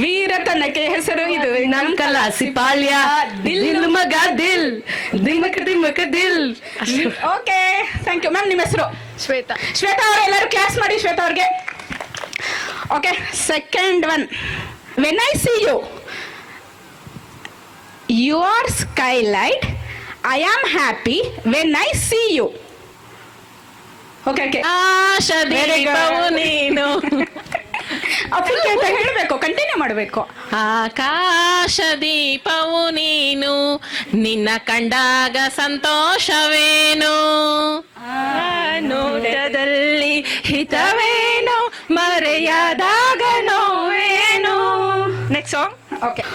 ವೀರತನಕ್ಕೆ ಹೆಸರು ಇದು. ನಮ್ ಕಲಾಸಿ ಪಾಳ್ಯ ದಿಲ್ ಮಗ ದಿಲ್ ದಿಮಕ ದಿಮಕ ದಿಲ್. Okay, thank you ma'am. ನಿಮ್ಮ ಹೆಸರು? ಶ್ವೇತಾ. ಶ್ವೇತಾ ಅವರು ಎಲ್ಲರೂ ಕ್ಲಾಸ್ ಮಾಡಿ ಶ್ವೇತಾ ಅವ್ರಿಗೆ. Okay, second one. When I see you your skylight I am happy when I see you. Okay okay, ಆಶದೀಪವು ನೀನು. ಅಪ್ಲಿಕೆ ಅಂತ ಹೇಳಬೇಕು, ಕಂಟಿನ್ಯೂ ಮಾಡಬೇಕು. ಆಕಾಶ ದೀಪವು ನೀನು, ನಿನ್ನ ಕಂಡಾಗ ಸಂತೋಷವೇನು, ನೋಟದಲ್ಲಿ ಹಿತವೇನು, ಮರೆಯಾದಾಗ ನೋವೇನು. Next song. Okay.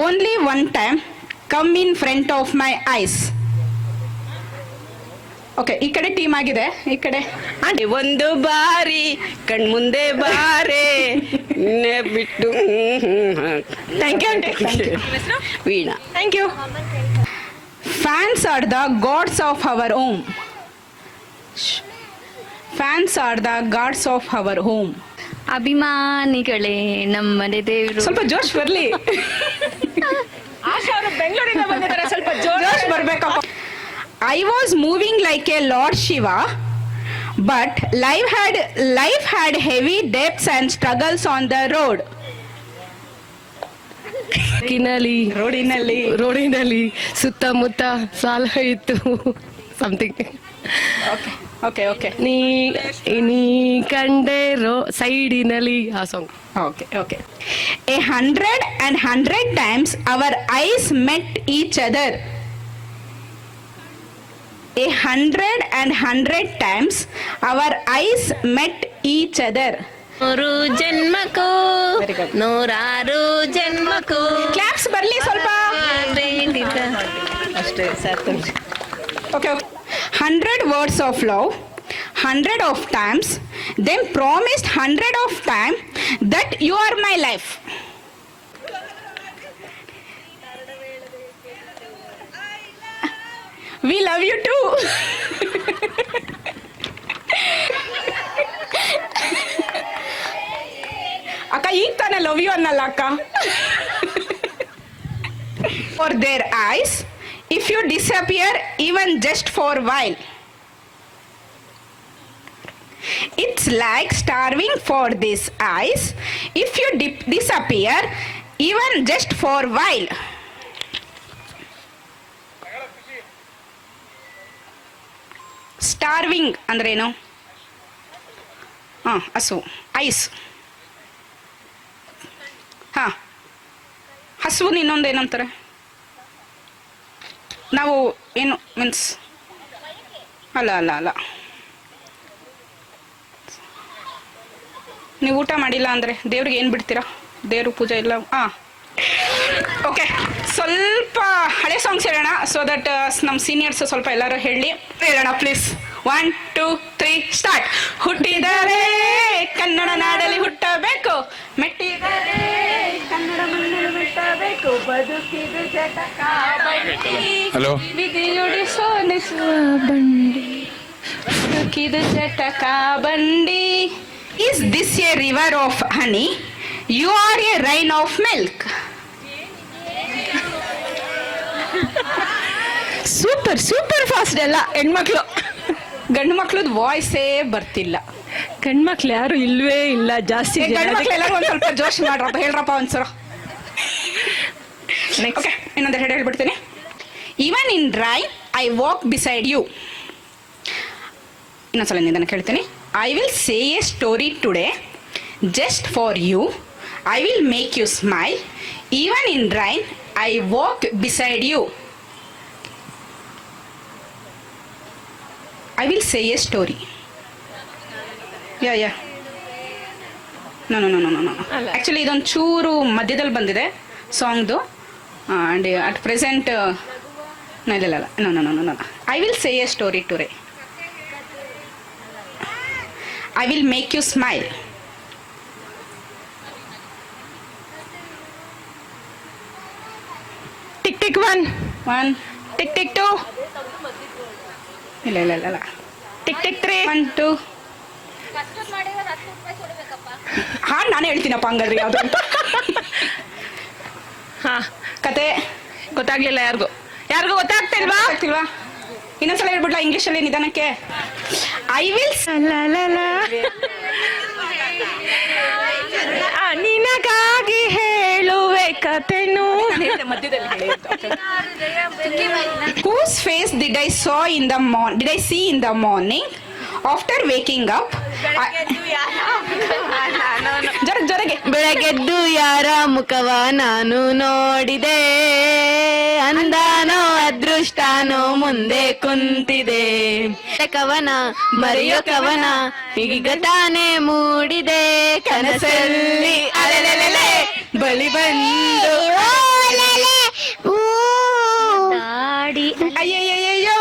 Only one time come in front of my eyes. Okay, ಈ ಕಡೆ ಟೀಮ್ ಆಗಿದೆ, ಈ ಕಡೆ ಆಂಟಿ. ಒಂದು ಬಾರಿ ಕಣ್ಮುಂದೆ ಬಾರೆ ಬಿಟ್ಟು. Thank you aunty. Veena. Thank you. Fans are the gods of our home. Fans are the gods of our home. ಅಭಿಮಾನಿಗಳೇ ನಮ್ಮನೆ ದೇವರು. ಸ್ವಲ್ಪ ಜೋಶ್ ಬರಲಿ. ಆಶಾ ಅವರು ಬೆಂಗಳೂರಿಂದ ಬಂದಿದ್ದಾರೆ, ಸ್ವಲ್ಪ ಜೋಶ್ ಬರಬೇಕು. I was moving like a Lord Shiva, but life had heavy depths and struggles on the road. ರೋಡಿನಲ್ಲಿ ಸುತ್ತಮುತ್ತ ಸಾಲ ಇತ್ತು. ಸಮಥಿಂಗ್. Okay okay. ನೀ ಕಂಡೆ ಸೈಡಿನಲ್ಲಿ ಆ song. Okay okay. 100 times our eyes met each other. 100 times our eyes met each other. ನೂರು ಜನ್ಮಕ್ಕೂ ನೂರಾರು ಜನ್ಮಕ್ಕೂ. ಕ್ಲಾಪ್ಸ್ ಬರಲಿ ಸ್ವಲ್ಪ. ಅಷ್ಟೇ ಸಾಕು. Okay okay. 100 words of love, 100 of times, then promised 100 of time that you are my life. We love you too. ಅಕ್ಕ ಈಗ ತಾನೇ ಲವ್ ಯು ಅನ್ನಲ್ಲ ಅಕ್ಕ. For their eyes, if you disappear even just for a while, it's like starving for these eyes. If you disappear even just for a while. Starving ಅಂದ್ರೇನು? ಹಸು. Ice. ಹಸು. ಇನ್ನೊಂದು ಏನಂತಾರೆ ನಾವು? ಏನು ಮೀನ್ಸ್ ಅಲ್ಲ ಅಲ್ಲ ಅಲ್ಲ, ನೀವು ಊಟ ಮಾಡಿಲ್ಲ ಅಂದರೆ ದೇವ್ರಿಗೆ ಏನು ಬಿಡ್ತೀರಾ? ದೇವ್ರ ಪೂಜೆ ಇಲ್ಲ. ಓಕೆ, ಸ್ವಲ್ಪ ಹಳೆ ಸಾಂಗ್ಸ್ ಹೇಳೋಣ, ಸೊ ದಟ್ ನಮ್ಮ ಸೀನಿಯರ್ಸ್ ಸ್ವಲ್ಪ ಎಲ್ಲರೂ ಹೇಳೋಣ ಪ್ಲೀಸ್. 1 2 3 ಸ್ಟಾರ್ಟ್. ಹುಟ್ಟಿದರೆ ಕನ್ನಡ ನಾಡಲ್ಲಿ ಹುಟ್ಟಬೇಕು, ಮೆಟ್ಟಿದರೆ ಕನ್ನಡ ಮಣ್ಣಲ್ಲಿ ಮೆಟ್ಟಬೇಕು, ಬದುಕಿದು ಜಟಕ ಬಂಡಿ, ವಿಧಿಯುಡಿಸೋನಿಸುವ ಬಂಡಿ, ಬದುಕಿದು ಜಟಕ ಬಂಡಿ. Is this a river of honey? You are a rain of milk. Super super fast. ಎಲ್ಲ ಹೆಣ್ಮಕ್ಳು. ಗಂಡು ಮಕ್ಳದ್ ವಾಯ್ಸೇ ಬರ್ತಿಲ್ಲ. ಗಂಡ್ಮಕ್ಳು ಯಾರು ಇಲ್ವೇ ಇಲ್ಲ ಜಾಸ್ತಿ. ಗಂಡು ಮಕ್ಳು ಎಲ್ಲರೂ ಒಂದು ಸ್ವಲ್ಪ ಜೋಶ್ ಮಾಡ್ರಪ್ಪ, ಹೇಳ್ರಪ್ಪ ಒಂದ್ಸಲ. ಓಕೆ, ಇನ್ನೊಂದು ಹೇಳ್ಬಿಡ್ತೀನಿ. Even in rain I walk beside you. ಇನ್ನೊಂದ್ಸಲ ನಿಧಾನ ಕೇಳ್ತೀನಿ. I will say a story today just for you. I will make you smile. Even in rain I walk beside you. I will say a story. Yeah. No. Actually, ಇದೊಂದು ಚೂರು ಮಧ್ಯದಲ್ಲಿ ಬಂದಿದೆ ಸಾಂಗ್ದು. And at present ಇಲ್ಲ. No. I will say a story today. I will make you smile. Tick tick 1. Tick tick 2. ಇಲ್ಲ. Tick tick 3. 1 2. ಹಾಡು ನಾನೇ ಹೇಳ್ತೀನಪ್ಪ ಹಂಗಾದ್ರೆ ಯಾವುದು ಅಂತ. ಹಾ ಕತೆ ಗೊತ್ತಾಗ್ಲಿಲ್ಲ ಯಾರಿಗೂ ಗೊತ್ತಾಗ್ತಾ ಇಲ್ವಾ? ಆಗ್ತಿಲ್ವಾ? ಇನ್ನೊಂದ್ಸಲ ಹೇಳ್ಬಿಡ್ಲಾ ಇಂಗ್ಲೀಷಲ್ಲಿ ನಿಧಾನಕ್ಕೆ? ಐ ವಿಲ್ ನಿನಗಾಗಿ ಹೇಳುವೆ ಕತೆನು. Whose face did I see in the morning after waking up? ಜೊರಗೆ ಬೆಳಗೆದ್ದು ಯಾರ ಮುಖವ ನಾನು ನೋಡಿದೆ, ಅಂದಾನೋ ಅದೃಷ್ಟಾನೋ ಮುಂದೆ ಕುಂತಿದೆ. ಕವನ ಬರೆಯೋ ಕವನ ಈಗ ತಾನೇ ಮೂಡಿದೆ, ಕನಸಲ್ಲಿ ಅಲೆಲೆಲೆ ಬಳಿ ಬಂದು ದಾಡಿ ಅಯ್ಯಯ್ಯಯ್ಯೋ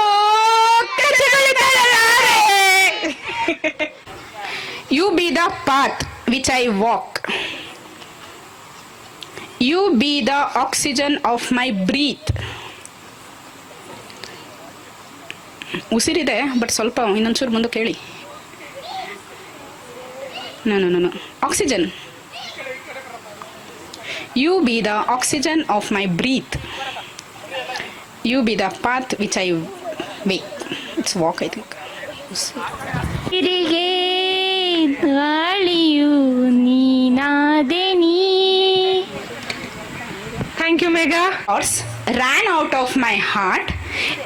You be the path which I walk. You be the oxygen of my breath. ಉಸಿರಿದೆ ಬಟ್ ಸ್ವಲ್ಪ ಇನ್ನೊಂಚೂರು ಮುಂದೆ ಕೇಳಿ. No oxygen. You be the oxygen of my breath. You be the path which I wake. It's walk, I think. ತಿರಿಗೆ ಗಾಳಿಯು ನೀನಾದೆ ನೀ. Thank you Megha. Horse ran out of my heart.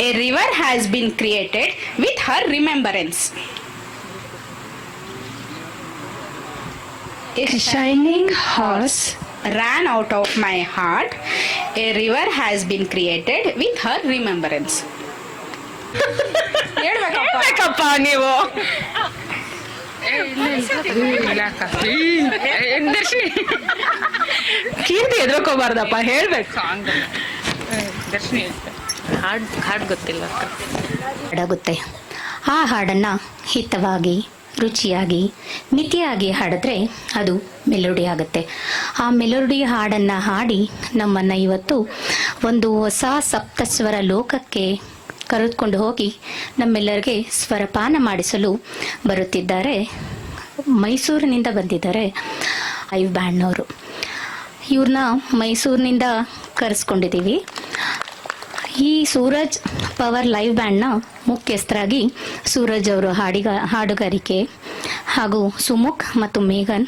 A river has been created with her remembrance. A shining horse ran out of my heart. A river has been created with her remembrance. ಹೇಳ್ಬೇಕಪ್ಪ ನೀವು. ದರ್ಶಿನಿ ಕೀರ್ತಿ ಎದ್ರಕೋಬಾರ್ದಪ್ಪ, ಹೇಳ್ಬೇಕು. ದರ್ಶಿನಿ ಹಾಡು ಗೊತ್ತಿಲ್ಲ. ಹಾಡಾಗುತ್ತೆ. ಆ ಹಾಡನ್ನು ಹಿತವಾಗಿ, ರುಚಿಯಾಗಿ, ಮಿತಿಯಾಗಿ ಹಾಡಿದ್ರೆ ಅದು melody ಆಗುತ್ತೆ. ಆ ಮೆಲೋಡಿ ಹಾಡನ್ನು ಹಾಡಿ ನಮ್ಮನ್ನು ಇವತ್ತು ಒಂದು ಹೊಸ ಸಪ್ತಸ್ವರ ಲೋಕಕ್ಕೆ ಕರೆದುಕೊಂಡು ಹೋಗಿ ನಮ್ಮೆಲ್ಲರಿಗೆ ಸ್ವರಪಾನ ಮಾಡಿಸಲು ಬರುತ್ತಿದ್ದಾರೆ. ಮೈಸೂರಿನಿಂದ ಬಂದಿದ್ದಾರೆ ಲೈವ್ ಬ್ಯಾಂಡ್ನವರು. ಇವ್ರನ್ನ ಮೈಸೂರಿನಿಂದ ಕರೆಸ್ಕೊಂಡಿದ್ದೀವಿ. ಈ ಸೂರಜ್ ಪವರ್ ಲೈವ್ ಬ್ಯಾಂಡ್ನ ಮುಖ್ಯಸ್ಥರಾಗಿ ಸೂರಜ್ ಅವರು ಹಾಡುಗಾರಿಕೆ ಹಾಗೂ ಸುಮುಖ್ ಮತ್ತು ಮೇಘನ್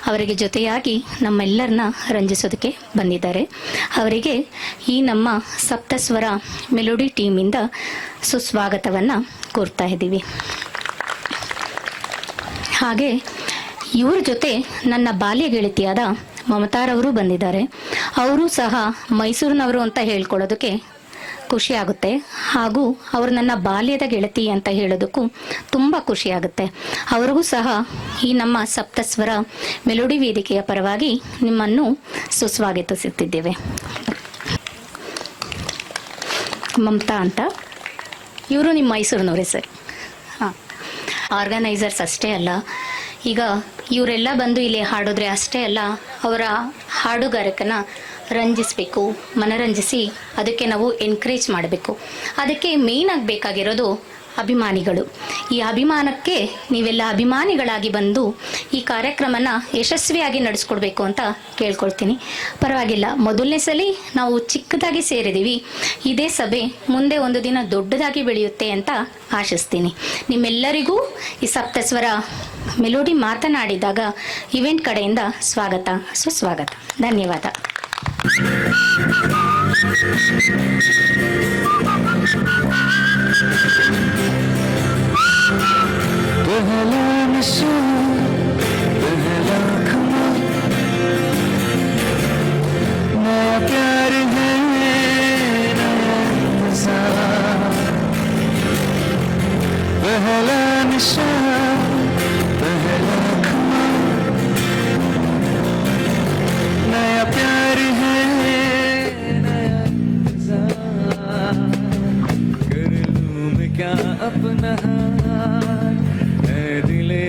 ಅವರಿಗೆ ಜೊತೆಯಾಗಿ ನಮ್ಮೆಲ್ಲರನ್ನ ರಂಜಿಸೋದಕ್ಕೆ ಬಂದಿದ್ದಾರೆ. ಅವರಿಗೆ ಈ ನಮ್ಮ ಸಪ್ತಸ್ವರ ಮೆಲೋಡಿ ಟೀಮಿಂದ ಸುಸ್ವಾಗತವನ್ನು ಕೋರ್ತಾ ಇದ್ದೀವಿ. ಹಾಗೆ ಇವ್ರ ಜೊತೆ ನನ್ನ ಬಾಲ್ಯ ಗೆಳತಿಯಾದ ಮಮತಾರವರು ಬಂದಿದ್ದಾರೆ. ಅವರು ಸಹ ಮೈಸೂರಿನವರು ಅಂತ ಹೇಳ್ಕೊಳ್ಳೋದಕ್ಕೆ ಖುಷಿ ಆಗುತ್ತೆ. ಹಾಗೂ ಅವರು ನನ್ನ ಬಾಲ್ಯದ ಗೆಳತಿ ಅಂತ ಹೇಳೋದಕ್ಕೂ ತುಂಬ ಖುಷಿ ಆಗುತ್ತೆ. ಅವರಿಗೂ ಸಹ ಈ ನಮ್ಮ ಸಪ್ತಸ್ವರ ಮೆಲೋಡಿ ವೇದಿಕೆಯ ಪರವಾಗಿ ನಿಮ್ಮನ್ನು ಸುಸ್ವಾಗತಿಸುತ್ತಿದ್ದೇವೆ. ಮಮತಾ ಅಂತ, ಇವರು ನಿಮ್ಮ ಮೈಸೂರಿನವರೇ ಸರ್. ಹಾಂ, ಆರ್ಗನೈಸರ್ಸ್ ಅಷ್ಟೇ ಅಲ್ಲ, ಈಗ ಇವರೆಲ್ಲ ಬಂದು ಇಲ್ಲಿ ಹಾಡಿದ್ರೆ ಅಷ್ಟೇ ಅಲ್ಲ, ಅವರ ಹಾಡುಗಾರಿಕೆನ ರಂಜಿಸಬೇಕು, ಮನರಂಜಿಸಿ ಅದಕ್ಕೆ ನಾವು ಎನ್ಕರೇಜ್ ಮಾಡಬೇಕು. ಅದಕ್ಕೆ ಮೇಯ್ನ್ ಆಗಬೇಕಾಗಿರೋದು ಅಭಿಮಾನಿಗಳು. ಈ ಅಭಿಮಾನಕ್ಕೆ ನೀವೆಲ್ಲ ಅಭಿಮಾನಿಗಳಾಗಿ ಬಂದು ಈ ಕಾರ್ಯಕ್ರಮನ ಯಶಸ್ವಿಯಾಗಿ ನಡೆಸ್ಕೊಡ್ಬೇಕು ಅಂತ ಕೇಳ್ಕೊಳ್ತೀನಿ. ಪರವಾಗಿಲ್ಲ, ಮೊದಲನೇ ಸಲ ನಾವು ಚಿಕ್ಕದಾಗಿ ಸೇರಿದ್ದೀವಿ. ಇದೇ ಸಭೆ ಮುಂದೆ ಒಂದು ದಿನ ದೊಡ್ಡದಾಗಿ ಬೆಳೆಯುತ್ತೆ ಅಂತ ಆಶಿಸ್ತೀನಿ. ನಿಮ್ಮೆಲ್ಲರಿಗೂ ಈ ಸಪ್ತಸ್ವರ ಮೆಲೋಡಿ ಮಾತನಾಡಿದಾಗ ಇವೆಂಟ್ ಕಡೆಯಿಂದ ಸ್ವಾಗತ, ಸುಸ್ವಾಗತ. ಧನ್ಯವಾದ. पहला नशा पहला खमा नया प्यार है नया मजा पहला नशा पहला खमा नया प्यार है नया मजा कर लूं मैं क्या अपना दिले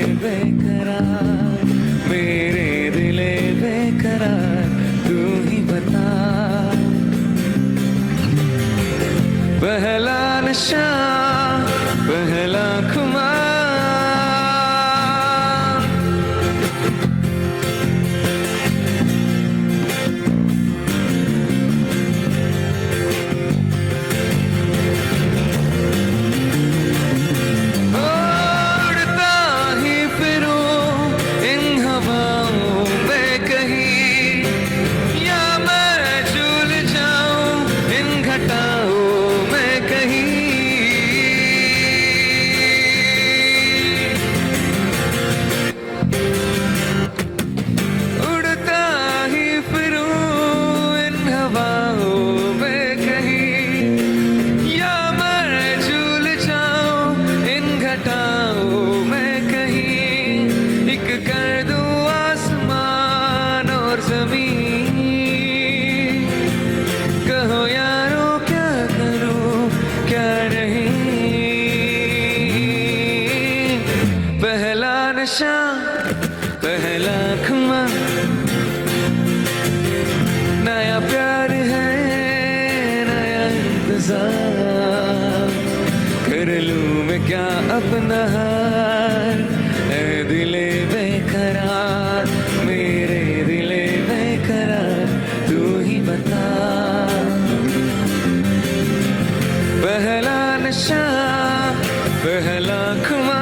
नशा पहला खुमा नया प्यार है नया इंतजार कर लूं मैं क्या अपना हार ऐ दिले बेकरार मेरे दिले बेकरार तू ही बता पहला नशा पहला खुमा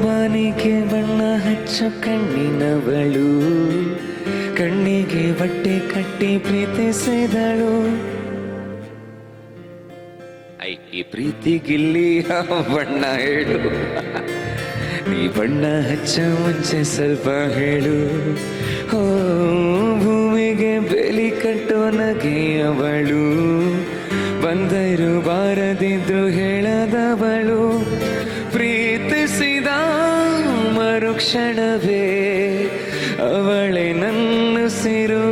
ಬಾನಿಗೆ ಬಣ್ಣ ಹಚ್ಚ ಕಣ್ಣಿನವಳು ಕಣ್ಣಿಗೆ ಬಟ್ಟೆ ಕಟ್ಟಿ ಪ್ರೀತಿಸಿದಳು ಈ ಪ್ರೀತಿಗಿಲ್ಲಿ ಬಣ್ಣ ಹೇಳು ನೀ ಬಣ್ಣ ಹಚ್ಚ ಮುಂಚೆ ಸ್ವಲ್ಪ ಹೇಳು ಓ ಭೂಮಿಗೆ ಬೇಲಿ ಕಟ್ಟೋ ನಗೆಯವಳು ಬಂದರು ಬಾರದಿದ್ರು ಹೇಳದವಳು ಪ್ರೀತಿಸಿದ ಮರುಕ್ಷಣವೇ ಅವಳೆ ನನ್ನುಸಿರು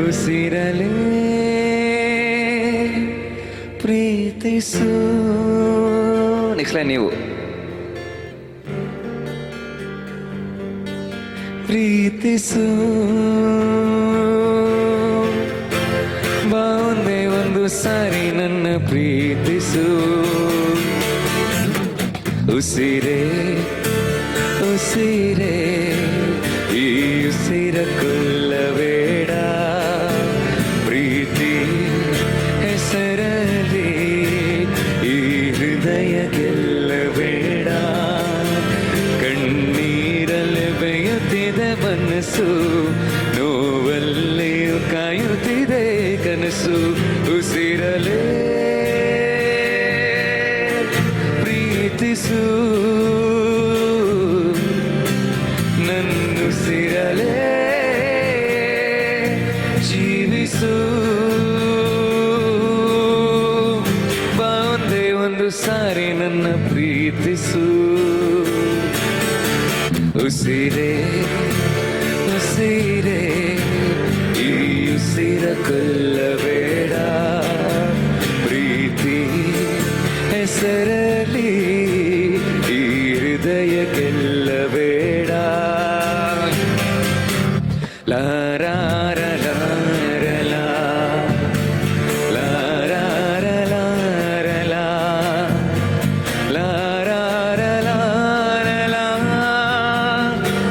ಉಸಿರಲೇ ಪ್ರೀತಿಸು ನೆಕ್ಸ್ಟ್ ಲೈನ್ ನೀವು ಪ್ರೀತಿಸು ಬಾಂದೆ ಒಂದು ಸಾರಿ ನನ್ನ ಪ್ರೀತಿಸು ಉಸಿರೇ ಉಸಿರೇ ಈ ಉಸಿರ ಕೊಲ್ಲಬೇಡ ಪ್ರೀತಿ ಹೆಸರಲ್ಲಿ ಈ ಹೃದಯ ಗೆಲ್ಲಬೇಡ ಕಣ್ಣೀರಲ್ಲಿ ಬೆಯುತ್ತಿದೆ ಮನಸ್ಸು ನೋವಲ್ಲಿಯೂ ಕಾಯುತ್ತಿದೆ ಕನಸು ಉಸಿರಲೇ ಪ್ರೀತಿಸು ನನ್ನುಸಿರಲೇ ಜೀವಿಸು ಬಾಂದೆ ಒಂದು ಸಾರಿ ನನ್ನ ಪ್ರೀತಿಸು ಉಸಿರೇ ಉಸಿರೇ ಈ ಉಸಿರ ಕೊಲ್ಲಬೇಡ ಪ್ರೀತಿ ಹೆಸರಲ್ಲಿ ಈ ಹೃದಯ ಗೆಲ್ಲಬೇಡ ಲಾರಾರ ಲಾರಲ ಲಾರಾರ ಲಾರಲ ಲಾರಾರ ಲಾರಲ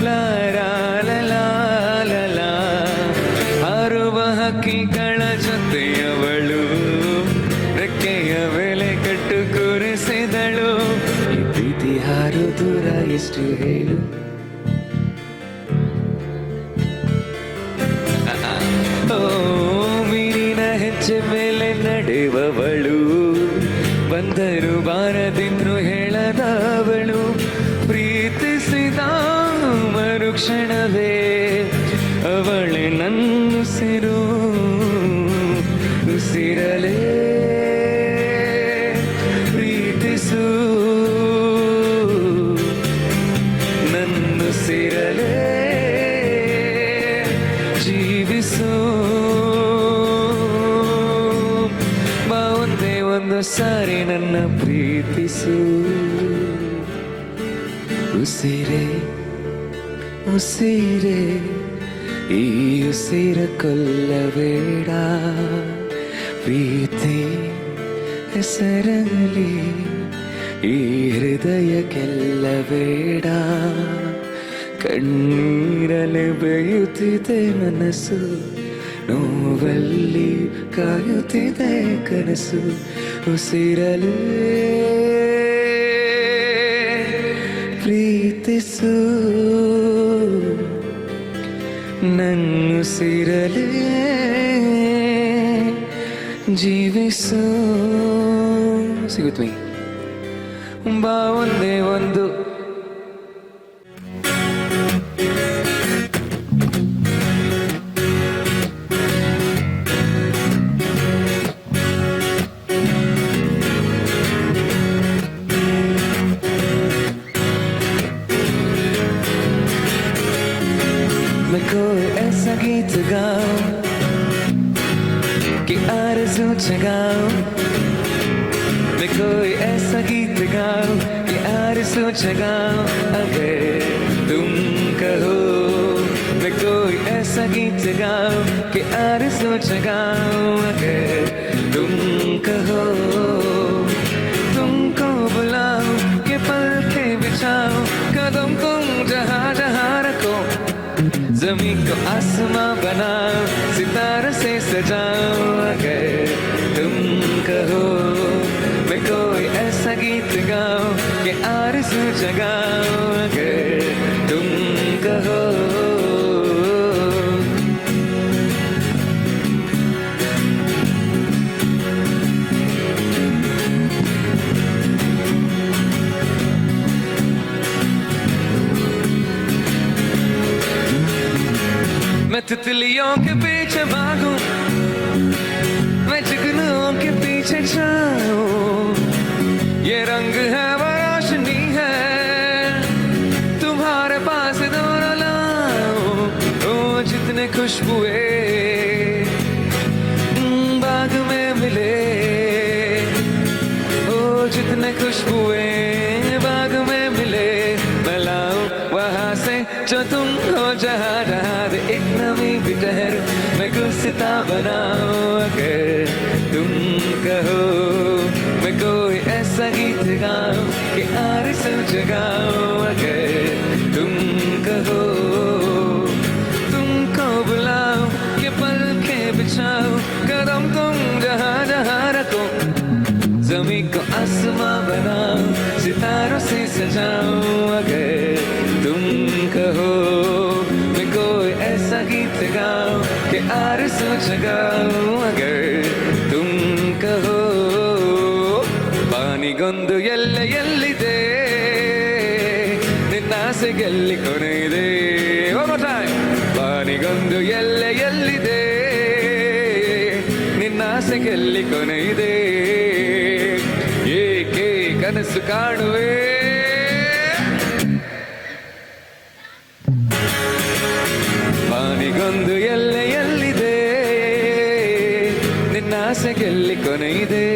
ಲಾರಾರ ಲಾರಲ ಹಾರುವ ಹಕ್ಕಿಗಳ ಜೊತೆಯವಳು ರೆಕ್ಕೆಯ ಬೆಲೆ ಕಟ್ಟು ಕೂರಿಸಿದಳು ಈ ಪ್ರೀತಿ ಹಾರು ದೂರ ಎಷ್ಟು ಹೇಳು ಓ ಮೀರಿನ ಹೆಜ್ಜೆ ಮೇಲೆ ನಡೆಯುವವಳು ಬಂದರು ಬಾರದಿದ್ರು ಹೇಳದವಳು ಪ್ರೀತಿಸಿದ ಮರುಕ್ಷಣವೇ ಅವಳೆ ನನ್ನುಸಿರು ಉಸಿರಲೇ ಪ್ರೀತಿಸು ನನ್ನುಸಿರಲೇ ಜೀವಿಸು ಒಂದೇ ಒಂದು ಸಾರಿ ನನ್ನ ಪ್ರೀತಿಸು ಉಸಿರೇ ಉಸಿರೇ ಈ ಉಸಿರ ಕೊಲ್ಲಬೇಡ ಪ್ರೀತಿ ಹೆಸರಲ್ಲಿ ಈ ಹೃದಯ ಗೆಲ್ಲಬೇಡ ಕಣ್ಣೀರಲೆ ಬೇಯುತ್ತಿದೆ ಮನಸ್ಸು ನೋವಲ್ಲಿ ಕಾಯುತ್ತಿದೆ ಕನಸು ಉಸಿರಲೇ ಪ್ರೀತಿಸು ನನ್ನುಸಿರಲೇ ಜೀವಿಸು ಸಿಗುತ್ತವೆ ಬಾ ಒಂದೇ ಒಂದು मैं कोई ऐसा गीत गाऊं कि आरज़ू जगाऊं मैं कोई ऐसा गीत गाऊं कि आरज़ू जगाऊं अगर तुम कहो मैं कोई ऐसा गीत गाऊं कि आरज़ू जगाऊं अगर तुम कहो तुमको बुलाऊं कि पलके बिछाऊं कदम तुम जहाँ जहाँ रखो जमीन को आसमां बनाओ सितारों से सजाओ अगर तुम कहो मैं कोई ऐसा गीत गाऊं कि आरज़ू जगाऊं अगर तुम कहो मैं तितलियों के पीछे भागूं मैं जुगनुओं के पीछे जाऊं ये रंग है वो रोशनी है तुम्हारे पास दोनों लाऊं ओ जितने खुशबुएं बाग में मिले ओ जितने खुशबुएं बाग में मिले मैं लाऊं वहां से जो तुम हो जहाँ जहाँ एक नमी भी ठहर मैं गुलसिता बनाऊं अगर तुम कहो मैं कोई ऐसा गीत गाऊं कि आरज़ू जगाऊं अगर तुम कहो तुमको बुलाऊं कि पलके बिछाऊं कदम तुम जहाँ जहाँ रखो जमीन को आसमां बनाऊं सितारों से सजाऊं अगर तुम कहो मैं कोई ऐसा गीत गाऊं कि आरज़ू जगाऊं अगर तुम कहो ಪಾನಿಗೊಂದು ಎಲ್ಲ ಎಲ್ಲಿದೆ ನಿನ್ನಾಸೆ ಗೆಲ್ಲಿ ಕೊನೆಯಿದೆ ಪಾನಿಗೊಂದು ಎಲ್ಲ ಎಲ್ಲಿದೆ ನಿನ್ನಾಸೆ ಗೆಲ್ಲಿ ಕೊನೆಯಿದೆ ಏಕೆ ಕನಸು ಕಾಣುವೆ ಪಾನಿಗೊಂದು ಎಲ್ಲ ಎಲ್ಲಿದೆ ನಿನ್ನಾಸೆ ಗೆಲ್ಲಿ ಕೊನೆಯಿದೆ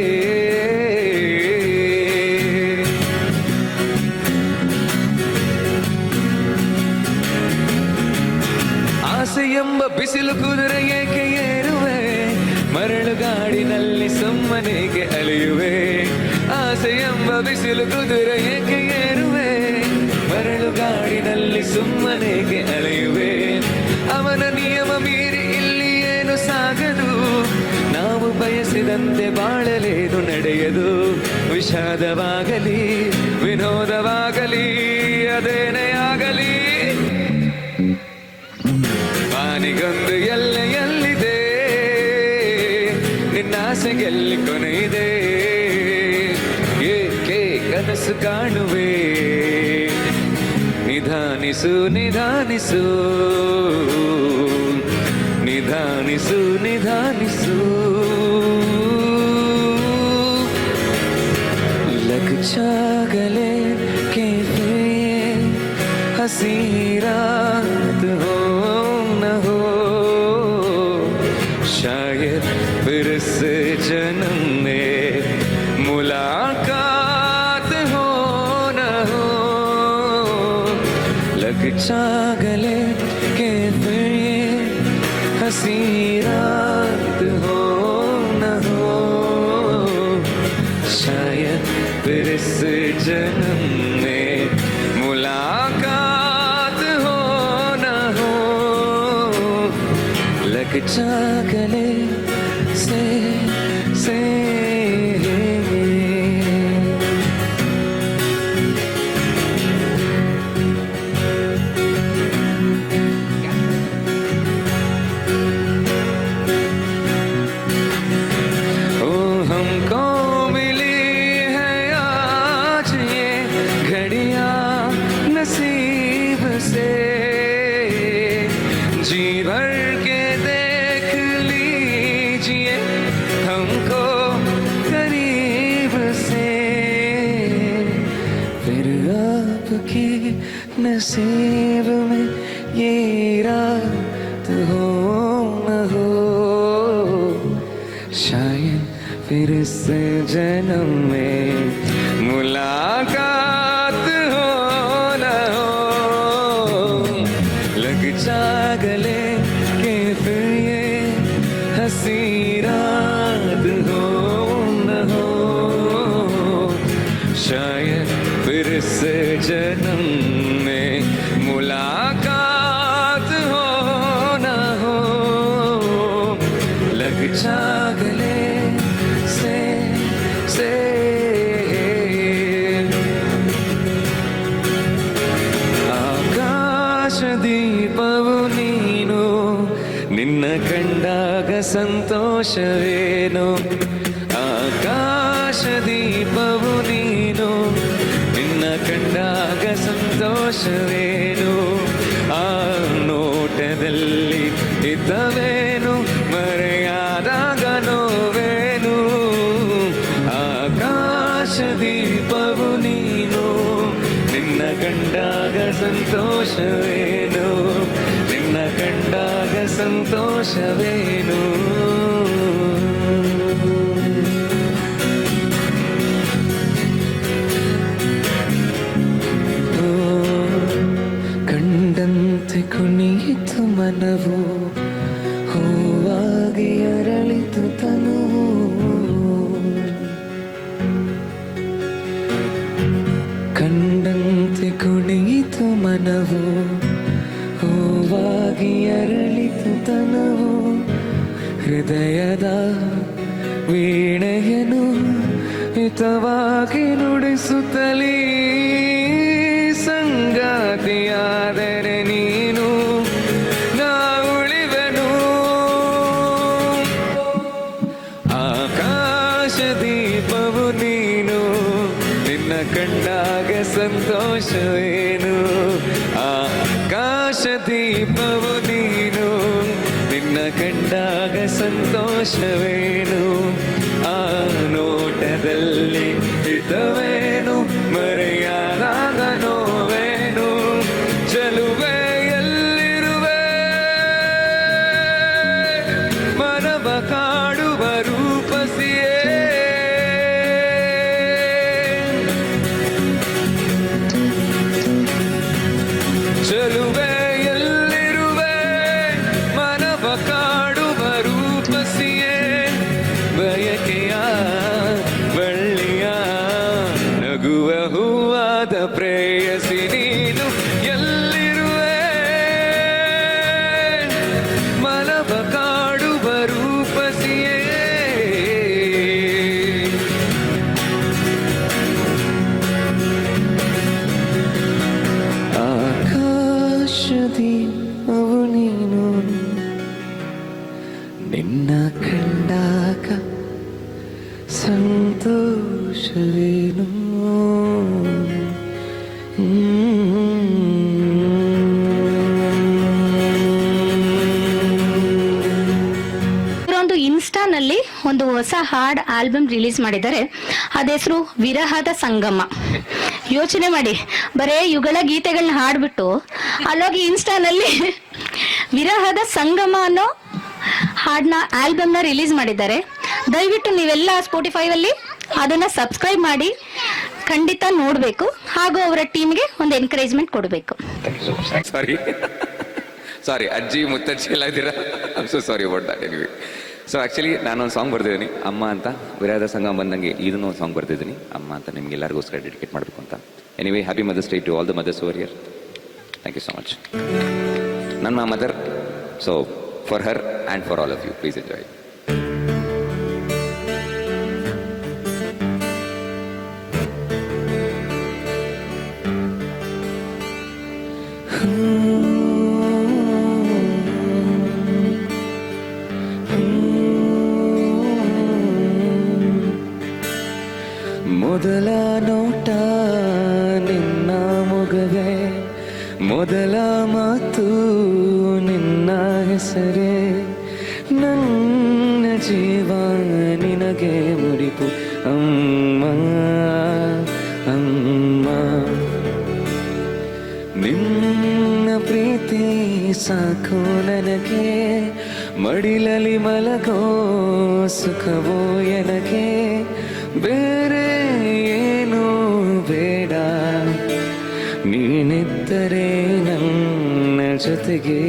ಆಸೆ ಎಂಬ ಬಿಸಿಲು ಕುದುರೆ ಏಕೆ ಏರುವೆ ಮರಳು ಗಾಡಿನಲ್ಲಿ ಸುಮ್ಮನೆಗೆ ಅಲಿಯುವೆ ಆಸೆ ಎಂಬ ಬಿಸಿಲು ಕುದುರೆ ಏಕೆ ಏರುವೆ ಮರಳು ಗಾಡಿನಲ್ಲಿ ಸುಮ್ಮನೆಗೆ ಅಲೆಯುವೆ ಅವನ ನಿಯಮ ಮೀರಿ ಇಲ್ಲಿ ಏನು ಸಾಗದು ನಾವು ಬಯಸಿದಂತೆ ಬಾಳಲೇನು ನಡೆಯದು ವಿಷಾದವಾಗಲಿ ವಿನೋದವಾಗಲಿ ಅದೇನೇ ಆಗಲಿ ಪಾನಿಗೊಂದು ಎಲ್ಲ ಎಲ್ಲಿದೆ ನಿನ್ನಾಸೆ ಗೆಲ್ಲಿ ಕೊನೆಯಿದೆ ಏಕೆ ಕನಸು ಕಾಣುವೆ ನಿಧಾನಿಸು ನಿಧಾನಿಸು ನಿಧಾನಿಸು ನಿಧಾನಿಸು लग जा गले के फिर हंसी रात हो न हो शायद फिर से जन्म में मुलाकात हो न हो लग जा गले के फिर हंसी रात हो न हो शायद फिर इस जन्म में मुलाकात हो न हो लग जा गले से आज ये घड़ियां नसीब से जी भर के देख लीजिए हमको करीब से, फिर आपके नसीब में ये रात हो न हो, शायद फिर से जन्म में मुलाकात हो न हो, लग जा गले के फिर ये हंसी रात हो न हो, शायद फिर से जन्म में मुलाकात हो न हो, लग जा गले से ಆಕಾಶ ದೀಪವು ನೀನು, ನಿನ್ನ ಕಂಡಾಗ ಸಂತೋಷವೇನು, ಆಕಾಶ ದೀಪವು ನೀನು, ನಿನ್ನ ಕಂಡಾಗ ಸಂತೋಷವೇನು, ಆ ನೋಟದಲ್ಲಿ ಇದ್ದವೇನು ಮರೆಯಾದಾಗ ನೋವೇನು, ಆಕಾಶ ದೀಪವು ನೀನು, ನಿನ್ನ ಕಂಡಾಗ ಸಂತೋಷವೇನು, ನಿನ್ನ ಕಂಡಾಗ ಸಂತೋಷವೇನು. ಓ, ಕಂಡಂತೆ ಕುಣಿಯಿತು ಮನವು, ಹೂವಾಗಿ ಅರಳಿತು ತನುವು, ಕಂಡಂತೆ ಕುಣಿಯಿತು ಮನವು, ಹೂವಾಗಿ ಅರಳಿತು ತನವು, ಹೃದಯದ ವೀಣೆಯನು ಹಿತವಾಗಿ ನುಡಿಸುತ್ತಲೀ ಸಂಗಾತಿಯಾದರೆ ನೀನು ನಾ ಉಳಿವೆನು, ಆಕಾಶ ದೀಪವು ನೀನು, ನಿನ್ನ ಕಂಡಾಗ ಸಂತೋಷವೇನು, ಆಕಾಶ ದೀಪವು ನೀನು, ನಿನ್ನ ಕಂಡಾಗ ಸಂತೋಷವೇನು, ಆ ನೋಟದಲ್ಲಿ ಹಿತವೇನು ಮರೆಯಾದಾಗ ನೋವೇನು, ಚೆಲುವೆ ಎಲ್ಲಿರುವೆ ಮನವ ಕಾಡುವ ರೂಪಸಿಯೇ, ಚೆಲುವೆ ಎಲ್ಲಿರುವೆ ಮನವ ಕಾಡುವ ರೂಪಸಿಯೇ, ಬಯಕೆಯ ಬಳ್ಳಿಯ ನಗುವ ಹೂವಾದ ಪ್ರೇಯಸಿ ನೀನು, ಎಲ್ಲಿರುವೆ ಮನವ ಕಾಡುವ ರೂಪಸಿಯೇ, ಆಕಾಶದೀಪವು ನೀನು, ನಿನ್ನ ಕಂಡಾಗ ಸಂತೋಷವೇನು. ಇವರೊಂದು ಇನ್ಸ್ಟಾನಲ್ಲಿ ಒಂದು ಹೊಸ ಹಾಡ್ ಆಲ್ಬಮ್ ರಿಲೀಸ್ ಮಾಡಿದ್ದಾರೆ, ಅದ ಹೆಸರು ವಿರಹದ ಸಂಗಮ. ಯೋಚನೆ ಮಾಡಿ, ಬರೇ ಯುಗಳ ಗೀತೆಗಳನ್ನ ಹಾಡ್ಬಿಟ್ಟು ಅಲ್ಲೋಗಿ ಇನ್ಸ್ಟಾನಲ್ಲಿ ವಿರಹದ ಸಂಗಮ ಅನ್ನೋ ಹಾಡ್ನ ಆಲ್ಬಮ್ನ ರಿಲೀಸ್ ಮಾಡಿದ್ದಾರೆ. ದಯವಿಟ್ಟು ನೀವೆಲ್ಲ ಸ್ಪಾಟಿಫೈಯಲ್ಲಿ ಅದನ್ನ ಸಬ್ಸ್ಕ್ರೈಬ್ ಮಾಡಿ ಖಂಡಿತ ನೋಡಬೇಕು, ಹಾಗೂ ಅವರ ಟೀಮ್ಗೆ ಒಂದು ಎನ್ಕರೇಜ್ಮೆಂಟ್ ಕೊಡಬೇಕು. ಸಾರಿ ಅಜ್ಜಿ ಮುತ್ತಜ್ಜಿ ಎಲ್ಲ ಇದ್ದೀರಾ, so sorry about that. Anyway, so actually ನಾನೊಂದು ಸಾಂಗ್ ಬರ್ದಿದ್ದೀನಿ ಅಮ್ಮ ಅಂತ, ವಿರಹದ ಸಂಗಮ ಬಂದಂಗೆ ಇದನ್ನು ಒಂದು ಸಾಂಗ್ ಬರ್ದಿದ್ದೀನಿ ಅಮ್ಮ ಅಂತ, ನಿಮ್ಗೆ ಎಲ್ಲರಿಗೋಸ್ಕರ ಡೆಡಿಕೇಟ್ ಮಾಡಬೇಕು ಅಂತ. Anyway, happy mother's day to all the mothers over here. Thank you so much. ನನ್ನ mother, so for her and for all of you, please enjoy. ಮೊದಲ ಮೊದಲ ನೋಟ ನಿನ್ನ ಮೊಗವೇ, ಮೊದಲ ಮಾತು ನಿನ್ನ ಹೆಸರೇ, ನನ್ನ ಜೀವ ನಿನಗೆ ಮುಡಿಪು ಅಮ್ಮ ಅಮ್ಮ. ನಿನ್ನ ಪ್ರೀತಿ ಸಾಕು ನನಗೆ, ಮಡಿಲಲ್ಲಿ ಮಲಗೋ ಸುಖವೋ ಎನಗೆ, ಬೇರೆ ಏನೂ ಬೇಡ, ನೀನಿದ್ದರೆ ನನ್ನ ಜೊತೆಗೆ.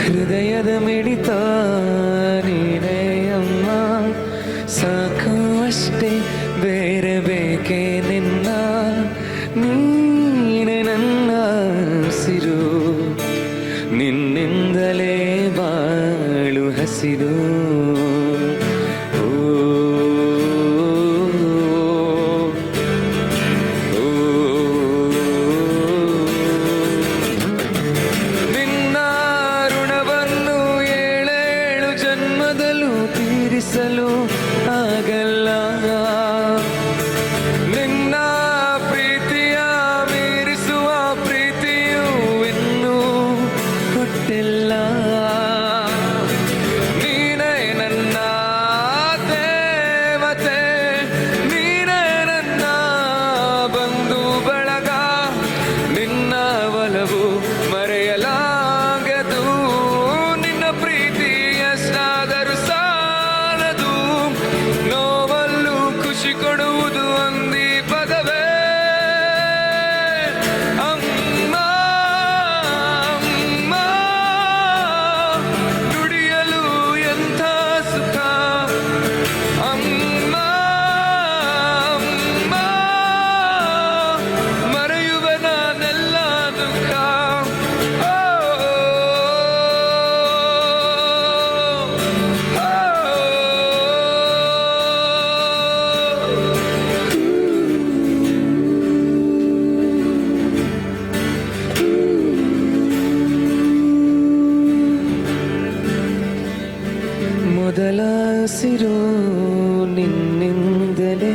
ಹೃದಯದ ಮಿಡಿತ ನೀನೇ ಅಮ್ಮ, ಸಾಕು ಅಷ್ಟೇ ಬೇರೆ ಬೇಕೆ ನಿನ್ನ, ನೀನೆ ನನ್ನ ಉಸಿರು, ನಿನ್ನಿಂದಲೇ ಬಾಳು ಹಸಿರು. ತೀರಿಸಲು ಆಗಲ್ಲ, ನಿನ್ನ ಪ್ರೀತಿಯ ಮೀರಿಸುವ ಪ್ರೀತಿಯು ಇನ್ನೂ ಹುಟ್ಟಿಲ್ಲ. ನೀನೇ ನನ್ನ ದೇವತೆ, ನೀನೇ ನನ್ನ ಬಂಧು ಬಳಗ, ನಿನ್ನ ಒಲವು ಮರೆಯಲಾಗದು, ನಿನ್ನ ಪ್ರೀತಿ ಎಷ್ಟಾದರೂ ಸಾಲದು, ನೋವಲ್ಲೂ ಖುಷಿ ಕೊಡುವುದು ಒಂದೇ ಪದವೇ ಅಮ್ಮ ಅಮ್ಮ. ನುಡಿಯಲು ಎಂಥ ಸುಖ ಅಮ್ಮ ಅಮ್ಮ, ಮರೆಯುವ ನಾನೆಲ್ಲ ದುಃಖ. ಮೊದಲ ಉಸಿರು ನಿನ್ನಿಂದಲೇ,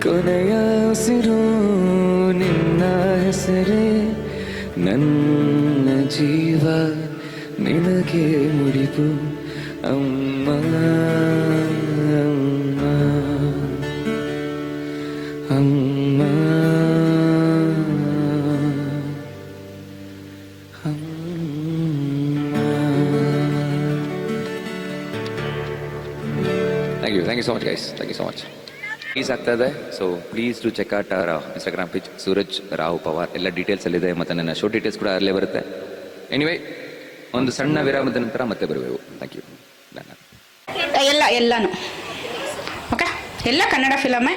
ಕೊನೆಯ ಉಸಿರು ನಿನ್ನ ಹೆಸರೇ, ನನ್ನ ಜೀವ ನಿನಗೆ ಮುಡಿಪು ಅಮ್ಮ ಅಮ್ಮ ಅಮ್ಮ ಅಮ್ಮ. Thank you so much guys, thank you so much. Please ಆಗ್ತಾ ಇದೆ, so please to check out our Instagram page Suraj Rao Pawar, ಎಲ್ಲ ಡೀಟೇಲ್ಸ್ ಅಲ್ಲಿದೆ, ಮತ್ತು ನನ್ನ ಶೋ ಡೀಟೇಲ್ಸ್ ಕೂಡ ಅಲ್ಲೇ ಬರುತ್ತೆ. ಎನಿವೇ, ಒಂದು ಸಣ್ಣ ವಿರಾಮದ ನಂತರ ಮತ್ತೆ ಬರಬೇಕು. Thank you. ಎಲ್ಲಾನು ಓಕೆ, ಎಲ್ಲ ಕನ್ನಡ ಫಿಲಮೇ.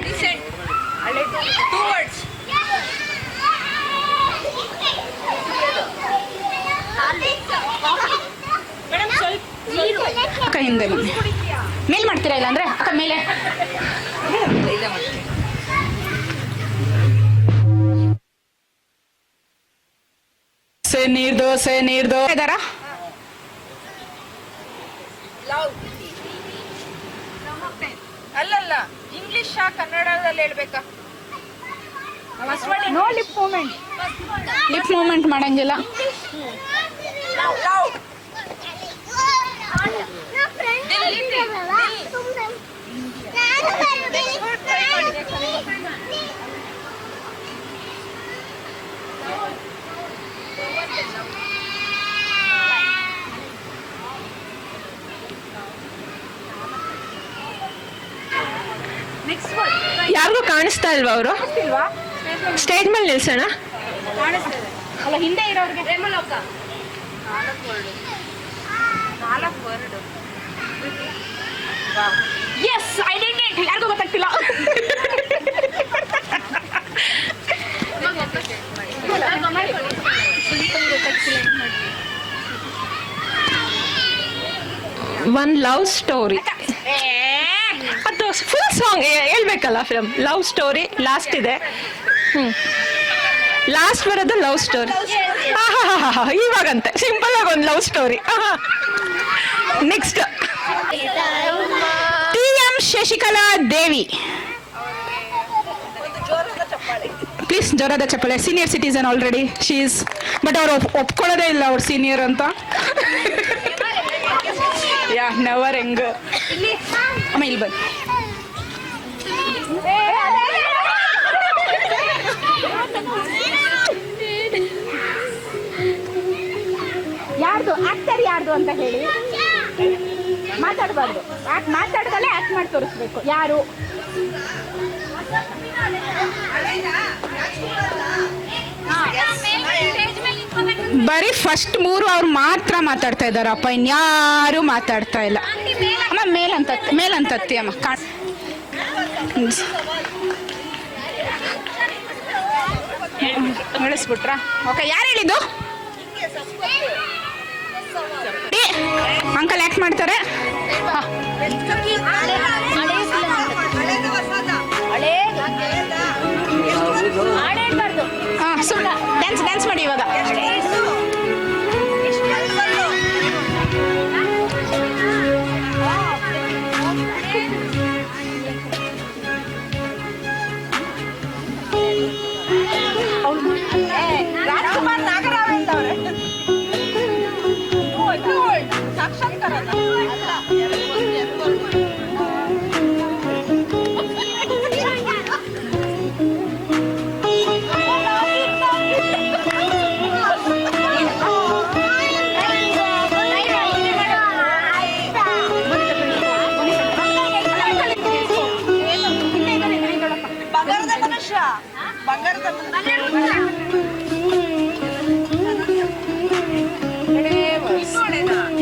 ಅಕ್ಕ ಹಿಂದೆ ಬನ್ನಿ, ಮೇಲ್ ಮಾಡ್ತೀರಾ? ಇಲ್ಲ ಅಂದ್ರೆ ಅಕ್ಕ ಮೇಲೆ ನೀರ್ದೋಸೆ ಇದಾರ. ಅಲ್ಲಲ್ಲ, ಇಂಗ್ಲಿಷ್ ಕನ್ನಡದಲ್ಲಿ ಹೇಳ್ಬೇಕಾ? ಲಿಪ್ ಮೂಮೆಂಟ್ ಮಾಡಂಗಿಲ್ಲ. ಯಾರಿಗೂ ಕಾಣಿಸ್ತಾ ಇಲ್ವಾ? ಅವರು ಸ್ಟೇಜ್ ಮೇಲೆ ನಿಲ್ಸೋಣ. ಅಲ್ಲ, ಹಿಂದೆ ಇರೋರಿಗೆ ಎಸ್ ಐಡೆಂಟಿ ಯಾರಿಗೂ ಗೊತ್ತಾಗ್ತಿಲ್ಲ. One love story. ಅದು ಫುಲ್ ಸಾಂಗ್ ಹೇಳ್ಬೇಕಲ್ಲ ಫಿಲಮ್. ಲವ್ ಸ್ಟೋರಿ ಲಾಸ್ಟ್ ಇದೆ. ಲಾಸ್ಟ್ ಬರೋದು ಲವ್ ಸ್ಟೋರಿ. ಇವಾಗಂತೆ ಸಿಂಪಲ್ ಆಗಿ ಒಂದು love story. Next TM Shashikala Devi. Please ಜೋರಾದ ಚಪ್ಪಳೆ. Senior citizen already she's, but ಅವ್ರು ಒಪ್ಕೊಳ್ಳೋದೇ ಇಲ್ಲ ಅವ್ರು ಸೀನಿಯರ್ ಅಂತ. ಯಾ ನೆವರ್ ಹೆಂಗ್ ಅಮ್ಮ ಇಲ್ಲಿ ಬಂದು ಯಾರ್ದು ಆಕ್ಟರ್ ಯಾರ್ದು ಅಂತ ಹೇಳಿ ಮಾತಾಡಬಾರ್ದು. ಮಾತಾಡ್ದಲ್ಲೇ ಆಕ್ಟ್ ಮಾಡಿ ತೋರಿಸ್ಬೇಕು. ಯಾರು ಬರೀ ಫಸ್ಟ್ 3 ಅವ್ರು ಮಾತ್ರ ಮಾತಾಡ್ತಾ ಇದ್ದಾರಪ್ಪ, ಇನ್ಯಾರು ಮಾತಾಡ್ತಾ ಇಲ್ಲ. ಅಮ್ಮ ಮೇಲಂತತ್ತಿ ಅಮ್ಮ ಹೇಳಿಸ್ಬಿಟ್ರಾ? ಓಕೆ, ಯಾರು ಹೇಳಿದ್ದು? ಅಂಕಲ್ ಆಕ್ಟ್ ಮಾಡ್ತಾರೆ. ಹಾಂ, ಸುಮ್ಮನೆ ಡ್ಯಾನ್ಸ್ ಮಾಡಿ ಇವಾಗ. ರಾಜ್ಕುಮಾರ್ ನಾಗರಾವ್ ಅಂತವ್ರೆ. ಸಾಕ್ಷಾತ್ಕಾರ ಬಂಗಾರದ ಮನುಷ್ಯ.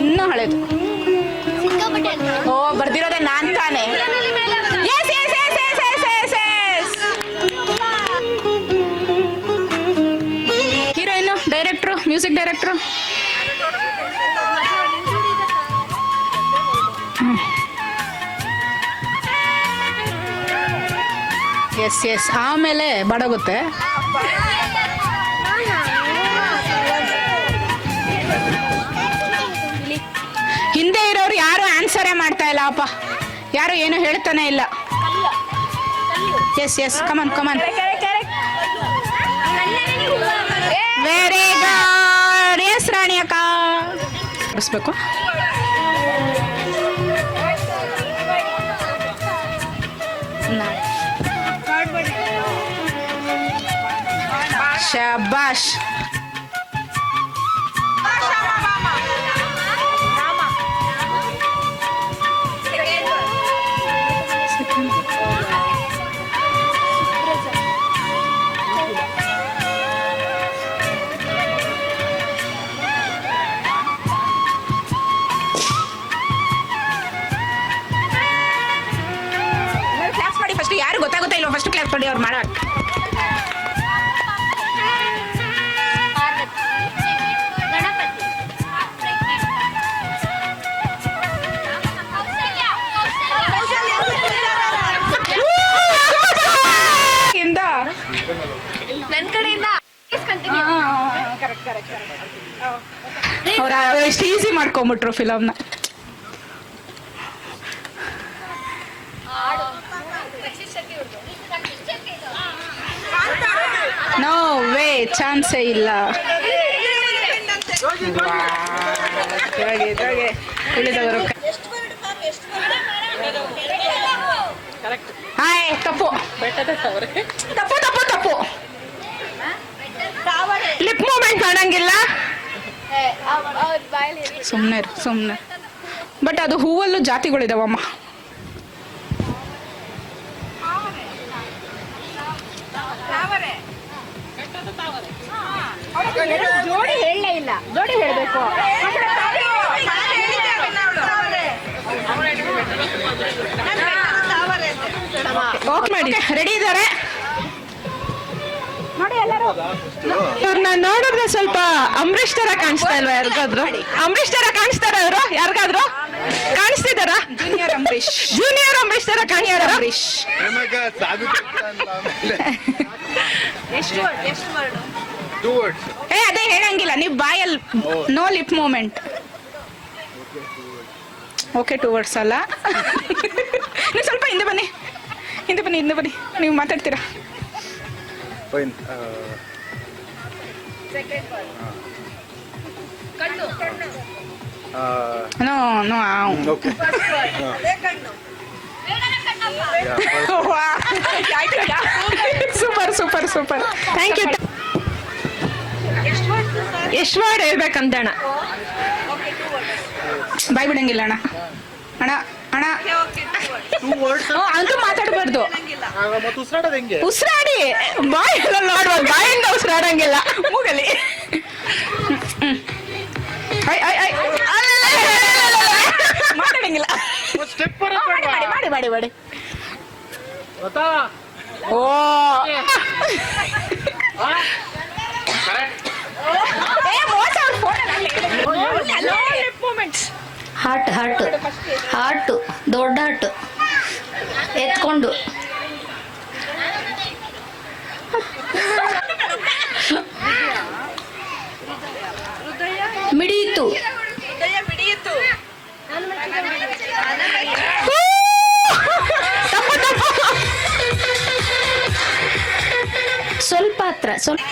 ಇನ್ನೂ ಹಳೇದು. ಓ, ಬರ್ದಿರೋದೇ ನಾನ್ ತಾನೆ. ಹೀರೋಯಿನ್, ಡೈರೆಕ್ಟ್ರು, ಮ್ಯೂಸಿಕ್ ಡೈರೆಕ್ಟ್ರು. ಎಸ್ ಆಮೇಲೆ ಬಡಗುತ್ತೆ. ಹಿಂದೆ ಇರೋರು ಯಾರು ಆನ್ಸರೇ ಮಾಡ್ತಾ ಇಲ್ಲ ಅಪ್ಪ, ಯಾರು ಏನು ಹೇಳ್ತಾನೆ ಇಲ್ಲ. Yes come on very good. Yes Rani ಅಕ್ಕ ಬಿಡಿಸ್ಬೇಕು. ಶಬಾಷ್. ಕ್ಲಾಸ್ ಮಾಡಿ ಫಸ್ಟ್. ಯಾರು ಗೊತ್ತಾಗುತ್ತಾ ಇಲ್ವ? ಫಸ್ಟ್ ಕ್ಲಾಸ್ ಮಾಡಿ ಅವ್ರು ಮಾಡೋ. ನನ್ನ ಕಡೆಯಿಂದ ಅವ್ರು ಎಷ್ಟು ಈಸಿ ಮಾಡ್ಕೊಂಬಿಟ್ರು ಫಿಲಮ್ನ. ನೋ ವೇ, ಚಾನ್ಸೇ ಇಲ್ಲ. ಉಳಿದವರು ಹಾಯ್, ತಪ್ಪು ಲಿಪ್ ಮೂಮೆಂಟ್ ಮಾಡಂಗಿಲ್ಲ. ಸುಮ್ಮನೆ ಬಟ್ ಅದು ಹೂವಲ್ಲೂ ಜಾತಿಗಳಿದಾವಮ್ಮ. ಜೋಡಿ ಹೇಳಲೇ ಇಲ್ಲ. ಜೋಡಿ ಹೇಳಬೇಕು. ಓಕೆ ಮಾಡಿ, ರೆಡಿ ಇದ್ದಾರೆ ನೋಡಿ ಎಲ್ಲರೂ. ಇವ್ರನ್ನ ನೋಡಿದ್ರೆ ಸ್ವಲ್ಪ ಅಂಬರೀಷ್ ತರ ಕಾಣಿಸ್ತಾ ಇಲ್ವಾ ಯಾರಿಗಾದ್ರು? ಅಂಬರೀಷ್ ತರ ಕಾಣಿಸ್ತಾರ ಇವರು ಯಾರಿಗಾದ್ರು? ಕಾಣಿಸ್ತಿದ್ದಾರಾ? ಜೂನಿಯರ್ ಅಂಬರೀಶ್. ಜೂನಿಯರ್ ಅಂಬರೀಶ್ ತರ ಕಾಣಿಸ್ತಾರ? ಅಂಬರೀಶ್. ಅದೇ ಹೇಳಂಗಿಲ್ಲ ನೀವು ಬಾಯಲ್ಲಿ. No lip movement. Okay, 2 words ಅಲ್ಲ. ನೀವು ಸ್ವಲ್ಪ ಹಿಂದೆ ಬನ್ನಿ, ಹಿಂದೆ ಬನ್ನಿ, ಹಿಂದೆ ಬನ್ನಿ. ನೀವು ಮಾತಾಡ್ತೀರಾ? No no. Super super super. Thank you. ಎಷ್ಟು ವರ್ಡ್ ಹೇಳ್ಬೇಕಂತ ಅಣ್ಣ? ಬಾಯ್ ಬಿಡಂಗಿಲ್ಲ ಅಣ್ಣ. ಅಣ್ಣ ಅಣ್ಣ ಅಂತೂ ಮಾತಾಡಬಾರ್ದು. ಉಸಿರಾಡಿ ಬಾಯ್ ಎಲ್ಲ ನೋಡ್ಬೋದು, ಬಾಯಿಂದ ಉಸಿರಾಡಂಗಿಲ್ಲ. ಮೂಗಲಿ. ಮಾತಾಡಂಗಿಲ್ಲ. ಮಾಡಿ ಮಾಡಿ ಮಾಡಿ. ಓ ಹಾರ್ಟ್ ಹಾರ್ಟ್ ಹಾರ್ಟು, ದೊಡ್ಡ ಹಾರ್ಟು ಎತ್ಕೊಂಡು. ಮಿಡಿಯಿತು. ಸ್ವಲ್ಪ ಹತ್ರ, ಸ್ವಲ್ಪ.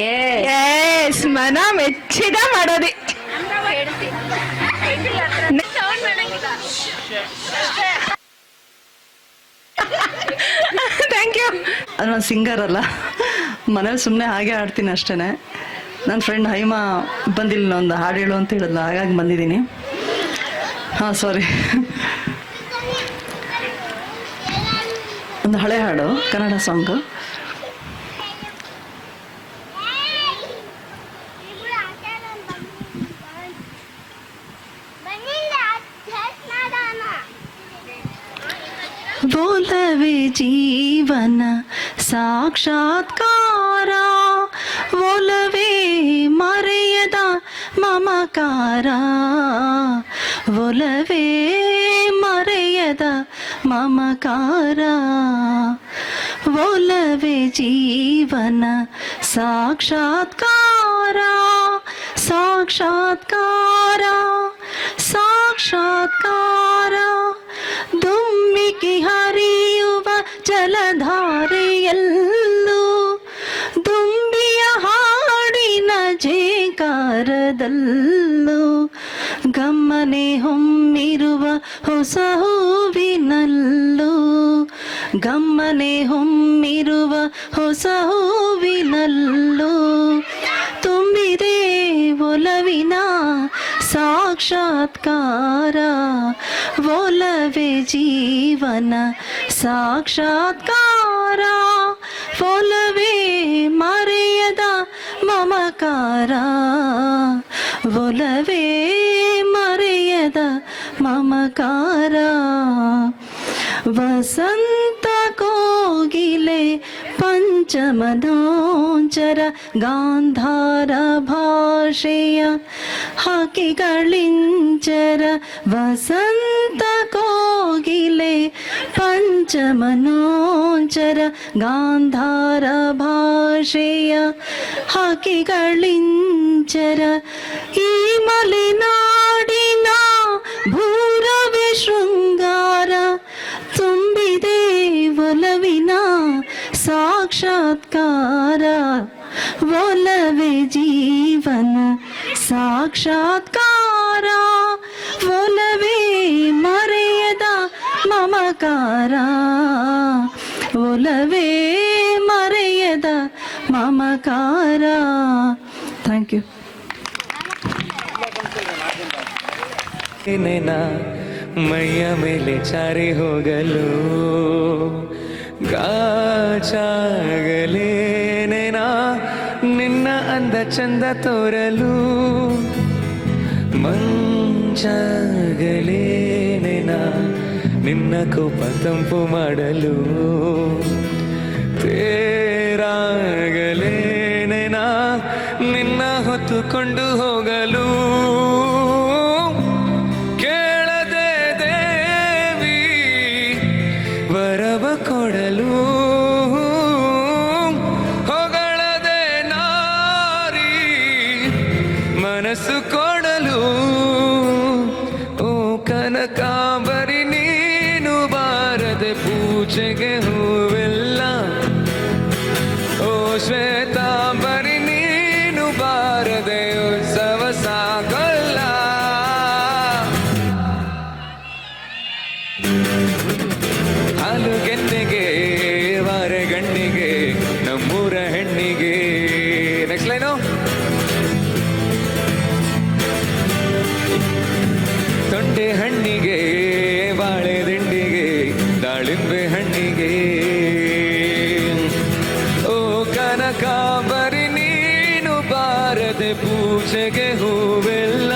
ಎಸ್, ಮನ ಮೆಚ್ಚಿದ ಮಾಡೋದಿ. Thank you. ಅದು ನಾನು ಸಿಂಗರ್ ಅಲ್ಲ, ಮನೇಲಿ ಸುಮ್ಮನೆ ಹಾಗೆ ಆಡ್ತೀನಿ ಅಷ್ಟೇ. ನನ್ನ ಫ್ರೆಂಡ್ ಹೈಮಾ ಬಂದಿಲ್ಲ, ಒಂದು ಹಾಡು ಹೇಳು ಅಂತ ಹೇಳಿದ್ಲ, ಹಾಗಾಗಿ ಬಂದಿದ್ದೀನಿ. ಹಾಂ, ಸಾರಿ. ಒಂದು ಹಳೆ ಹಾಡು, ಕನ್ನಡ ಸಾಂಗು. ಒಲವೇ ಜೀವನ ಸಾಕ್ಷಾತ್ಕಾರ, ಒಲವೇ ಮರೆಯದ ಮಮಕಾರ, ಒಲವೇ ಮರೆಯದ ಮಮಕಾರ, ಒಲವೇ ಜೀವನ ಸಾಕ್ಷಾತ್ಕಾರ, ಸಾಕ್ಷಾತ್ಕಾರ, ಸಾಕ್ಷಾತ್ಕಾರ. ದುಮ್ಮಿಕಿ ಹರಿಯುವ ಜಲಧಾರೆಯಲ್ಲೂ, ದುಂಬಿಯ ಹಾಡಿನ ಝೇಂಕಾರದಲ್ಲೂ, ಗಮ್ಮನೆ ಹೊಮ್ಮಿರುವ ಹೊಸ ಹೂವಿನಲ್ಲೂ, ಗಮ್ಮನೆ ಹೊಮ್ಮಿರುವ ಹೊಸ ಹೂವಿನಲ್ಲೂ, ತುಂಬಿದೆ ಒಲವಿನ ಸಾಕ್ಷಾತ್ಕಾರ, ಒಲವೇ ಜೀವನ ಸಾಕ್ಷಾತ್ಕಾರ, ಒಲವೇ ಮರೆಯದ ಮಮಕಾರ, ಒಲವೇ ಮರೆಯದ ಮಮಕಾರ. ವಸಂತ ಕೋಗಿಲೆ ಪಂಚಮನೋಂಚರ ಗಾಂಧಾರ ಭಾಷೆಯ ಹಕ್ಕಿಗಳಿಂಚರ, ವಸಂತ ಕೋಗಿಲೆ ಪಂಚಮನೋಂಚರ ಗಾಂಧಾರ ಭಾಷೆಯ ಹಕ್ಕಿಗಳಿಂಚರ, ಈ ಮಲೆನಾಡಿನ ಭೂರವೇ ಶೃಂಗಾರ, ತುಂಬಿದೆ ಒಲವಿನ ಸಾಕ್ಷಾತ್ಕಾರ, ಒಲವೇ ಜೀವನ ಸಾಕ್ಷಾತ್ಕಾರ, ಒಲವೇ ಮರೆಯದ ಮಮಕಾರ, ಒಲವೇ ಮರೆಯದ ಮಮಕಾರ. Thank you. ಮೈಯ ಮೇಲೆ ಚಾರಿ ಹೋಗಲು ಗಾಚಾಗಲೇನೆನಾ, ನಿನ್ನ ಅಂದ ಚಂದ ತೋರಲು ಮಂಚಾಗಲೇನೆನಾ, ನಿನ್ನ ಕೋಪ ತಂಪು ಮಾಡಲು ತೇರಾಗಲೇನೆನಾ, ನಿನ್ನ ಹೊತ್ತುಕೊಂಡು ಹೋಗಲು ಕೇಳದೆ ವರವ ಕೊಡಲು ಹೊಗಳದೆ ನಾರಿ ಮನಸ್ಸು ಕೊಡಲು ಓ ಕನಕಾಂಬರಿ ನೀನು ಬಾರದೆ ಪೂಜೆಗೆ ಹೂವೆಲ್ಲ ಓ ಶ್ವೇತಾಂಬರಿ ನೀನು ಬಾರದೆ ಉತ್ಸವ ಸಾಗಲ್ಲ ಹಾಲು ಗೆನ್ನೆಗೆ ವಾರೆಗಣ್ಣಿಗೆ ನಮ್ಮೂರ ಹೆಣ್ಣಿಗೆ ನೆಕ್ಸ್ಟ್ ಲೈನು ತೊಂಡೆ ಹಣ್ಣಿಗೆ ಬಾಳೆ ದಿಂಡಿಗೆ ದಾಳಿಂಬೆ ಹಣ್ಣಿಗೆ ಓ ಕನಕಾಂಬರಿ ನೀನು ಬಾರದೆ ಪೂಜೆಗೆ ಹೂವೆಲ್ಲ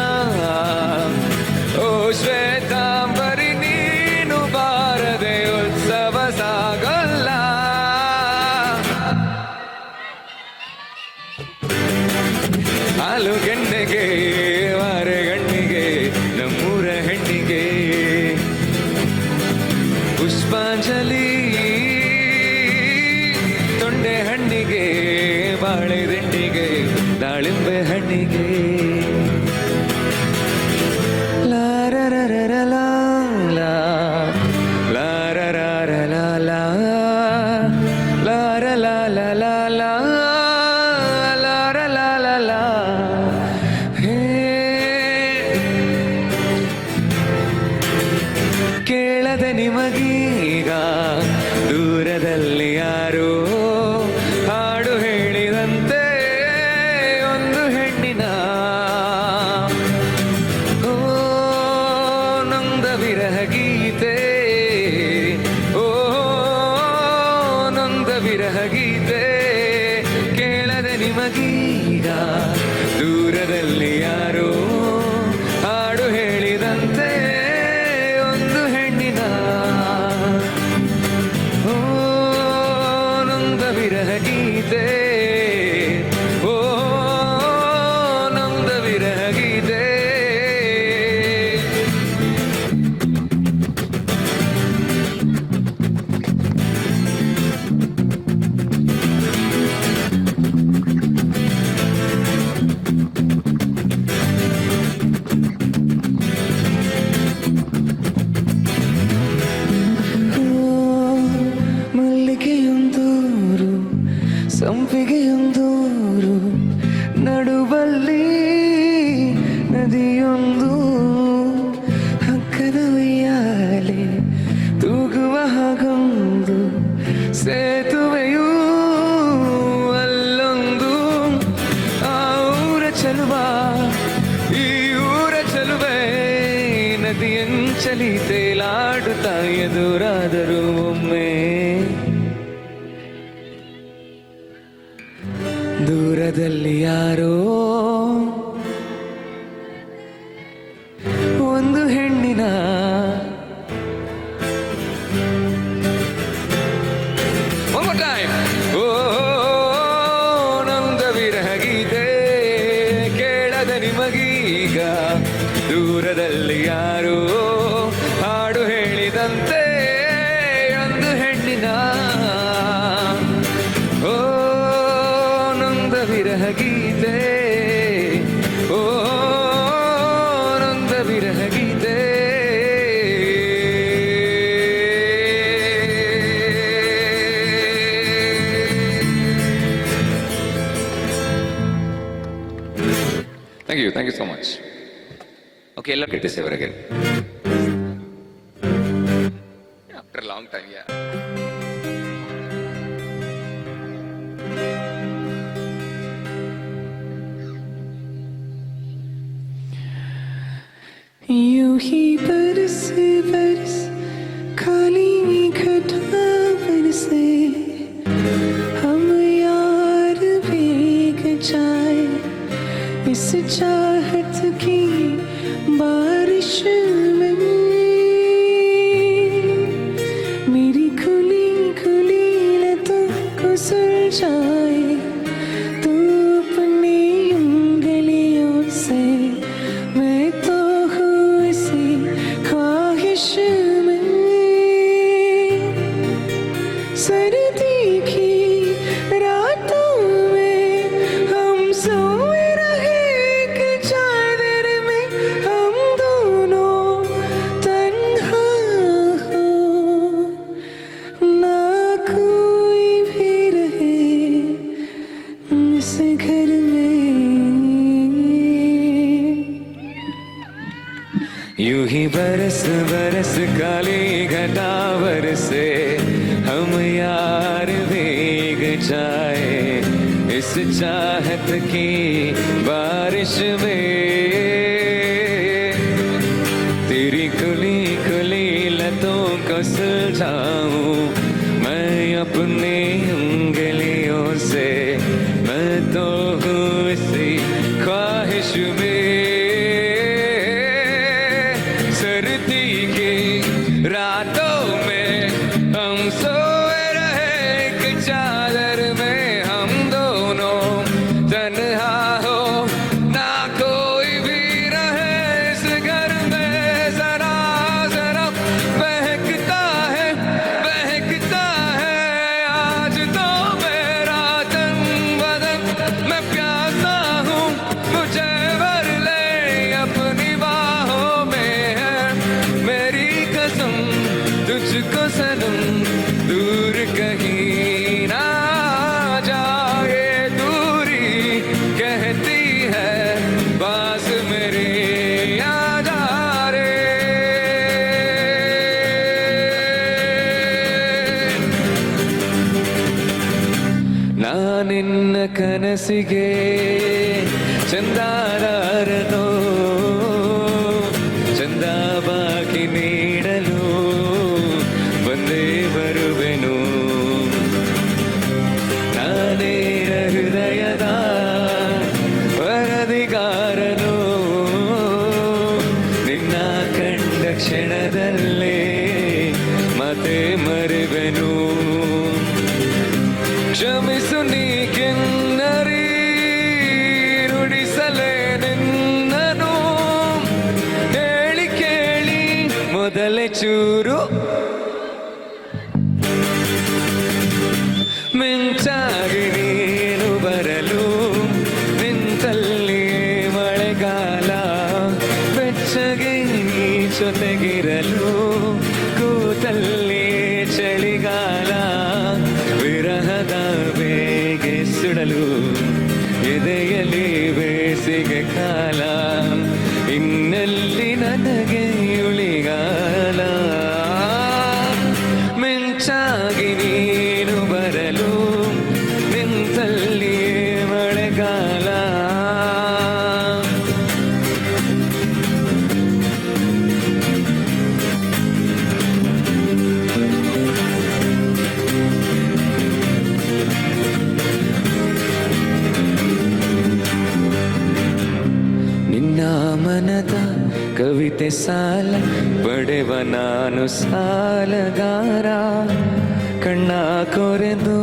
ಓ ಶ್ವೇತಾಂಬರಿ ನೀನು ಬಾರದೆ ಉತ್ಸವ ಸಾಗಲ್ಲ ಹಾಲು ಗೆಣ್ಣೆಗೆ ವಾರೆಗಣ್ಣಿಗೆ ನಮ್ಮೂರ ಹೆಣ್ಣಿಗೆ ಪುಷ್ಪಾಂಜಲಿ ತೊಂಡೆ ಹಣ್ಣಿಗೆ ಬಾಳೆ ದಿಂಡಿಗೆ ದಾಳಿಂಬೆ ಹಣ್ಣಿಗೆ ಲಾರರರರ ಲಾ ಲಾ ಲಾರರರ ಲಾ ಲಾ ಲಾರ ಲಾ ಲಾ ಲಾ ಲಾ ಲಾರ ಲಾ ಲಾ ಲಾ ಹೇ ಕೇಳದೆ ನಿಮಗೀಗ ದೂರದಲ್ಲಿ ಯಾರೋ ಹಾಡು ಹೇಳಿದಂತೆ ಒಂದು ಹೆಣ್ಣಿನ ಓ ನೊಂದ ವಿರಹ ಗೀತೆ ಓ ನೊಂದ ವಿರಹ ಗೀತೆ ಕೇಳದೆ ನಿಮಗೀಗ ದೂರದಲ್ಲಿ ಯಾರೋ ಹಾಡು ಹೇಳಿದಂತೆ ಒಂದು ಹೆಣ್ಣಿನ ಓ ನೊಂದ ವಿರಹ ಗೀತೆ ಓ ನೊಂದ ವಿರಹ ಗೀತೆ ಮಲ್ಲಿಗೆಯೊಂದೂರು ಸಂಪಿಗೆಯೊಂದೂರು ನಡುವಲ್ಲಿ ನದಿಯೊಂದು ಹಕ್ಕದ ಉಯ್ಯಾಲೆ ತೂಗುವ ಹಾಗೊಂದು ಸೇತುವೆಯೂ ಅಲ್ಲೊಂದು ಆ ಊರ ಚೆಲುವ ಈ ಊರ ಚೆಲುವೆ ನದಿಯಂಚಲಿ ತೇಲಾಡುತ್ತಾ ಎದುರಾದರೂ ಒಮ್ಮೆ ದೂರದಲ್ಲಿ ಯಾರೋ ಒಂದು ಹೆಣ್ಣಿನ One more time. ಓ ನೊಂದ ವಿರಹ ಗೀತೆ ಕೇಳದ ನಿಮಗೀಗ ದೂರದಲ್ಲಿ ಯಾರೋ ಹಾಡು ಹೇಳಿದಂತೆ ಒಂದು ಹೆಣ್ಣಿನ ಓ ನೊಂದ ವಿರಹ ಗೀತೆ ಓ ನೊಂದ ವಿರಹ ಗೀತೆ Thank you so much. Okay, let's get this ever again. After a long time, yeah. यूं ही बरस काली घटा बरसे हम यार भीग जाए इस चाहत की बारिश में मेरी खुली खुली लतों को सुलझाए तू अपनी उंगलियों से मैं तो हूँ इसी ख्वाहिश में बरस बरस काली घटावर से हम यार भीग जाए इस चाहत की बारिश में तेरी खुली खुली लतों को सुलझाऊं मैं अपनी उंगलियों से मैं तो हूँ इसी ख्वाहिश में सर्दी की रातों में हम सोए रहे एक चादर में हम दोनों तन्हा हो ना कोई भी रहे इस घर में जरा जरा बहकता है आज तो मेरा तन बदन मैं प्यासा हूँ मुझे भर ले अपनी बाहों में है मेरी कसम तुझको सनम दूर कहीं ना जाए दूरी कहती है पास मेरे आ जा रे ನಾನಿನ್ನ ಕನಸಿಗೆ ಚಂದಾದಾರನೋ ಚಂದ ಬಾಕಿ ನೀಡಲು ಬಂದೇ ಬರುವೆನು ನಾನೇ ಹೃದಯದ ವರದಿಗಾರನು ನಿನ್ನ ಕಂಡ ಕ್ಷಣದಲ್ಲೇ ಮತ್ತೆ ಮರೆವೆನು ಕ್ಷಮಿಸು ನೀ ಕಿನ್ನರಿ ನುಡಿಸಲೇ ನಿನ್ನನು ಹೇಳಿ ಕೇಳಿ ಮೊದಲೇ ಚೂರು ಮಿಂಚಾಗಿ ನೀನು ಬರಲು ನಿಂತಲ್ಲಿ ಮಳೆಗಾಲ ಬೆಚ್ಚಗೆ ನೀ ಜೊತೆಗಿರಲು ಕೂತಲ್ಲಿ ಚಳಿಗಾಲ ವಿರಹದ ಬೇಗೆ ಸುಡಲು ಎದೆಯಲ್ಲಿ ಬೇಸಿಗೆ ಕಾಲ ಇನ್ನೆಲ್ಲಿ ನನಗೆ ಉಳಿಗಾಲ ಮಿಂಚಾಗಿ ನೀನು ಬರಲು ನಿಂತಲ್ಲಿ ಮಳೆಗಾಲ ನಿನ್ನ ಮನದ ಕವಿತೆ ಸಾಲ ಪಡೆವ ನಾನು ಸಾಲಗಾರ ಕಣ್ಣ ಕೊರೆದು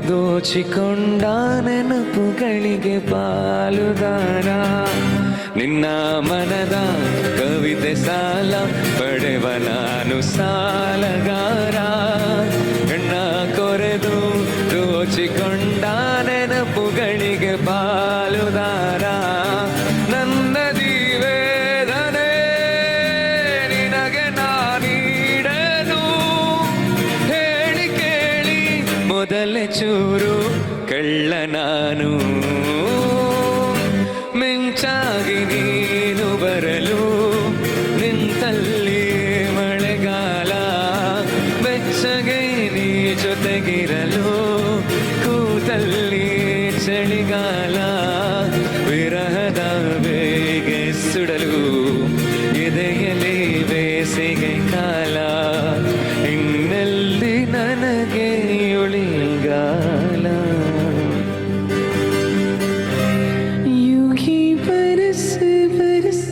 ದೋಚಿಕೊಂಡ ನೆನಪುಗಳಿಗೆ ಪಾಲುದಾರ ನಿನ್ನ ಮನದ ಕವಿತೆ ಸಾಲ ಪಡೆವ ನಾನು ಸಾಲಗಾರ ಕಣ್ಣ ಕೊರೆದು ದೋಚಿಕೊಂಡ ನೆನಪುಗಳಿಗೆ ಪಾಲುದಾರ ನನ್ನ ದಿವೇದನೆ ನಿನಗೆ ನಾನೀಡನು ಹೇಳಿ ಕೇಳಿ ಮೊದಲೇ ಚೂರು ಕಳ್ಳ ನಾನು ಮಿಂಚಾಗಿ ನೀನು ಬರಲು ನಿಂತಲ್ಲಿ ಮಳೆಗಾಲ ಬೆಚ್ಚಗೆ ನೀ ಜೊತೆಗಿರಲು ಕೂತಲ್ಲಿ ಚಳಿಗಾಲ ವಿರಹದ ಬೇಗೆ ಸುಡಲು ಎದೆಯಲ್ಲಿ ಬೇಸಿಗೆ ಕಾಲ ಇನ್ನೆಲ್ಲಿ ನನಗೆ ಉಳಿಗಾಲ ಯೂಗಿ ಬರಸ್ ಬರಸ್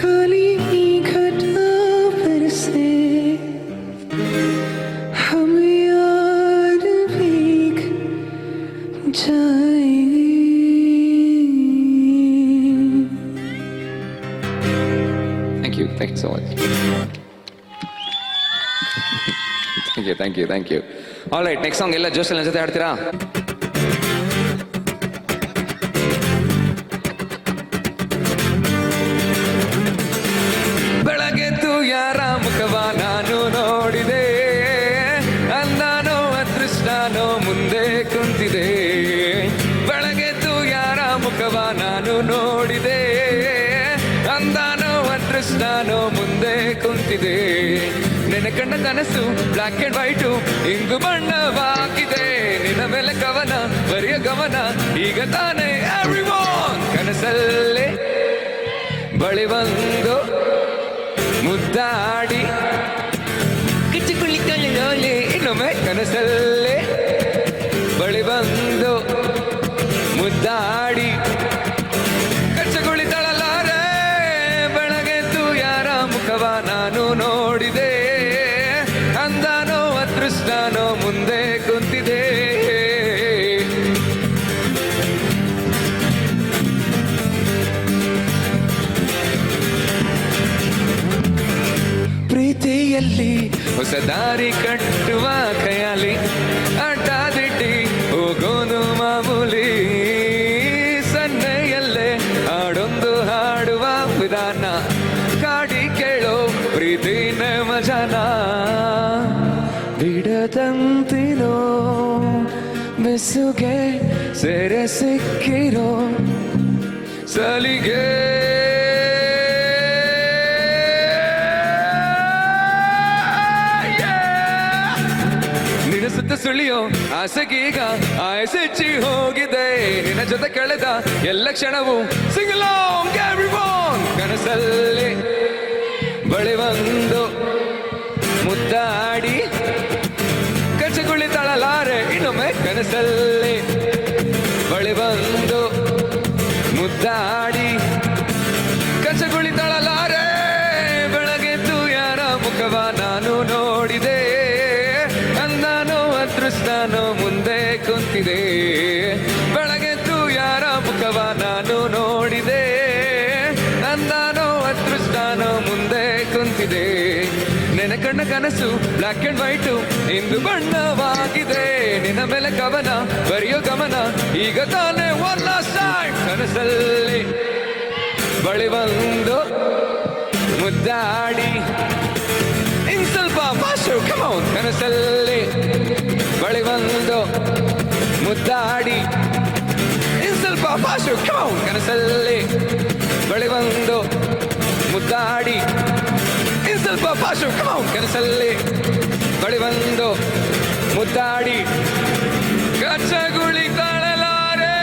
ಕಾಲಿ घटा बरसे हम यार भीग जाए Thank you so much. Thank you. All right, next song ಎಲ್ಲ ಜೋಶಲ್ಲಿ ನನ್ನ ಜೊತೆ ಹಾಡ್ತೀರಾ? ಬೆಳಗೆದ್ದು ಯಾರ ಮುಖವ ನಾನು ನೋಡಿದೆ ಅಂದಾನೋ ಅದೃಷ್ಟನೋ ಮುಂದೆ ಕುಂತಿದೆ ಬೆಳಗೆದ್ದು ಯಾರ ಮುಖವ ನಾನು ನೋಡಿದೆ ಅಂದಾನೋ ಅದೃಷ್ಟನೋ ಮುಂದೆ ಕನಸು ಬ್ಲಾಕ್ ಅಂಡ್ ವೈಟು ಇಂಗು ಬಣ್ಣವಾಗಿದೆ ನಿನ್ನ ಮೇಲೆ ಕವನ ಬರೆಯ ಗಮನ ಈಗ ತಾನೇ ಎವ್ರಿವನ್ ಕನಸಲ್ಲೇ ಬಳಿ ಬಂದು ಮುದ್ದಾಡಿ ಕಿಚ್ಚುಕುಳಿ ಕಲಿಯೋಲಿ ಇನ್ನೊಮ್ಮೆ ಕನಸಲ್ಲೇ ಬಳಿ ಬಂದು ಮುದ್ದಾಡಿ ಕಚ್ಚಗುಳಿತಳಲಾರೆ ಬೆಳಗೆದ್ದು ಯಾರ ಮುಖವ ನಾನು ನೋಡಿದೆ ಅಂದಾನೋ ಅದೃಷ್ಟನೋ ಮುಂದೆ ಕುಂತಿದೆ ಪ್ರೀತಿಯಲ್ಲಿ ಹೊಸ ದಾರಿ ಕಟ್ಟುವ ಖಯಾಲಿ ಅಡ್ಡಾದಿಡ್ಡಿ ಹೋಗೋದು ಮಾಮೂಲಿ ಸನ್ನೆಯಲ್ಲೇ ಹಾಡೊಂದು ಹಾಡುವ ವಿಧಾನ ಕಾಡಿ ಕೇಳೋ ಪ್ರೀತಿನ ಮಜಾನ ಬಿಡದಂತಿರೋ ಬೆಸುಗೆ ಸೆರೆ ಸಿಕ್ಕಿರೋ ಸಲಿಗೆ ಸುತ್ತ ಸುಳಿಯೋ ಆಸೆಗೀಗ ಆಯಸೆಚ್ಚಿ ಹೋಗಿದೆ ನಿನ್ನ ಜೊತೆ ಕಳೆದ ಎಲ್ಲ ಕ್ಷಣವು ಸಿಂಗಲಾಂಗ್ ಎವ್ರಿವನ್ ಕನಸಲ್ಲಿ ಬಳಿ ಬಂದು ಮುದ್ದಾಡಿ ಕಚ್ಚಗುಳಿತಳಲಾರೆ ಇನ್ನೊಮ್ಮೆ ಕನಸಲ್ಲಿ ಬಳಿ ಬಂದು ಮುದ್ದಾಡಿ ಕಚ್ಚಗುಳಿತಳಲಾರೆ ಬೆಳಗೆದ್ದು ಯಾರ ಮುಖವ ನಾನು ನೋಡಿದೆ ಅಂದಾನೋ ಅದೃಷ್ಟನೋ ಮುಂದೆ ಕುಂತಿದೆ ಬೆಳಗೆದ್ದು ಯಾರ ಮುಖವ ನಾನು ನೋಡಿದೆ ಅಂದಾನೋ ಅದೃಷ್ಟನೋ ಮುಂದೆ ಕುಂತಿದೆ ನೆನಕಂಡ ಕನಸು ಬ್ಲಾಕ್ ಅಂಡ್ ವೈಟು ಇಂದು ಬಣ್ಣವಾಗಿದೆ ನಿನ್ನ ಮೇಲೆ ಕವನ ಬರೆಯೋ ಗಮನ ಈಗ ತಾನೇ ಒನ್ ಲಾಸ್ಟ್ ಟೈಮ್ ಕನಸಲ್ಲಿ ಬಳಿ ಬಂದು ಮುದ್ದಾಡಿ ಇನ್ ಸ್ವಲ್ಪ ಮಾಸ್ಟು ಕಮೌನ್ ಕನಸಲ್ಲಿ ಬಳಿ ಬಂದು ಮುದ್ದಾಡಿ ಇನ್ ಸ್ವಲ್ಪ ಮಾಸ್ಟು ಕಮೌನ್ ಕನಸಲ್ಲಿ ಬಳಿ ಬಂದು ಮುದ್ದಾಡಿ ಇನ್ ಸ್ವಲ್ಪ ಮಾಸ್ಟು ಕಮೌನ್ ಕನಸಲ್ಲಿ ಬಳಿ ಬಂದು ಮುದ್ದಾಡಿ ಕಚ್ಚಗುಳಿ ತಾಳಲಾರೆ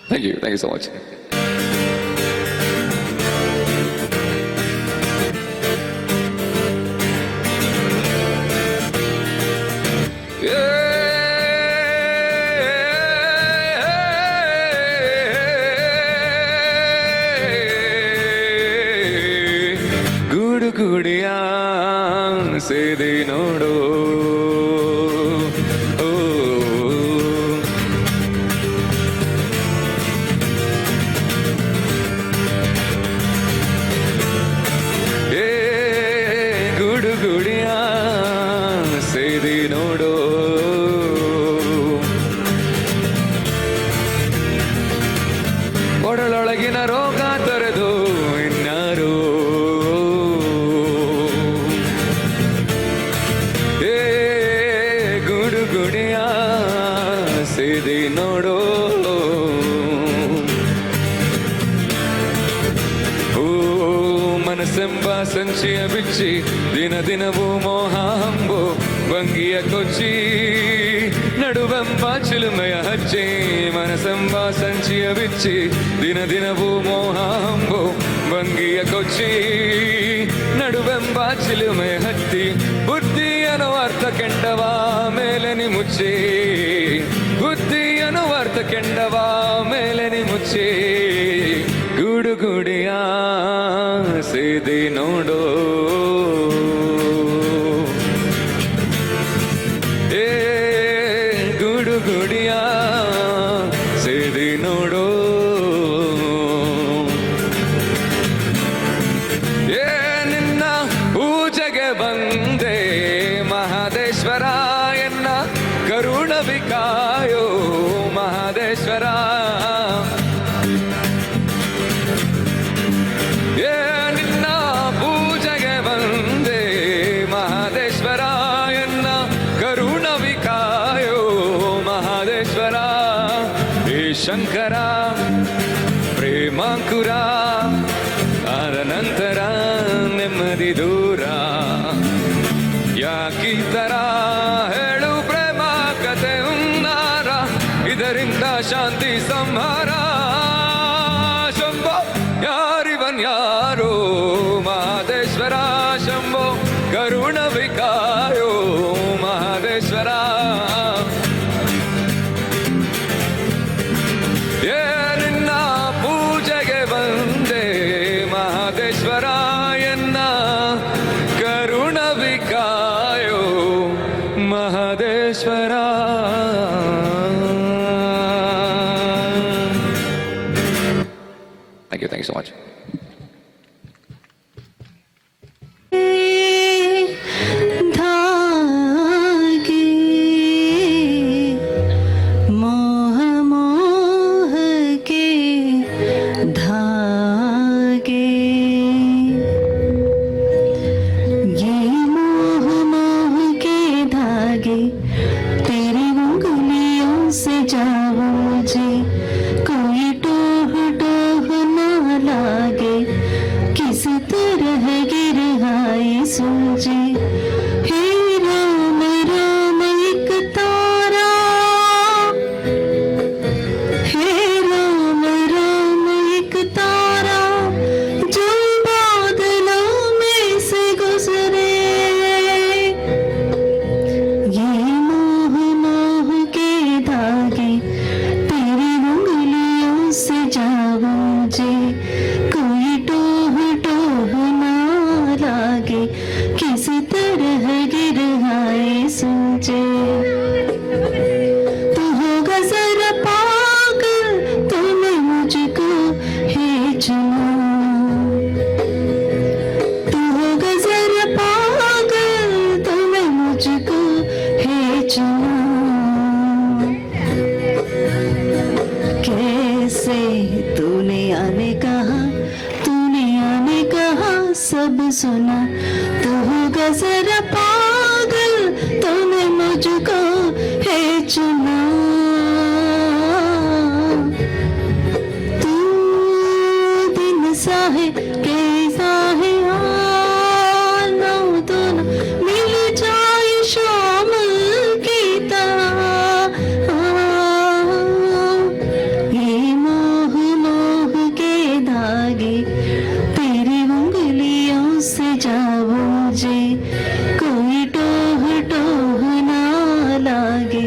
Thank you so much. ಗೂಡು ಗೂಡಿಯ ಸೇದೆ ನೋಡು ಒಡಲೊಳಗಿನ ರೋಗ ತೊರೆದು ಇನ್ನಾರು ಗೂಡು ಗುಡಿಯ ಸೇದಿ ನೋಡೋ ಓ ಮನಸ್ಸೆಂಬ ಸಂಚಿಯ ಬಿಚ್ಚಿ ದಿನ ದಿನವೂ ಮೋಹ ಹಂಬು ಭಂಗಿಯ ಕೊಚ್ಚಿ ನಡುವೆಂಬ ಚಿಲುಮೆಯ ಹಚ್ಚಿ ಮನಸ್ಸೆಂಬ ಸಂಚಿಯ ಬಿಚ್ಚಿ ದಿನ ದಿನವೂ ಮೋಹ ಹಂಬು ಭಂಗಿಯ ಕೊಚ್ಚಿ ನಡುವೆಂಬ ಚಿಲುಮೆಯ ಹತ್ತಿ ಬುದ್ಧಿಯನು ಅರ್ಥ ಕೆಂಡವ ಮೇಲೆ ನಿ ಮುಚ್ಚಿ ಬುದ್ಧಿಯನು ಅರ್ಥ ಕೆಂಡವ ಮೇಲೆ ನಿ ಮುಚ್ಚಿ ಗೂಡು ಗುಡಿಯ ಸೇದಿ ನೋಡೋ ಗುಡಿಯ ಸೇದಿ ನೋಡೋ ನಿನ್ನ ಪೂಜೆಗೆ ಬಂದೆ ಮಹಾದೇಶ್ವರ ಎನ್ನ ಕರುಣ ವಿಕಾಯೋ ಮಹಾದೇಶ್ವರ ನಿನ್ನ ಪೂಜೆಗೆ ಬಂದೆ ಮಹಾದೇಶ್ವರ ಎನ್ನ ಕರುಣ ಶಂಕರ ಪ್ರೇಮಾಂಕುರ ಆದ ನಂತರ ನೆಮ್ಮದಿ ದೂರ ಯಾಕೀ ತರ ಹೇಳು ಪ್ರೇಮ ಕತೆ ಉನ್ನಾರ ಇದರಿಂದ ಶಾಂತಿ ಸಂಹಾರ ಶಂಭೋ ಯಾರಿವನ್ ಯಾರೋ ಮಹದೇಶ್ವರ ಶಂಭೋ ಕರುಣ ವಿಕಾರೋ ಮಹದೇಶ್ವರ ನಿನ್ನ ಪೂಜೆಗೆ ಬಂದೆ ಮಹದೇಶ್ವರ ಎನ್ನ ಕರುಣ ವಿಕಾಯೋ Mahadeshwara. Thank you so much. धागे मोह मोह के धागे ये मोह मोह के धागे तेरी उंगलियों से जाओ मुझे कोई टोह टोह ना लागे किस तरह गिर आए सूझे हे राम राम एक तारा हे राम राम एक तारा जो बादलों में से गुजरे ये मोह मोह के धागे तेरी उंगलियों से जाओ मुझे कोई टोह टोह ना लागे किस तरह गिर आए सूझे तू होगा जरा पागल तूने मुझको है चुना तू होगा जरा पागल तूने मुझको है चुना कैसे तूने आने कहा सब सुना तू होगा जरा पागल तूने मुझको है चुना तू दिन सा है कैसा है आना तो न मिल जाए शाम की तरह ये मोह मोह के धागे तेरी उंगलियों से जाओ मुझे कोई टोह टोह ना लागे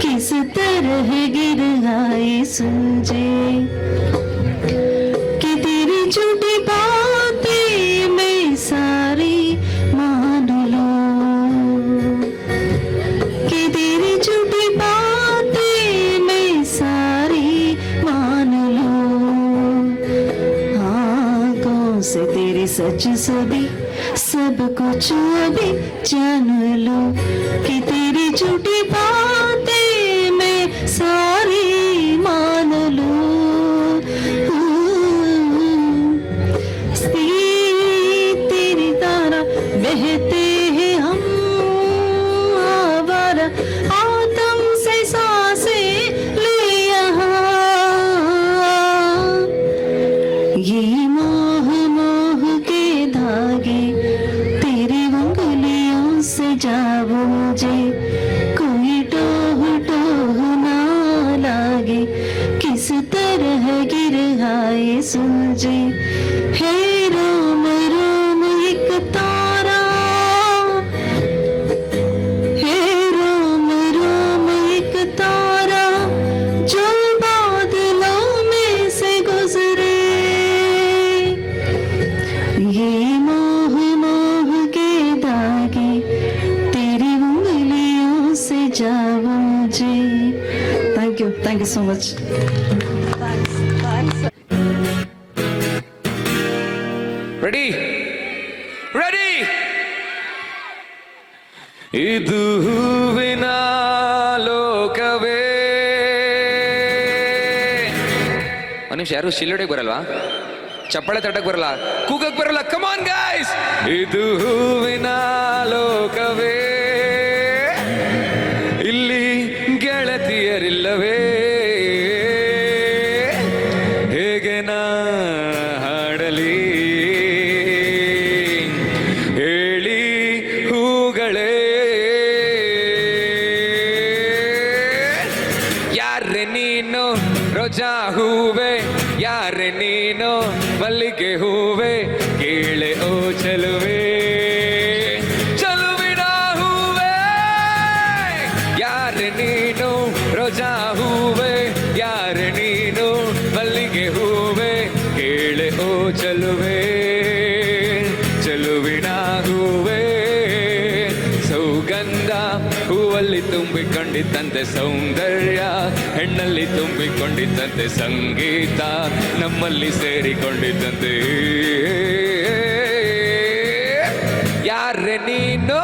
किस तरह गिर आए सूझे कि तेरी झूठी बातें मैं सारी मान लूं कि तेरी झूठी बातें मैं सारी मान लूं आँखों से तेरी सच सभी सब कुछ अभी जान लो कि तेरी झूठी बातें मैं सारी मान लूं तेरी तारा बहते हैं हम आवारा आतम से सांसें ले यहाँ ये मोह मोह के धागे तेरी उंगलियों से जाओ मुझे कोई टोह टोह ना लागे किस तरह गिर आए सूझे हे राम राम एक तारा हे राम राम एक तारा जो बादलों में से गुजरे ये मोह मोह के धागे तेरी उंगलियों से जाओ मुझे. Thank you so much. Ready ready ಇದು ಹೂವಿನ ಲೋಕವೇ. ಒಂದು ನಿಮಿಷ, ಯಾರು ಶಿಲ್ಲೊಡೆಗೆ ಬರಲ್ವಾ? ಚಪ್ಪಾಳೆ ತಟ್ಟಕ್ಕೆ ಬರಲ್ಲ, ಕೂಗಕ್ಕೆ ಬರಲ್ಲ. ಕಮಾನ್ ಗೈಸ್. ಇದು ಹೂವಿನ ಲೋಕವೇ, ಇಲ್ಲಿ ಗೆಳತಿಯರಿಲ್ಲವೇ. ನೀನು ರೋಜಾ ಹೂವೆ, ಯಾರೆ ನೀನು ಮಲ್ಲಿಗೆ ಹೂವೆ, ಕೇಳೆ ಓ ಚಲುವೆ ಚಲುವಿನ ಹೂವೆ. ಯಾರೆ ನೀನು ರೋಜಾ ಹೂವೆ, ಯಾರೆ ನೀನು ಮಲ್ಲಿಗೆ ಹೂವೆ, ಕೇಳೆ ಓ ಚಲುವೆ ಚಲುವಿನ ಹೂವೆ. ಸೌಗಂಧ ಹೂವಲ್ಲಿ ತುಂಬಿಕೊಂಡಿದ್ದಂತೆ ಸೌಂದರ್ಯ, ಹೆಣ್ಣಲ್ಲಿ ತುಂಬಿಕೊಂಡಿದ್ದಂತೆ ಸಂಗೀತ, ನಮ್ಮಲ್ಲಿ ಸೇರಿಕೊಂಡಿದ್ದಂತೆ. ಯಾರೆ ನೀನು,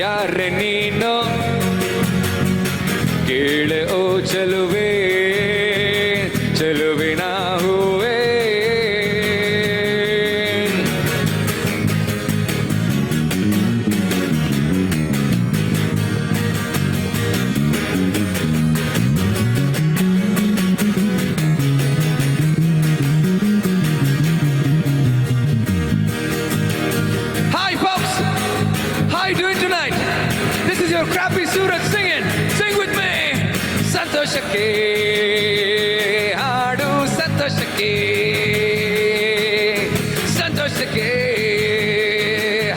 ಯಾರೆ ನೀನು, ಕೇಳೆ ಓ ಚಲುವೆ ಚಲುವಿನ ಹೂವೆ. Hi folks, how you doing tonight? This is your crappy Surat singing. Sing with me. ಸಂತೋಷಕ್ಕೆ ಹಾಡು, ಸಂತೋಷಕ್ಕೆ ಸಂತೋಷಕ್ಕೆ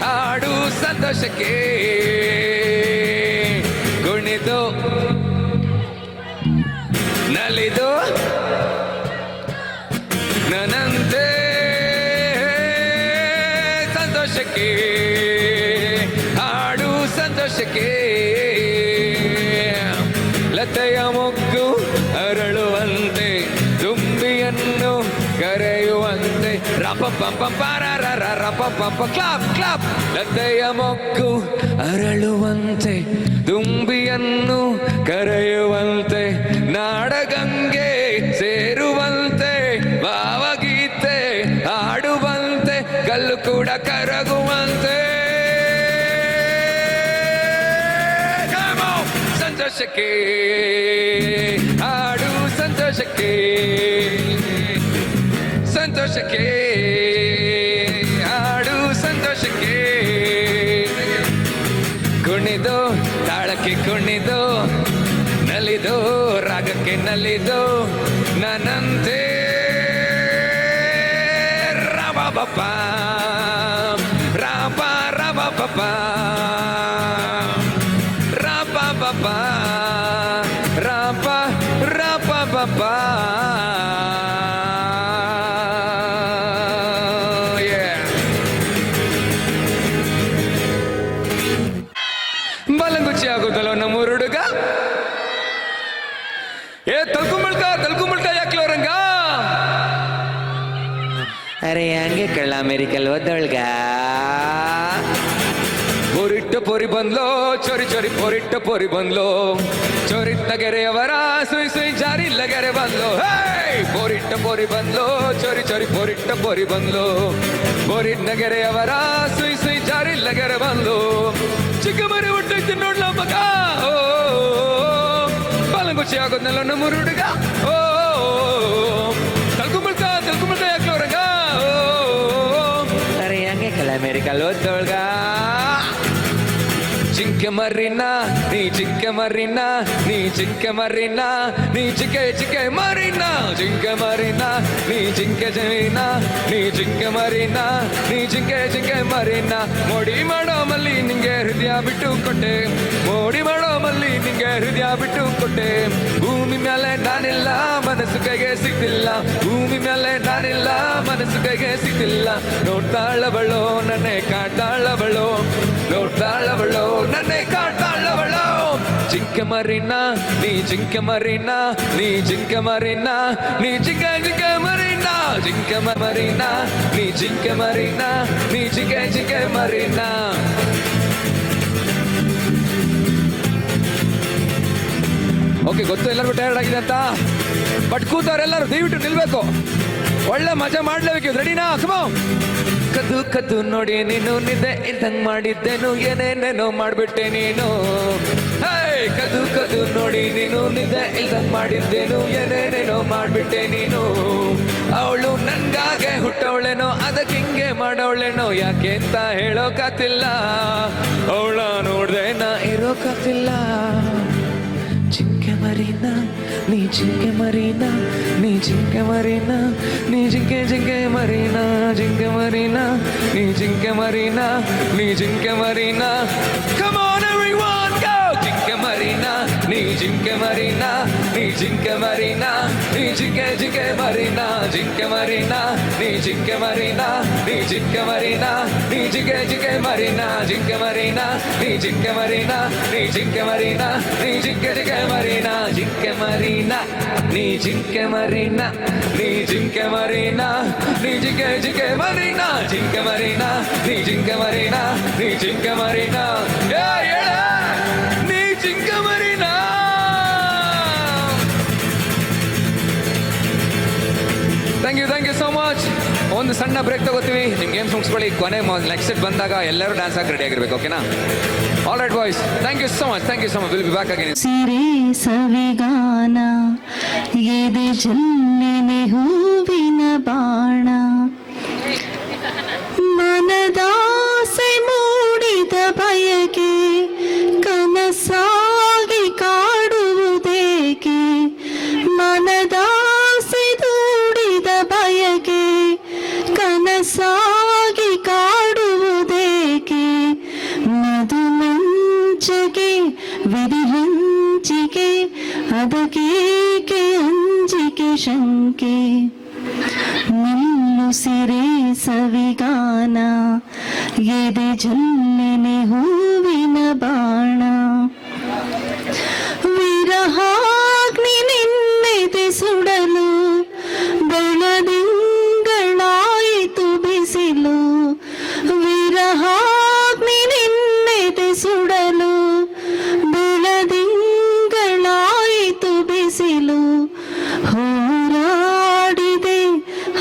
ಹಾಡು, ಸಂತೋಷಕ್ಕೆ ಕುಣಿದು ನಲಿದು ನನ್ನಂತೆ ಸಂತೋಷಕ್ಕೆ ಹಾಡು, ಸಂತೋಷಕ್ಕೆ. ಲತೆಯ ಮೊಗ್ಗು ಅರಳುವಂತೆ, ತುಂಬಿಯನ್ನು ಕರೆಯುವಂತೆ, ರಪ ಕ್ಲಾಪ್ ಕ್ಲಾಪ್. ಲತೆಯ ಮೊಗ್ಗು ಅರಳುವಂತೆ, ತುಂಬಿಯನ್ನು ಕರೆಯುವಂತೆ, ನಾಡಗಂಗೆ ಸೇರುವಂತೆ, ಭಾವಗೀತೆ ಹಾಡುವಂತೆ, ಕಲ್ಲು ಕೂಡ ಕರಗುವಂತೆ. ಸಂತೋಷಕ್ಕೆ ಹಾಡು, ಸಂತೋಷಕ್ಕೆ ಸಂತೋಷಕ್ಕೆ ಹಾಡು, ಸಂತೋಷಕ್ಕೆ ಕುಣಿದು ತಾಳಕ್ಕೆ ಕುಣಿದು ನಲಿದು ರಾಗಕ್ಕೆ ನಲಿದು ನನ್ನಂತೆ ರಬಬಪ ರಾಪ ರಬಬಪ ರಾಪ ರಾಪ ರಾಪ ಬಪ. ಬಲಂಗುಚ್ಚಿ ಆಗುತ್ತಲ್ಲ ನಮ್ಮ ಹುಡುಗ. ಏ ತಲ್ಕುಮಳ್ಕ ಯಾಕ್ಲವ್ರಂಗ. ಅರೆ ಹಂಗೆ ಕಳ್ಳ ಅಮೇರಿಕಲ್ ಓದೊಳ್ಗ. ಪೊರಿಟ್ಟ ಪೊರಿ ಬಂದ್ಲೋ ಚೊರಿ ಚೊರಿ ಪೊರಿಟ್ಟ ಪೊರಿ ಬಂದ್ಲೋ, ಚೊರಿಟ್ಟ ಗೆರೆಯವರ ಸುಯ್ ಸುಯ್ ಜಾರಿಲ್ಲ ಗೆರೆ ಬಂದ್ಲೋ. ಪೊರಿಟ್ಟ ಪೊರಿ ಬಂದ್ಲೋ ಚೊರಿ ಚೊರಿ ಪೊರಿಟ್ಟ ಪೊರಿ ಬಂದ್ಲೋ, ಪೊರಿಟ್ಟ ಗೆರೆಯವರ ಸುಯ್ ಸುಯ್ ಜಾರಿಲ್ಲ ಗೆರೆ ಬಂದ್ಲೋ. ಚಿಕ್ಕ ಮರಿ ಹುಟ್ಟೈತಿ ನೋಡ್ಲ ಮಗ. ಓ ಬಾಲಂಗುಚ್ಚಿ ಆಗೋದ್ನಲ್ಲ ನಮ್ಮ ಹುಡುಗ. ಓ ತಲ್ಕುಮಳ್ಕ ಯಾಕ್ಲವ್ರಂಗ. ಓ ಅರೆ ಹಂಗೆ ಕಲ ಅಮೇರಿಕಲ್ ಓದೊಳ್ಗ. ಜಿಂಕೆ ಮರಿನಾ ನೀ ಜಿಂಕೆ ಮರಿನಾ, ನೀ ಜಿಂಕೆ ಮರಿನಾ, ನೀ ಚಿಕ್ಕೆ ಮರಿನಾ, ಜಿಂಕೆ ಮರಿನಾ ನೀ ಜಿಂಕೆ ಜಮೀನಾ, ನೀ ಜಿಂಕೆ ಮರಿನಾ, ನೀ ಜಿಂಕೆ ಮರಿನಾ. ಮೋಡಿ ಮಾಡೋ ಮಲ್ಲಿ ನಿಂಗೆ ಹೃದಯ ಬಿಟ್ಟು ಕೊಟ್ಟೆ, ಮೋಡಿ ಮಾಡೋ ಮಲ್ಲಿ ನಿಂಗೆ ಹೃದಯ ಬಿಟ್ಟು ಕೊಟ್ಟೆ. ಭೂಮಿ ಮೇಲೆ ನಾನಿಲ್ಲ ಮನಸ್ಸು ಕೈಗೆ ಸಿಗ್ತಿಲ್ಲ, ಭೂಮಿ ಮೇಲೆ ನಾನಿಲ್ಲ ಮನಸ್ಸು ಕೈಗೆ ಸಿಗ್ತಿಲ್ಲ. ನೋಡ್ತಾಳವಳೋ ನನ್ನೆ ಕಾಡ್ತಾಳವಳೋ, ನೋಡ್ತಾಳವಳೋ ನನ್ನೆ ಕಾಡ್ತಾಳವಳೋ. ಜಿಂಕೆ ಮರಿನಾ ನೀ ಜಿಂಕೆ ಮರಿನಾ, ನೀ ಜಿಂಕೆ ಮರಿನಾ, ನೀ ಜಿಂಕೆ ಮರಿನಾ, ಜಿಂಕೆ ಮರಿನಾ ನೀ ಜಿಂಕೆ ಮರಿನಾ, ನೀ ಜಿಂಕೆ ಮರಿನಾ. ಓಕೆ, ಗೊತ್ತು ಎಲ್ಲರಿಗೂ ಟೈರ್ಡ್ ಆಗಿದೆ ಅಂತ, ಬಟ್ ಕೂತವ್ರೆಲ್ಲರೂ ದಯವಿಟ್ಟು ನಿಲ್ಬೇಕು, ಒಳ್ಳೆ ಮಜಾ ಮಾಡ್ಲೇಬೇಕು. ರೆಡಿನಾ? ಕಮಾನ್. ಕದ್ದು ಕದ್ದು ನೋಡಿ ನೀನು ನಿದ್ದೆ ಇದ್ದಂಗ್ ಮಾಡಿದ್ದೇನು, ಏನೇನೇನೋ ಮಾಡ್ಬಿಟ್ಟೆ ನೀನು. ಕದ್ದು ಕದ್ದು ನೋಡಿ ನೀನು ನಿದ್ದೆ ಇಲ್ದಂಗ್ ಮಾಡಿದ್ದೇನು, ಏನೇನೇನೋ ಮಾಡ್ಬಿಟ್ಟೆ ನೀನು. ಅವಳು ನನ್ಗಾಗೆ ಹುಟ್ಟವಳೇನೋ, ಅದಕ್ಕೆ ಹಿಂಗೆ ಮಾಡವಳೇನೋ, ಯಾಕೆ ಅಂತ ಹೇಳೋಕಾತಿಲ್ಲ. ಅವಳ ನೋಡ್ದೆ ನಾ ಇರೋಕಾತಿಲ್ಲ. ಜಿಂಕೆ ಮರೀನಾ ನೀ ಜಿಂಕೆ ಮರೀನಾ ನೀ ಜಿಂಕೆ ಮರೀನಾ ನೀ ಜಿಂಕೆ ಜಿಂಕೆ ಮರೀನಾ ಜಿಂಕೆ ಮರೀನಾ ನೀ ಜಿಂಕೆ ಮರೀನಾ ನೀ ಜಿಂಕೆ Marina. Come on everyone go! ಜಿಂಕೆ ಮರೀನಾ ನೀ ಜಿಂಕೆ ಮರೀನಾ ನೀ ಜಿಂಕೆ ಮರೀನಾ ನೀ ಜಿಂಕೆ ಜಿಂಕೆ ಮರೀನಾ ಜಿಂಕೆ ಮರೀನಾ ನೀ ಜಿಂಕೆ ಮರೀನಾ ನೀ ಜಿಂಕೆ ಮರೀನಾ ನೀ ಜಿಂಕೆ ಜಿಂಕೆ ಮರೀನಾ ಜಿಂಕೆ ಮರೀನಾ ನೀ ಜಿಂಕೆ ಮರೀನಾ ನೀ ಜಿಂಕೆ ಮರೀನಾ ನೀ ಜಿಂಕೆ ಜಿಂಕೆ ಮರೀನಾ ಜಿಂಕೆ ಮರೀನಾ ನೀ ಜಿಂಕೆ ಮರೀನಾ ನೀ ಜಿಂಕೆ ಮರೀನಾ ನೀ ಜಿಂಕೆ ಜಿಂಕೆ ಮರೀನಾ ಜಿಂಕೆ ಮರೀನಾ ನೀ ಜಿಂಕೆ ಮರೀನಾ ನೀ ಜಿಂಕೆ ಮರೀನಾ. ಹೇಳ ನೀ ಜಿಂಕೆ ಮರೀನಾ. Thank you so much. ಒಂದು ಸಣ್ಣ ಬ್ರೇಕ್ ತಗೋತೀವಿ, ನಿಮ್ ಗೇಮ್ಸ್ ಮುಗಿಸ್ಕೊಳ್ಳಿ. ಕೊನೆ ನೆಕ್ಸ್ಟ್ ಸೆಟ್ ಬಂದಾಗ ಎಲ್ಲರೂ ಡ್ಯಾನ್ಸ್ ಆಗಿ ರೆಡಿ ಆಗಿರ್ಬೇಕು, ಓಕೆನಾ? All right boys, thank you so much. Will be back again. ಸಿರೆ ಸವಿಗಾನ ಎದೆ ಜಲ್ಲೆನೆ ಹೂವಿನ ಬಾಣ ಮನದಾಸೆ ಮೂಡಿದ ಬಯಕೆ ಕನಸಾಗಿ ಕಾಡುವುದೇಕೆ ಮನದಾಸೆ ದೂಡಿದ ಬಯಕೆ ಕನಸಾಗಿ ಕಾಡುವುದೇಕೆ ಮಧುಮಂಚಗೆ ವಿಧಿಹಂಚಿಕೆ ಅದಕ್ಕೇಕೆ ಅಂಜಿಕೆ ಶಂಕೆ ನಿಲ್ಲು ಸಿರೆ ಸವಿಗಾನ ಎದೆ ಜಲ್ಲೆನೆ ಹೂವಿನ ಬಾಣ ವಿರಹಾಗ್ನಿ ನಿನ್ನೆದೆ ಸುಡಲು ಬೆಳದಿಂಗಳಾಯಿತು ಬಿಸಿಲು ವಿರಹಾಗ್ನಿ ನಿನ್ನೆದೆ ಸುಡಲು ಬೆಳದಿಂಗಳಾಯಿತು ಬಿಸಿಲು ಹೋರಾಡಿದೆ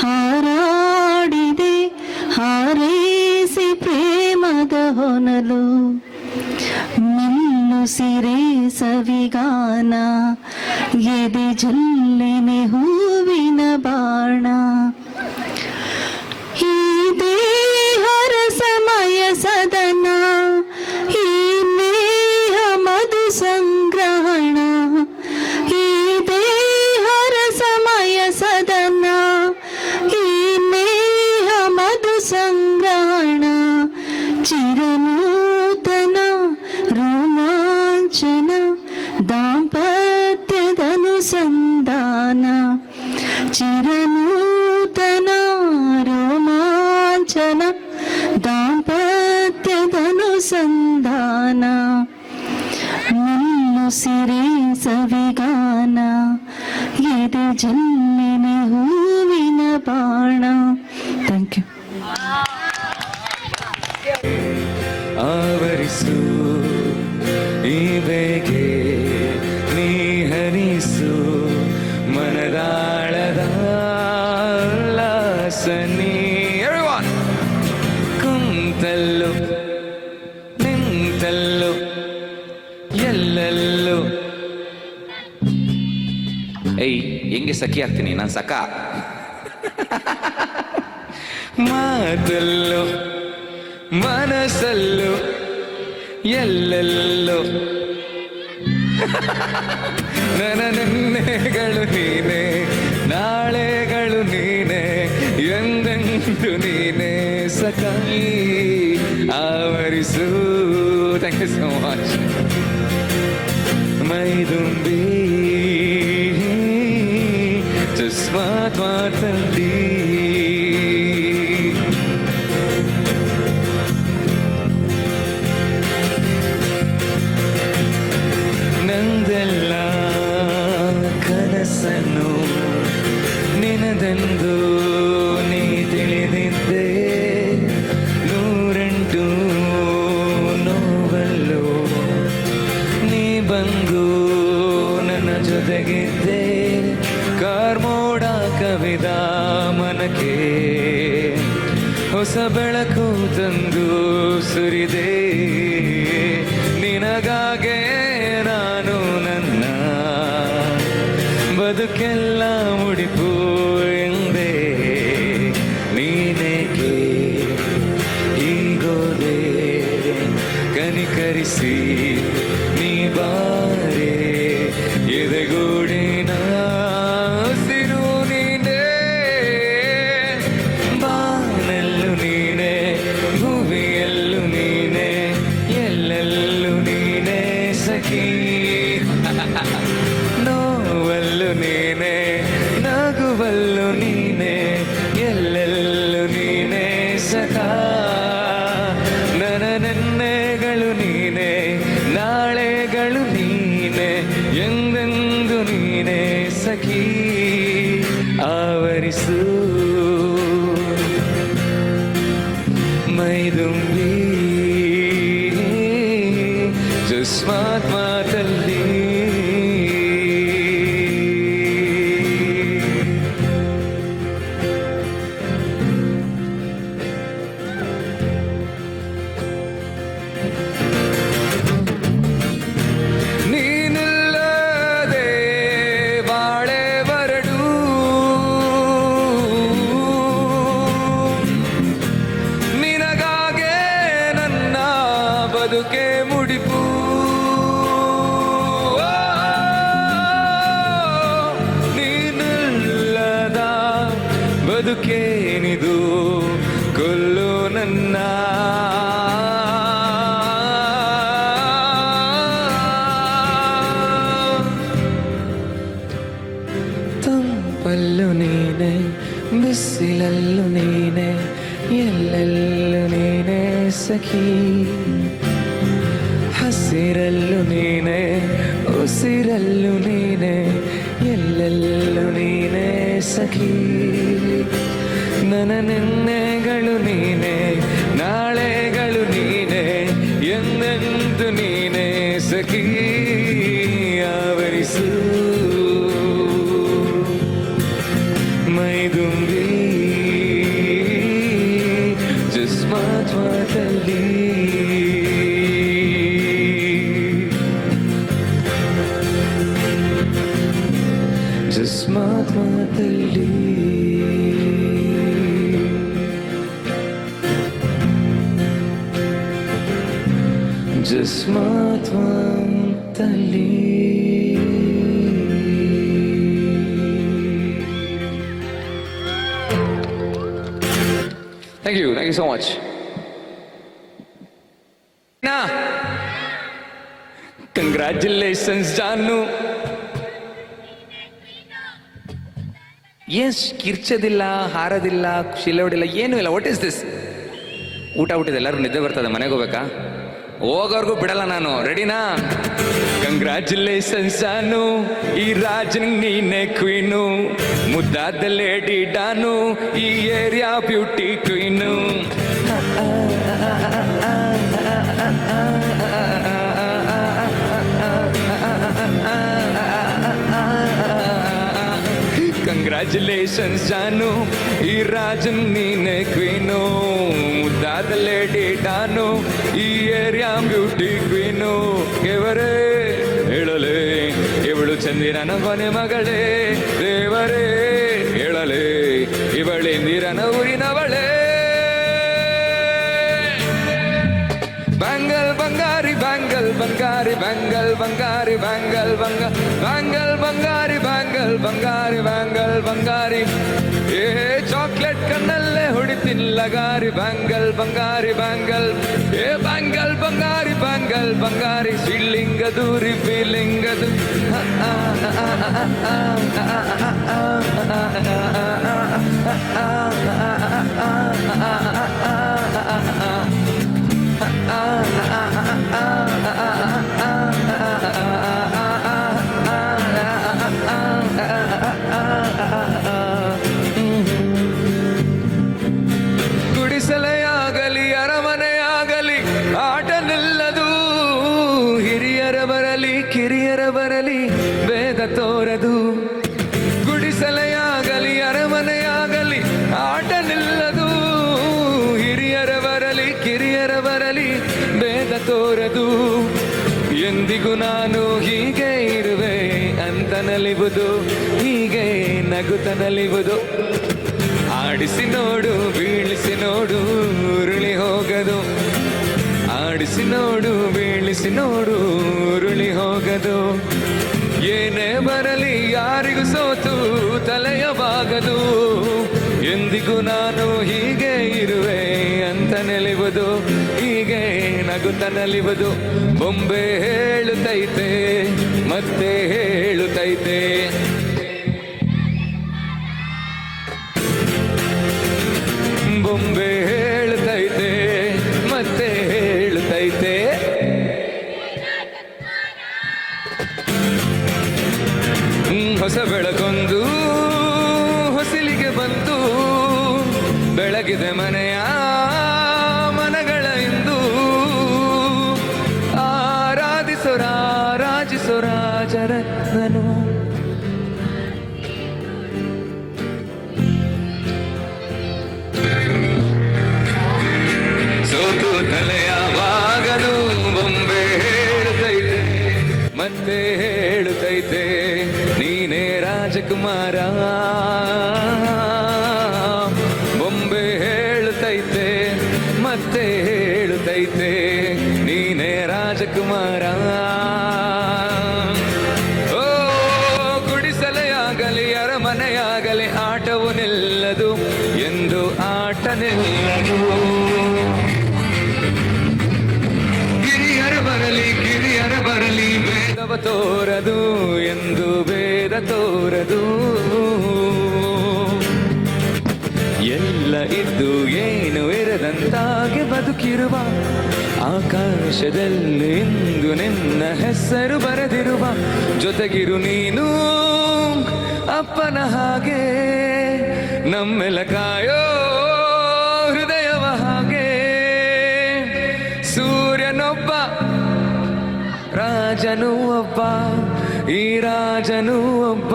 ಹಾರಾಡಿದೆ ಹಾರೈಸಿ ಪ್ರೇಮದ ಹೊನಲು ನಿಲ್ಲು ಸಿರೆ ಸವಿಗಾನ ಎದೆ ಜಲ್ಲೆನೆ ಹೂವಿನ ಬಾಣ ಈ ದೇಹರ ಸಮಯ ಸದನ ಈ ನೇಹ ಮಧು ಸಂಗ್ರಹಣ ಈ ದೇಹರ ಸಮಯ ಸದನ ಈ ನೇಹ ಮಧು ಸಂಗ್ರಹಣ ಚಿರನೂತನ ರೋಮಾಂಚನ ದಾಂಪತ್ಯದನುಸಂಧಾನ ಚಿರನೂತನ ರೋಮಾಂಚನ ದಾಂಪತ್ಯದನುಸಂಧಾನ ನಿಲ್ಲು ಸಿರೆ ಸವಿಗಾನ ಎದೆ ಜಲ್ಲೆನೆ ಹೂವಿನ ಬಾಣ. Thank you. ಆವರಿಸು ಈ ಬೇಗೆ ನೀ ಹರಿಸು ಮನದಾಳದ ಉಲ್ಲಾಸನಿ. Everyone! ಕುಂತಲ್ಲು ನಿಂತಲ್ಲು ಎಲ್ಲೆಲ್ಲೂ ಏಯ್ ಹೆಂಗೆ ಸಖಿ ಆಗ್ತೀನಿ ನಾನು ಸಖ. ಮಾತಲ್ಲೂ ಮನಸ್ಸಲ್ಲೂ ಎಲ್ಲೆಲ್ಲೋ ನನ್ನ ನಿನ್ನೆಗಳು ನೀನೆ ನಾಳೆಗಳು ನೀನೆ ಎಂದೆಂದು ನೀನೆ ಸಖಿ ಆವರಿಸು. Thank you so much. ಮೈದುಂಬಿ ಜಸ್ಮಾತ್ ಮಾತಲ್ಲಿ ನಂದೆಲ್ಲ ಕನಸನ್ನು ನಿನದೆಂದು ನೀ ತಿಳಿದಿದ್ದೆ. ನೂರೆಂಟು ನೋವಲ್ಲೋ ನೀ ಬಂದು ನನ್ನ ಜೊತೆಗಿದ್ದೆ. ಕಾರ್ಮೋಡ ಕವಿದ ಮನಕ್ಕೆ ಹೊಸ ಬೆಳಕು ತಂದು ಸುರಿದೆ. ನಿನಗಾಗೆ ನಾನು ನನ್ನ ಬದುಕೆಲ್ಲ ಮುಡಿಪು ಎಂದೆ. ನೀನೇಕೆ ಹೀಗೋದೆ ಕನಿಕರಿಸಿ ನೀ ಬಾರೆ ಎದೆಗೂ ಸಖಿ ನೋವಲ್ಲು ನೀನೆ ನಗುವಲ್ಲು ನೀನೆ ಎಲ್ಲೆಲ್ಲು ನೀನೆ ಸಖಾ ನನ್ನ ನೆನ್ನೆಗಳು ನೀನೆ ನಾಳೆಗಳು ನೀನೆ ಎಂದೆಂದು ನೀನೆ ಸಖಿ ಆವರಿಸು ಮೈದುಂಬಿ ಜಸ್ಮಾತ್ ಮಾತಲ್ಲಿ ನೀನಿಲ್ಲದೆ ಬಾಳೆ ಬರಡು ನಿನಗಾಗೆ ನನ್ನ ಬದುಕೆ ಮುಡಿಪು ನೀನಿಲ್ಲದ ಬದುಕೇನಿದು ಕೊಲ್ಲು ನನ್ನ ತಂಪಲ್ಲು ನೀನೆ ಬಿಸಿಲಲ್ಲು ನೀನೆ ಎಲ್ಲೆಲ್ಲು ನೀನೆ ಸಖಿ ಹಸಿರಲ್ಲು ನೀನೆ ಉಸಿರಲ್ಲು ನೀನೆ ಎಲ್ಲೆಲ್ಲು ನೀನೆ ಸಖಿ ನನ್ನ ನೆನ್ನೆಗಳು ನೀನೆ ನಾಳೆಗಳು ನೀನೆ ಎಂದೆಂದು ನೀನೆ ಸಖಿ ಆವರಿಸು ಮೈದುಂಬಿ ಜಸ್ಮಾತ್ ಮಾತಲ್ಲಿ ಜಸ್ಮಾತ್ ಮಾತಲ್ಲಿ ಜಸ್ಮಾತ್ ಮಾತಲ್ಲಿ Thank you so much. Congratulations, Janu. Yes ಕಿರ್ಚೋದಿಲ್ಲ ಹಾರೋದಿಲ್ಲ ಶಿಲೆ ಹೊಡಿಲ್ಲ ಏನೂ ಇಲ್ಲ. What is this? ಊಟ ಊಟಿದೆ, ಎಲ್ಲರೂ ನಿದ್ದೆ ಬರ್ತದೆ, ಮನೆಗೆ ಹೋಗ್ಬೇಕಾ? ಹೋಗೋರ್ಗೂ ಬಿಡಲ್ಲ ನಾನು. ರೆಡಿನಾ? ಕಂಗ್ರ್ಯಾಚುಲೇಷನ್ಸ್ ಜಾನು, ಈ ರಾಜನ್ ನೀನೆ ಕ್ವೀನು, ಮುದ್ದಾದ ಲೇಡಿ ಡಾನು, ಈ ಏರಿಯಾ ಬ್ಯೂಟಿ ಕ್ವೀನು. ಕಂಗ್ರ್ಯಾಚುಲೇಷನ್ಸ್ ಜಾನು, ಈ ರಾಜನ್ ನೀನೆ ಕ್ವೀನು, ಮುದ್ದಾದ ಲೇಡಿ ಡಾನು, ಈ ಏರಿಯಾ ಬ್ಯೂಟಿ ಕ್ವೀನು. ದೇವರೇ ಹೇಳಲೇ ಇವಳು ಚಂದಿರನ ಕೊನೆ ಮಗಳೇ, ದೇವರೇ ಹೇಳಲೇ ಇವಳೆಂದಿರನ ಊರಿನವಳೇ. ಬ್ಯಾಂಗಲ್ ಬಂಗಾರಿ ಬ್ಯಾಂಗಲ್ ಬಂಗಾರಿ ಬ್ಯಾಂಗಲ್ ಬಂಗಾರಿ ಬ್ಯಾಂಗಲ್ ಬ್ಯಾಂಗಲ್ ಬಂಗಾರಿ ಬ್ಯಾಂಗಲ್ ಬಂಗಾರಿ ಬ್ಯಾಂಗಲ್ ಬಂಗಾರಿ. ಏ ಚಾಕ್ಲೇಟ್ ಕಣ್ಣಲ್ಲೇ ಹೊಡಿತೀನಿ ಲಗಾರಿ, ಬ್ಯಾಂಗಲ್ ಬಂಗಾರಿ ಬ್ಯಾಂಗಲ್. ಏ ಬ್ಯಾಂಗಲ್ ಬಂಗಾರಿ ಬ್ಯಾಂಗಲ್ ಬಂಗಾರಿ, ಫೀಲಿಂಗದು ರಿಫೀಲಿಂಗದು. ಗುಡಿಸಲೆಯಾಗಲಿ ಅರಮನೆಯಾಗಲಿ ಆಟ ನಿಲ್ಲದು, ಹಿರಿಯರ ಬರಲಿ ಕಿರಿಯರ ಬರಲಿ ಬೇಗ ತೋರದು. ಗುಡಿಸಲೆಯಾಗಲಿ ಅರಮನೆಯಾಗಲಿ ಆಟ ನಿಲ್ಲದು, ಹಿರಿಯರ ಬರಲಿ ಕಿರಿಯರ ಬರಲಿ ಬೇಗ ತೋರದು. ಎಂದಿಗೂ ನಾನು ಹೀಗೆ ಇರುವೆ ಅಂತ ನಲಿವುದು, ಹೀಗೆ ನಗುತ್ತ ನಲಿವುದು. ಆಡಿಸಿ ನೋಡು ಬೀಳಿಸಿ ನೋಡು ಉರುಳಿ ಹೋಗದು, ಆಡಿಸಿ ನೋಡು ಬೀಳಿಸಿ ನೋಡು ಉರುಳಿ ಹೋಗದು. ಏನೇ ಬರಲಿ ಯಾರಿಗೂ ಸೋತು ತಲೆಯವಾಗದು, ಎಂದಿಗೂ ನಾನು ಹೀಗೆ ಇರುವೆ ಅಂತ ನೆಲೆಯುವುದು, ಹೀಗೆ ನಗುತ್ತ ನಲಿವುದು. ಬೊಂಬೆ ಹೇಳುತ್ತ ಹೇಳುತ್ತೈತೆ ಮತ್ತೆ ಹೇಳುತ್ತೈತೆ. ಬೊಂಬೆ ಹೇಳುತ್ತೈತೆ ಮತ್ತೆ ಹೇಳುತ್ತೈತೆ. ಹೊಸ ಬೆಳಕೊಂದು ಹೊಸಿಲಿಗೆ ಬಂತು, ಬೆಳಗಿದೆ ಮನೆಯ ಮನಗಳ ಇಂದು. ಆರಾಧಿಸೋ ರಾಜರತ್ನನು. ಸೋತು ತಲೆಯಾವಾಗಲು ಬೊಂಬೆ ಹೇಳುತ್ತೈತೆ ಮತ್ತೆ ಹೇಳುತ್ತೈತೆ ನೀನೇ ರಾಜಕುಮಾರ. ಬೊಂಬೆ ಹೇಳುತ್ತೈತೆ ಮತ್ತೆ ಹೇಳುತ್ತೈತೆ ನೀನೇ ರಾಜಕುಮಾರ. ಓ ಗುಡಿಸಲೇ ಆಗಲಿ ಅರಮನೆಯಾಗಲಿ ಆಟವು ನಿಲ್ಲದು ಎಂದು ಆಟ ನಿಲ್ಲದು. ಗಿರಿಯರ ಬರಲಿ ಭೇದವ ತೋರದು ಎಂದು ಭೇದ ತೋರದು. ಎಲ್ಲ ಇದ್ದು ಏನು ಇರದಂತಾಗೆ ಬದುಕಿರುವ ಆಕಾಶದಲ್ಲಿ ಇಂದು ನಿನ್ನ ಹೆಸರು ಬರೆದಿರುವ. ಜೊತೆಗಿರು ನೀನು ಅಪ್ಪನ ಹಾಗೆ ನಮ್ಮೆಲ್ಲ ಕಾಯೋ ಹೃದಯವ ಹಾಗೆ. ಸೂರ್ಯನೊಬ್ಬ ರಾಜನೂ ಒಬ್ಬ, ಈ ರಾಜನೂ ಒಬ್ಬ.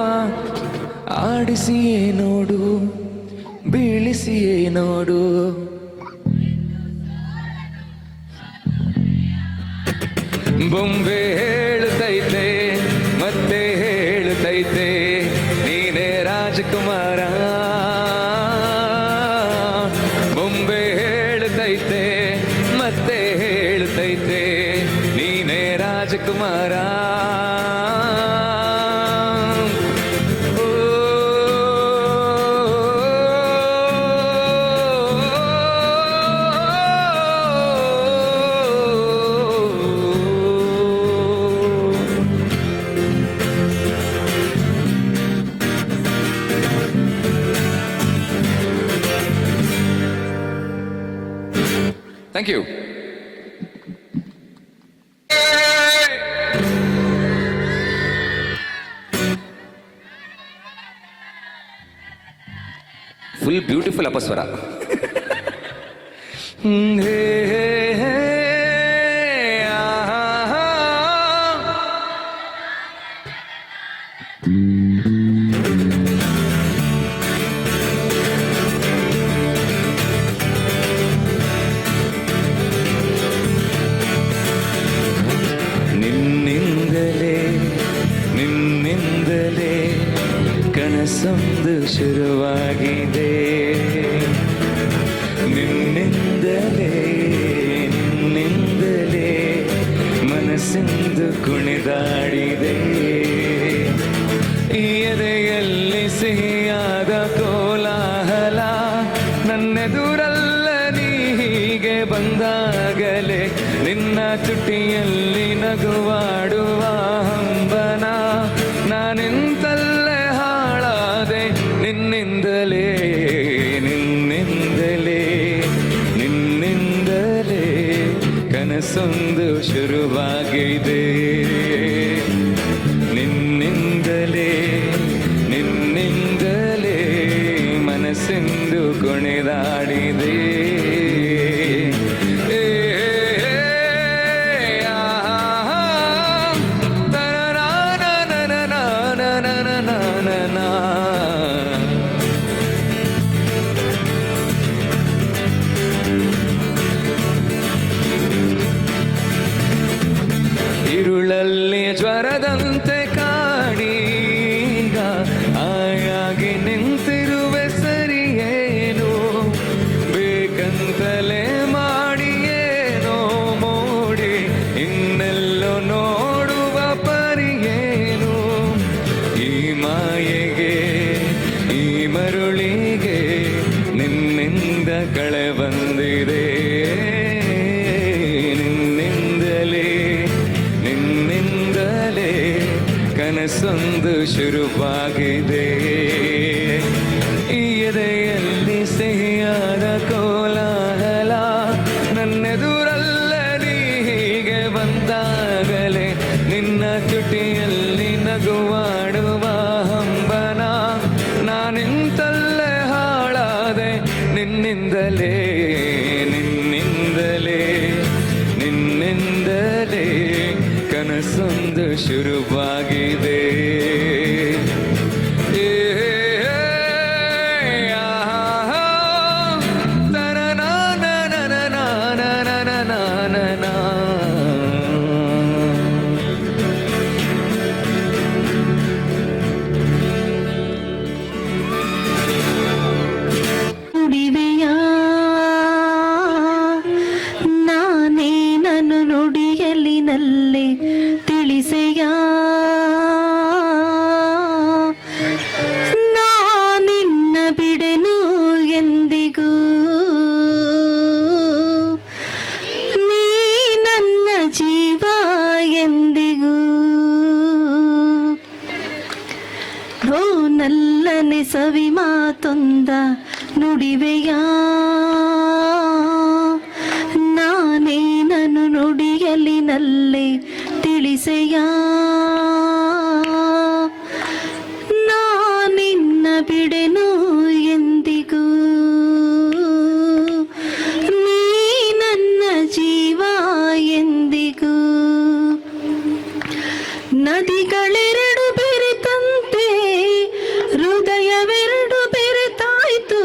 ಆಡಿಸಿಯೇ ನೋಡು ಬೀಳಿಸಿಯೇ ನೋಡು. ಬೊಂಬೆ ಹೇಳುತ್ತೈತೆ ಮತ್ತೆ ಹೇಳುತ್ತೈತೆ ನೀನೇ ರಾಜಕುಮಾರ. ಬೊಂಬೆ ಹೇಳುತ್ತೈತೆ ಮತ್ತೆ ಹೇಳುತ್ತೈತೆ ನೀನೇ ರಾಜಕುಮಾರ. Thank you. Full beautiful ಅಪಸ್ವರ. ನಿನ್ನಿಂದಲೇ ಕನಸೊಂದು ಶುರುವಾಗಿದೆ. ನಿನ್ನಿಂದಲೇ ಮನಸ್ಸಿಂದು ಕುಣಿದಾಡಿದೆ. ಎದೆಯಲ್ಲಿ ಸಿಹಿಯಾದ ಕೋಲಾಹಲ ನನ್ನೆದುರಲ್ಲ ನೀ ಹೀಗೆ ಬಂದಾಗಲೇ. ನಿನ್ನ ತುಟಿಯಲ್ಲಿ ನಗುವಾಡುವ ಹಂಬನ ನಾನಿಂತಲ್ಲೇ ಹಾಳಾದೆ. ನಿನ್ನಿಂದಲೇ ಕನಸೊಂದು ಶುರುವಾಗಿದೆ. ನಿನ್ನಿಂದಲೇ ಮನಸ್ಸಿಂದು ಕುಣಿದಾಡಿದೆ. ഇരുളಲ್ಲಿ ಜ್ವರದಂತೆ ಕಾಡೀಗ ಆಯಾಗಿ ನಿಂತಿರುವೆ ಸರಿಯೇನು. ಬೇಕಂತಲೇ ಮಾಡಿಯೇನೋ ಮೋಡಿ ಇನ್ನೆಲ್ಲೋ ನೋಡುವ ಪರಿಯೇನು. ಈ ಮಾಯೆಗೆ ಈ ಮರುಳಿಗೆ ನಿನ್ನಿಂದ ಕಳೆ ಬಂದಿದೆ. ನಿನ್ನಿಂದಲೇ ಕನಸೊಂದು ಶುರುವಾಗಿದೆ. ಈ ಎದೆಯಲ್ಲಿ ಸಿಹಿಯಾದ ಕೋಲಾಹಲ, ನನ್ನೆದುರಲ್ಲೇ ನೀ ಹೀಗೆ ಬಂದಾಗಲೇ ನಿನ್ನ ತುಟಿಯಲ್ಲಿ ನಗುವಾಡುವ ಹಂಬನ, ನಾನಿಂತಲ್ಲೇ ಹಾಳಾದೆ ನಿನ್ನಿಂದಲೇ ನಿನ್ನಿಂದಲೇ ನಿನ್ನಿಂದಲೇ ಕನಸೊಂದು ಶುರುವಾಗಿದೆ. ನುಡಿವೆಯ ನಾನೇ ನನ್ನು ನುಡಿಯಲಿನಲ್ಲೇ ತಿಳಿಸೆಯ, ನಾನಿನ್ನ ಬಿಡೆನು ಎಂದಿಗೂ, ನೀ ನನ್ನ ಜೀವ ಎಂದಿಗೂ. ಓ ನಲ್ಲನೆ ಸವಿ ಮಾತೊಂದ ನುಡಿವೆಯ, ನಾನೇ ನನ್ನು ನುಡಿಯಲಿನಲ್ಲೇ ತಿಳಿಸೆಯ, ನಾನಿನ್ನ ಬಿಡೆನು ಎಂದಿಗೂ, ನೀ ನನ್ನ ಜೀವ ಎಂದಿಗೂ. ನದಿಗಳೆರಡು ಬೆರೆತಂತೆ ಹೃದಯವೆರಡು ಬೆರೆತಾಯ್ತು,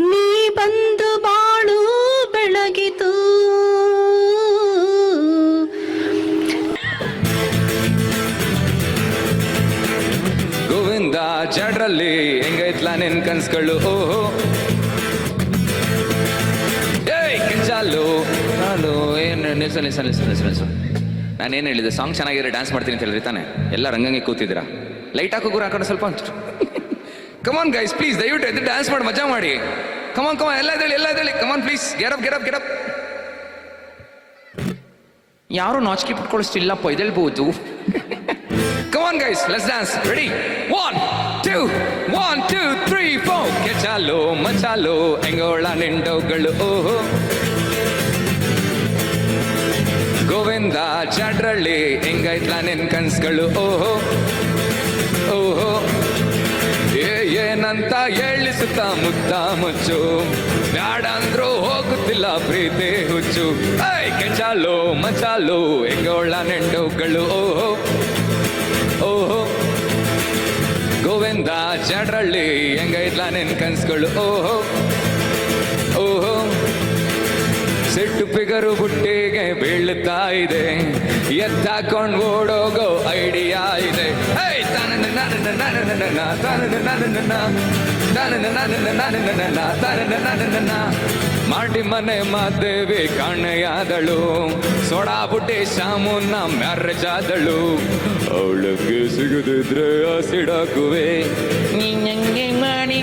ನೀ ಬಂದು ಬಾಳು ಬೆಳಗಿತು. ಗೋವಿಂದ ಜಡ್ರಲ್ಲಿ ಹೆಂಗೈತ್ಲಾ ನಿನ್ ಕನ್ಸ್ಗಳು, ಓಹೋ ಏಯ್ ಕಿಂಚಾಲು ನಾನು ಏನು ನಿಲ್ಸು. ನಾನೇನು ಹೇಳಿದೆ, ಸಾಂಗ್ ಚೆನ್ನಾಗಿದ್ರೆ ಡ್ಯಾನ್ಸ್ ಮಾಡ್ತೀನಿ ಅಂತ ಹೇಳಿರಿ ತಾನೆ. ಎಲ್ಲ ರಂಗಂಗೆ ಕೂತಿದ್ದೀರಾ, ಲೈಟ್ ಹಾಕೋ ಗುರು ಹಾಕೊಂಡು ಸ್ವಲ್ಪ ಕಮಾನ್ ಗೈಸ್ ಪ್ಲೀಸ್, ದಯವಿಟ್ಟು ಎದ್ದು ಡ್ಯಾನ್ಸ್ ಮಾಡಿ ಮಜಾ ಮಾಡಿ. ಕಮಾನ್ ಎಲ್ಲ ಇದ್ದೇಳಿ ಕಮಾನ್ ಪ್ಲೀಸ್, ಗೆರಪ್. ಯಾರು ನಾಚಿಕೆ ಪಟ್ಕೊಳ್ಳಿಸ್ತಿಲ್ಲಪ್ಪ, ಇದೆಲ್ಬಹುದು. ಕಮಾನ್ ಗೈಸ್ ಲೆಟ್ಸ್ ಡ್ಯಾನ್ಸ್. ರೆಡಿ 1 2 1 2 3 4 ಕೆಚಾಲೋ ಮಚಾಲೋ ಎಂಗೋಳ ನಿಂಡೋಗಳು, ಓಹೋ ಗೋವಿಂದ ಜಾಡ್ರಳ್ಳಿ ಹೆಂಗೈತ್ಲ ನಿನ್ ಕನ್ಸ್ಗಳು, ಓಹೋ ಓಹೋ ಏನಂತ ಹೇಳಿಸುತ್ತ ಮುದ್ದ ಮುಚ್ಚು, ಬ್ಯಾಡ ಅಂದ್ರೂ ಹೋಗುತ್ತಿಲ್ಲ ಪ್ರೀತಿ ಹುಚ್ಚು. ಐ ಕೆಚಾಲೋ ಮಚಾಲೋ ಹೆಂಗೋಳ ನೆಂಡೋಗಳು, ಓಹೋ ಓಹೋ ಗೋವಿಂದ ಜಾಡ್ರಳ್ಳಿ ಹೆಂಗೈತ್ಲ ನಿನ್ ಕನ್ಸ್ಗಳು, ಓಹೋ ಓಹೋ ಸಿಟ್ಟು ಪಿಗರು ಬುಟ್ಟಿಗೆ ಬೀಳ್ತಾ ಇದೆ, ಎತ್ತಾಕೊಂಡು ಓಡೋಗೋ ಐಡಿಯಾ ಇದೆ. ಮಾಡಿ ಮನೆ ಮಾದೇವಿ ಕಾಣೆಯಾದಳು, ಸೋಡಾ ಬುಟ್ಟಿ ಶಾಮುನ್ನ ಮ್ಯಾರೇಜ್ ಆದಳು. ಅವಳಕ್ಕೆ ಸಿಗದಿದ್ರೆ ಆಸಿಡಾಕುವೆ, ನೀನಂಗೆ ಮಾಡಿ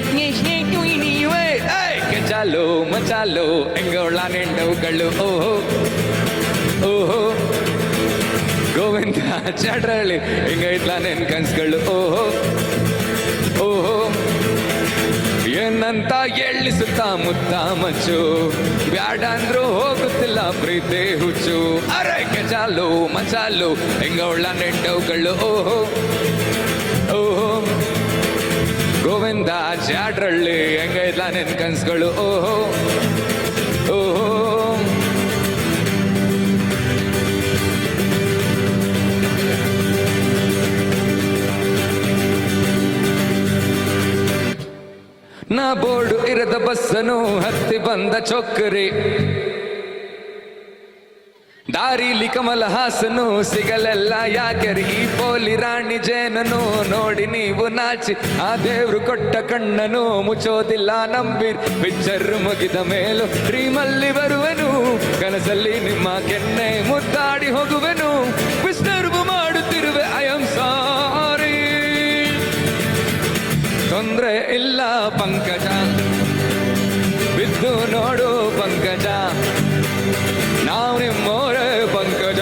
ಕೆಚಾಲು ಮಚಾಲು ಎಂಗೋಳ ನೆಂಡವುಗಳು, ಓಹೋ ಓಹೋ ಗೋವಿಂದ ಚಾಡ್ರಳ್ಳಿ ಹೆಂಗೈತ್ಲ ನಿನ್ ಕನ್ಸ್ಗಳು, ಓಹೋ ಓಹೋ ಏನಂತ ಎಳ್ಳಿಸುತ್ತ ಮುದ್ದ ಮಚ್ಚು, ಬ್ಯಾಡ ಅಂದ್ರೂ ಹೋಗುತ್ತಿಲ್ಲ ಪ್ರೀತಿ ಹುಚ್ಚು. ಅರೆ ಕೆಚಾಲು ಮಚಾಲು ಹೆಂಗೋಳ ನೆಂಡವುಗಳು, ಓಹೋ ಓಹೋ ಗೋವಿಂದ ಜಾಡ್ರಳ್ಳಿ ಹೆಂಗೈತ್ಲ ನಿನ್ ಕನ್ಸ್ಗಳು, ಓಹೋ ಓಹೋ ನಾ ಬೋರ್ಡು ಇರದ ಬಸ್ಸನು ಹತ್ತಿ ಬಂದ ಚೊಕ್ಕರಿ, ದಾರಿಲಿ ಕಮಲ ಹಾಸನು ಸಿಗಲೆಲ್ಲ ಯಾಕೆರಿ, ಈ ಪೋಲಿ ರಾಣಿ ಜೇನನು ನೋಡಿ ನೀವು ನಾಚಿ, ಆ ದೇವ್ರು ಕೊಟ್ಟ ಕಣ್ಣನು ಮುಚ್ಚೋದಿಲ್ಲ ನಂಬಿರ್. ಪಿಕ್ಚರ್ ಮುಗಿದ ಮೇಲೂ ಡ್ರೀಮಲ್ಲಿ ಬರುವೆನು, ಕನಸಲ್ಲಿ ನಿಮ್ಮ ಕೆನ್ನೆ ಮುದ್ದಾಡಿ ಹೋಗುವೆನು. ಡಿಸ್ಟರ್ಬ್ ಮಾಡುತ್ತಿರುವೆ ಐ ಆಮ್ ಸಾರಿ, ತೊಂದ್ರೆ ಇಲ್ಲ ಪಂಕಜ, ಬಿದ್ದು ನೋಡು ಪಂಕಜ, ನಾವು ನಿಮ್ಮೋರೆ ಪಂಕಜ.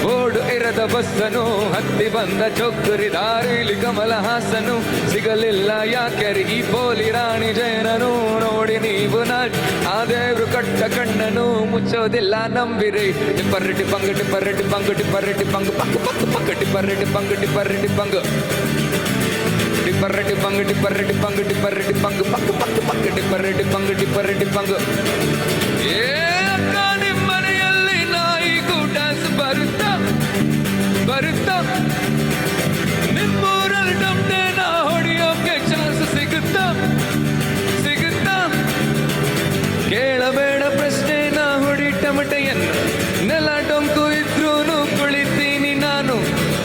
ಬೋರ್ಡು ಇರದ ಬಸ್ಸನು ಹತ್ತಿ ಬಂದ ಚೊಕ್ಕರಿ ದಾರಿಲಿ ಕಮಲಹಾಸನು ಸಿಗಲಿಲ್ಲ ಯಾಕೆರಿ ಈ ಪೋಲಿ ರಾಣಿ ಜಯನನು ನೋಡಿ ನೀವು ಆ ದೇವ್ರು ಕಟ್ಟ ಕಣ್ಣನು ಮುಚ್ಚೋದಿಲ್ಲ ನಂಬಿರಿ ಟಿಪ್ಪರ್ರಿಟಿ ಪಂಗ ಟಿಪ್ಪರ್ರಿಟಿ ಪಂಗ ಟಿಪ್ಪರ್ರಿಟಿ ಪಂಗ ಪಂಗ ಪಂಗ ಪಂಗ ಟಿಪ್ಪರ್ರಿಟಿ ಪಂಗ ಟಿಪ್ಪರ್ರಿಟಿ ಪಂಗ ಟಿಪ್ಪರ್ರಿಟಿ ಪಂಗ ಟಿಪ್ಪರ್ರಿಟಿ ಪಂಗ ಟಿಪ್ಪರ್ರಿಟಿ ಪಂಗ ಪಂಗ ಪಂಗ ಪಂಗ ಟಿಪ್ಪರ್ರಿಟಿ ಪಂಗ ಟಿಪ್ಪರ್ರಿಟಿ ಪಂಗ ಏ ಅಕ್ಕ ನಿಮ್ಮ ಮನೆಯಲ್ಲಿ ನಾಯಿಗೂ ಡ್ಯಾನ್ಸ್ ಬರುತ್ತಾ ಬರುತ್ತಾ ನಿಮ್ಮೂರಲ್ಲಿ ಡಮ್ಡೇನ ಹೊಡೆಯೋಕೆ ಚಾನ್ಸ್ ಸಿಗುತ್ತಾ ಸಿಗುತ್ತಾ ಕೇಳಬೇಡ ಪ್ರಶ್ನೆನ ಹೊಡಿ ಟಮಟೆಯನ್ನು ನೆಲ ಡೊಂಕು ಇದ್ರೂನು ಕುಳಿತೀನಿ ನಾನು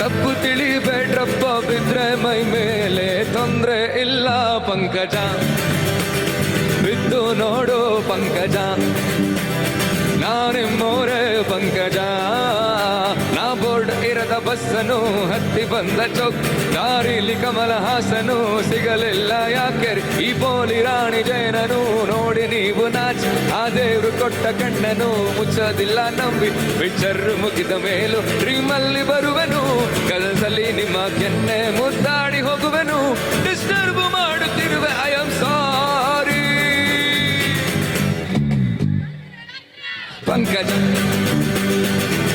ತಪ್ಪು ತಿಳಿಬೇಡ್ರಪ್ಪ ಬಿದ್ರೆ ಮೈ ಮೇಲೆ ತೊಂದ್ರೆ ಇಲ್ಲ ಪಂಕಜ ಬಿದ್ದು ನೋಡು ಪಂಕಜ ನಾನಿಮ್ಮೋರೆ ಪಂಕಜ ನಾ ಬೋರ್ಡ್ ಇರದ ಬಸ್ಸನು ಹತ್ತಿ ಬಂದ ಚೌಕ್ ದಾರಿಲಿ ಕಮಲಹಾಸನು ಸಿಗಲಿಲ್ಲ ಯಾಕೆ ಈ ಪೋಲಿ ರಾಣಿ ಜಯನನು ನೋಡಿ ನೀವು ನಾಚ್ ಆ ದೇವ್ರು ಕೊಟ್ಟ ಕಣ್ಣನು ಮುಚ್ಚೋದಿಲ್ಲ ನಂಬಿ ಪಿಕ್ಚರ್ ಮುಗಿದ ಮೇಲೂ ಡ್ರೀಮಲ್ಲಿ ಬರುವೆನು ಕನಸಲ್ಲಿ ನಿಮ್ಮ ಕೆನ್ನೆ ಮುದ್ದಾಡಿ ಹೋಗುವೆನು ಡಿಸ್ಟರ್ಬ್ ಮಾಡುತ್ತಿರುವೆ ಐ ಆಮ್ ಸಾರಿ ಪಂಕಜ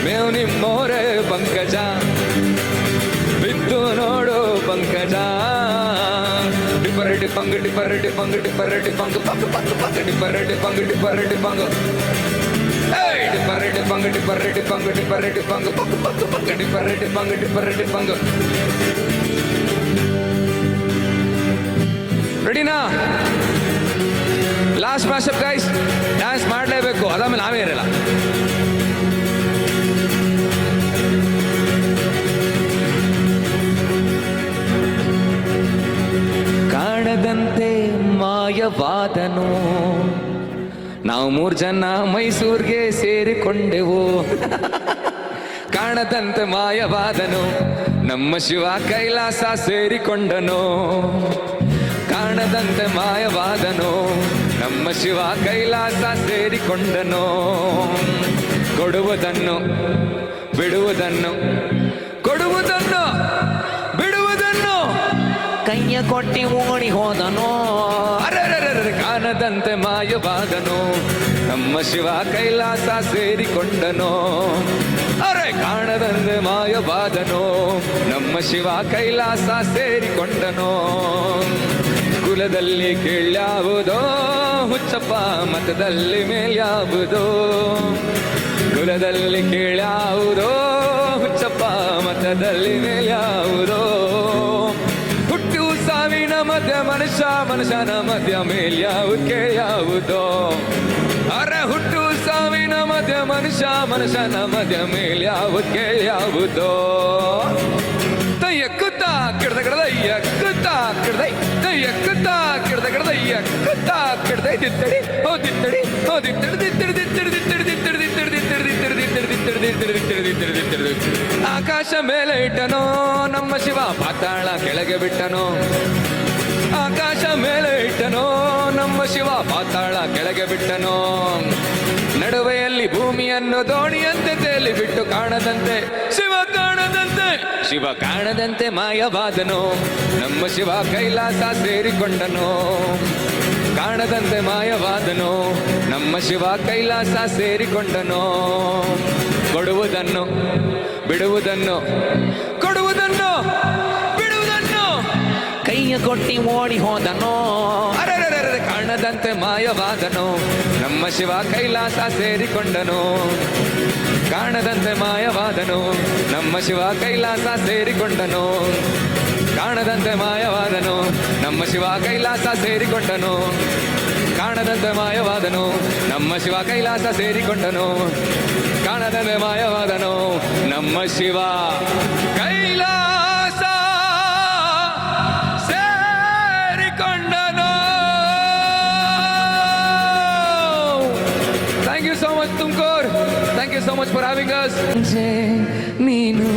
ಮೇವು ನಿಮ್ಮೋರೆ ಪಂಕಜ ಬಿದ್ದು ನೋಡು ಪಂಕಜ ಡಿಪರಟಿ ಪಂಗ ಡಿಪರಟಿ ಪಂಗ ಡಿಪರಟಿ ಪಂಗ ಪಂಗ ಪಂಗ ಪಂಗ ಡಿಪರಟಿ ಪಂಗ ಡಿಪರಟಿ ಪಂಗ ಡಿಪರಟಿ ಪಂಗ ಡಿಪರಟಿ ಪಂಗ ಡಿಪರಟಿ ಪಂಗ ಪಂಗ ಪಂಗ ಪಂಗ ಡಿಪರಟಿ ಪಂಗ ಡಿಪರಟಿ ಪಂಗ ರೆಡಿನಾ ಲಾಸ್ಟ್ ಮ್ಯಾಶಪ್ ಗೈಸ್ ಡ್ಯಾನ್ಸ್ ಮಾಡಲೇಬೇಕು ಅದಾದ್ಮೇಲೆ ನಾವೇ ಇರಲ್ಲ ಕಾಣದಂತೆ ಮಾಯವಾದನು ನಾವು 3 ಜನ ಮೈಸೂರಿಗೆ ಸೇರಿಕೊಂಡೆವು ಕಾಣದಂತೆ ಮಾಯವಾದನು ನಮ್ಮ ಶಿವ ಕೈಲಾಸ ಸೇರಿಕೊಂಡನು ಕಾಣದಂತೆ ಮಾಯವಾದನು ನಮ್ಮ ಶಿವ ಕೈಲಾಸ ಸೇರಿಕೊಂಡನು ಕೊಡುವುದನ್ನು ಬಿಡುವುದನ್ನು ಕೊಡುವುದನ್ನು ಬಿಡುವುದನ್ನು ಕೈಯ ಕೊಟ್ಟಿ ಓಡಿ ಹೋದನು ಅರೆ ಕಾಣದಂತೆ ಮಾಯವಾದನು ನಮ್ಮ ಶಿವ ಕೈಲಾಸ ಸೇರಿಕೊಂಡನು ಅರೆ ಕಾಣದಂತೆ ಮಾಯವಾದನು ನಮ್ಮ ಶಿವ ಕೈಲಾಸ ಸೇರಿಕೊಂಡನು ಕುಲದಲ್ಲಿ ಕೀಳ್ಯಾವುದೋ ಹುಚ್ಚಪ್ಪ ಮತದಲ್ಲಿ ಮೇಲ್ಯಾವುದೋ ಕುಲದಲ್ಲಿ ಕೀಳ್ಯಾವುದೋ ಹುಚ್ಚಪ್ಪ ಮತದಲ್ಲಿ ಮೇಲ್ಯಾವುದೋ ಹುಟ್ಟು ಸಾವಿನ ಮಧ್ಯ ಮನುಷ್ಯನ ಮಧ್ಯ ಮೇಲ್ಯಾವುದು ಕೇಳ್ಯಾವುದೋ ಅರೆ ಹುಟ್ಟು ಸಾವಿನ ಮಧ್ಯ ಮನುಷ್ಯನ ಮಧ್ಯ ಮೇಲ್ಯಾವುದು ಕೇಳ್ಯಾವುದೋ ಎಕ್ಕುತ್ತಾ ಕಿಡ್ದ ಕಿಡ್ದ ಎಕ್ಕುತ್ತಾ ಕಿಡ್ದೈ ಎಕ್ಕುತ್ತಾ ಕಿಡ್ದ ಕಿಡ್ದ ಎಕ್ಕುತ್ತಾ ಕಿಡ್ದೈ ದಿತ್ತಡಿ ಹೋ ದಿತ್ತಡಿ ಹೋ ದಿತ್ತಡಿ ದಿತ್ತಡಿ ದಿತ್ತಡಿ ದಿತ್ತಡಿ ದಿತ್ತಡಿ ದಿತ್ತಡಿ ದಿತ್ತಡಿ ದಿತ್ತಡಿ ದಿತ್ತಡಿ ದಿತ್ತಡಿ ದಿತ್ತಡಿ ದಿತ್ತಡಿ ದಿತ್ತಡಿ ದಿತ್ತಡಿ ಆಕಾಶ ಮೇಲೆ ಇಟ್ಟನೋ ನಮ್ಮ ಶಿವ ಪಾತಾಳ ಕೆಳಗೆ ಬಿಟ್ಟನೋ ಆಕಾಶ ಮೇಲೆ ಇಟ್ಟನೋ ನಮ್ಮ ಶಿವ ಪಾತಾಳ ಕೆಳಗೆ ಬಿಟ್ಟನೋ ನಡುವೆಯಲ್ಲಿ ಭೂಮಿಯನ್ನು ದೋಣಿಯಂತೆ ತೇಲಿ ಬಿಟ್ಟು ಕಾಣದಂತೆ ಶಿವ ಕಾಣದಂತೆ ಮಾಯವಾದನು ನಮ್ಮ ಶಿವ ಕೈಲಾಸ ಸೇರಿಕೊಂಡನು ಕಾಣದಂತೆ ಮಾಯವಾದನು ನಮ್ಮ ಶಿವ ಕೈಲಾಸ ಸೇರಿಕೊಂಡನು ಕೊಡುವುದನ್ನು ಬಿಡುವುದನ್ನು ಕೊಡುವುದನ್ನು ಬಿಡುವುದನ್ನು ಕೈಯ ಕೊಟ್ಟಿ ಓಡಿ ಹೋದನು ಅರೆ ಕಾಣದಂತೆ ಮಾಯವಾದನು ನಮ್ಮ ಶಿವ ಕೈಲಾಸ ಸೇರಿಕೊಂಡನು ಕಾಣದಂತೆ ಮಾಯವಾದನು ನಮ್ಮ ಶಿವ ಕೈಲಾಸ ಸೇರಿಕೊಂಡನು ಕಾಣದಂತೆ ಮಾಯವಾದನು ನಮ್ಮ ಶಿವ ಕೈಲಾಸ ಸೇರಿಕೊಂಡನು ಕಾಣದಂತೆ ಮಾಯವಾದನು ನಮ್ಮ ಶಿವ ಕೈಲಾಸ ಸೇರಿಕೊಂಡನು ಕಾಣದಂತೆ ಮಾಯವಾದನು ನಮ್ಮ Shiva Kailasa ಸೇರಿಕೊಂಡನು. Thank you so much Tumkur. Thank you so much for having us. ನೀನು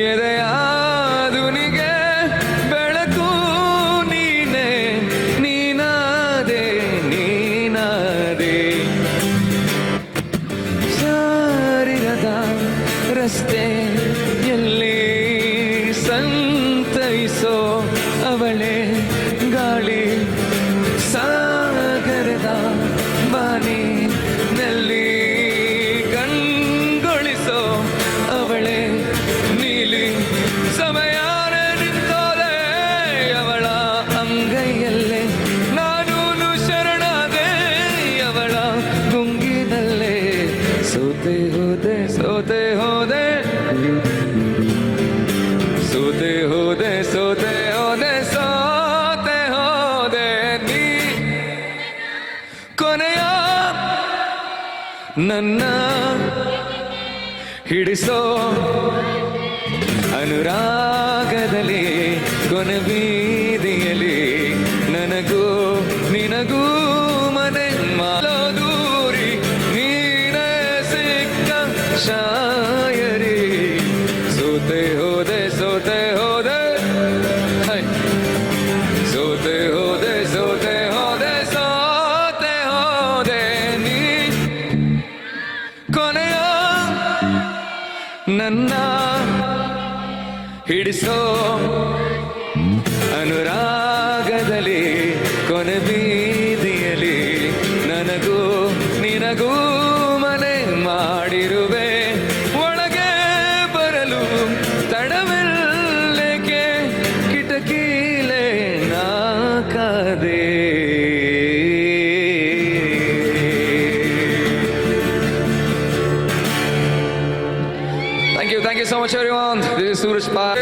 ಎದೆಯಾದುನಿಗೆ ಬೆಳಕು ನೀನೆ ನೀನಾದೆ ನೀನಾದೆ ಸಾರಿರದ ರಸ್ತೆ ಎಲ್ಲಿ ಸಂತೈಸೋ ಅವಳೆ ಗಾಳಿ ಸಾಗರದ ಬಾನಿ ನಲ್ಲಿ ಕಣ್ಗೊಳಿಸೋ ಅವಳೆ ನೀಲಿ ಸಮಯ ನಿಂತೋಲೆ ಅವಳ ಅಂಗೈಯಲ್ಲೇ ನಾನೂನು ಶರಣಾದೆ ಅವಳ ಗುಂಗಿನಲ್ಲೇ ಸೋತೆ ಹೋದೆ ಸೋತೆ ಹೋದೆ ಸೋತೆ ಹೋದೆ ಸೋತೆ ಹೋದೆ ಸೋತೆ ಹೋದೆ ನೀ ಕೊನೆಯ ನನ್ನ ಹಿಡಿಸೋ ಅನುರಾಗದಲ್ಲಿ ಕೊನೆ ಬೀದಿಯಲ್ಲಿ ನನಗೂ ನಿನಗೂ ಮನೆ ಮಾಡೋ ದೂರಿ ನೀನೇ ಸಿಕ್ಕ ಶಾಯರಿ ಸೋತೆ ಹೋದೆ ಸೋತೆ ಹೋದೆ ಹೈ. ಸೋತೆ ಹೋದೆ ಸೋತೆ ಹೋದೆ ಸೋತೆ ಹೋದೆ ನೀ ಕೊನೆಯ ನನ್ನ ಹಿಡಿಸೋ ಅನುರಾಗದಲ್ಲಿ ಕೊನೆ ಬೀದಿಯಲ್ಲಿ ನನಗೂ ನಿನಗೂ ಮನೆ ಮಾಡಿರುವೆ ಒಳಗೆ ಬರಲು ತಡವಿಲ್ಲೇಕೆ ಕಿಟಕಿಲೆ ನಾಕಾದೆ Thank you so much everyone. This is Suraj Par.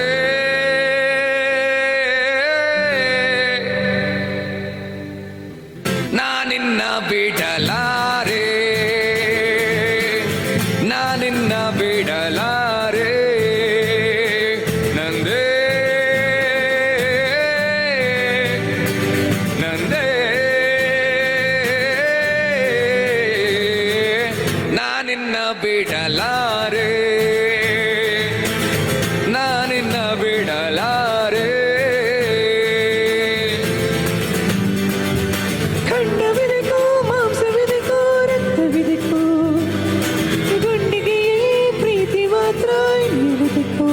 ನಾನಿನ್ನ ಬಿಡಲಾರೆ ನಾನಿನ್ನ ಬಿಡಲಾರೆ ನಂದೇ ನಂದೇ ನಾನಿನ್ನ ಬಿಡಲಾರೆ ನಾನಿನ್ನ ಬಿಡಲಾರೆ ಖಂಡವಿದೆಕೋ ಮಾಂಸವಿದೆಕೋ ರಕ್ತವಿದೆಕೋ ಗುಂಡಿಗೆ ಪ್ರೀತಿ ಮಾತ್ರ ಇರುವುದಕ್ಕೋ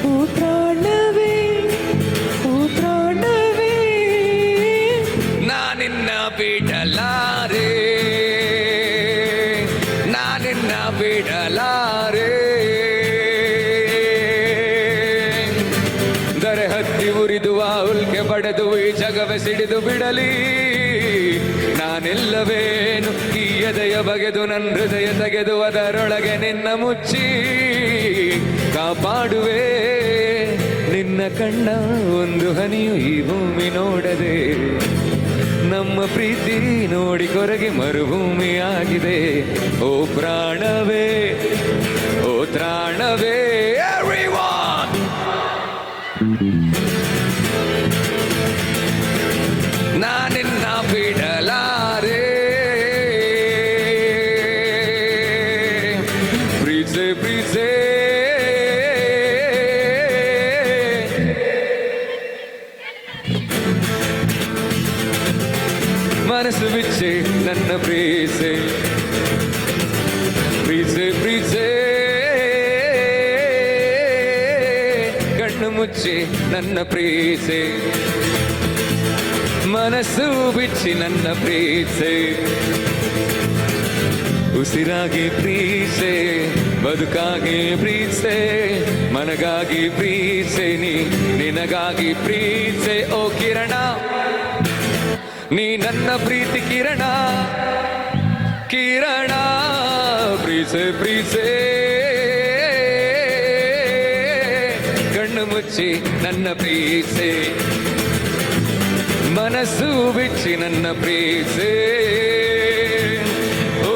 ಓ ಪ್ರಾಣವೇ ಓ ಪ್ರಾಣವೇ ನಾನಿನ್ನ ಬಿಡಲಾರೆ ನಾನಿನ್ನ ಬಿಡಲಾರೆ ದರೆ ಹತ್ತಿ ಉರಿದು ಆ ಉಲ್ಕೆ ಪಡೆದು ಈ ಜಗವೇ ಸಿಡಿದು ಬಿಡಲಿ ನಾನೆಲ್ಲವೇನು ಈ ಎದೆಯ ಬಗೆದು ನನ್ನ ಹೃದಯ ತೆಗೆದು ಅದರೊಳಗೆ ನಿನ್ನ ಮುಚ್ಚಿ ಕಾಪಾಡುವೆ ನಿನ್ನ ಕಣ್ಣ ಒಂದು ಹನಿಯು ಈ ಭೂಮಿ ನೋಡದೆ ನಮ್ಮ ಪ್ರೀತಿ ನೋಡಿ ಕೊರಗೆ ಮರುಭೂಮಿ ಆಗಿದೆ ಓ ಪ್ರಾಣವೇ ಓ ತ್ರಾಣವೇ everyone ನಾನಿನ್ನ ಬಿಡಲಾರೆ ಪ್ರೀಸೆ ಪ್ರೀಸೆ ಮನಸ್ಸು ಬಿಚ್ಚೆ ನನ್ನ ಪ್ರೀಸೆ ಪ್ರೀಸೆ ಪ್ರೀಸೆ ಕಣ್ಣು ಮುಚ್ಚಿ ನನ್ನ ಪ್ರೀಸೆ ಮನಸ್ಸು ಬಿಚ್ಚಿ ನನ್ನ ಪ್ರೀಸೆ ಉಸಿರಾಗಿ ಪ್ರೀಸೆ ಬದುಕಾಗಿ ಪ್ರೀಸೆ ಮನಗಾಗಿ ಪ್ರೀಸೆ ನಿನಗಾಗಿ ಪ್ರೀಸೆ ಓ ಕಿರಣ ನೀ ನನ್ನ ಪ್ರೀತಿ ಕಿರಣ ಕಿರಣ ಪ್ರೀಸೆ ಪ್ರೀಸೆ ಕಣ್ಣು ಮುಚ್ಚಿ ನನ್ನ ಪ್ರೀಸೆ ಮನಸ್ಸು ಬಿಚ್ಚಿ ನನ್ನ ಪ್ರೀಸೆ ಓ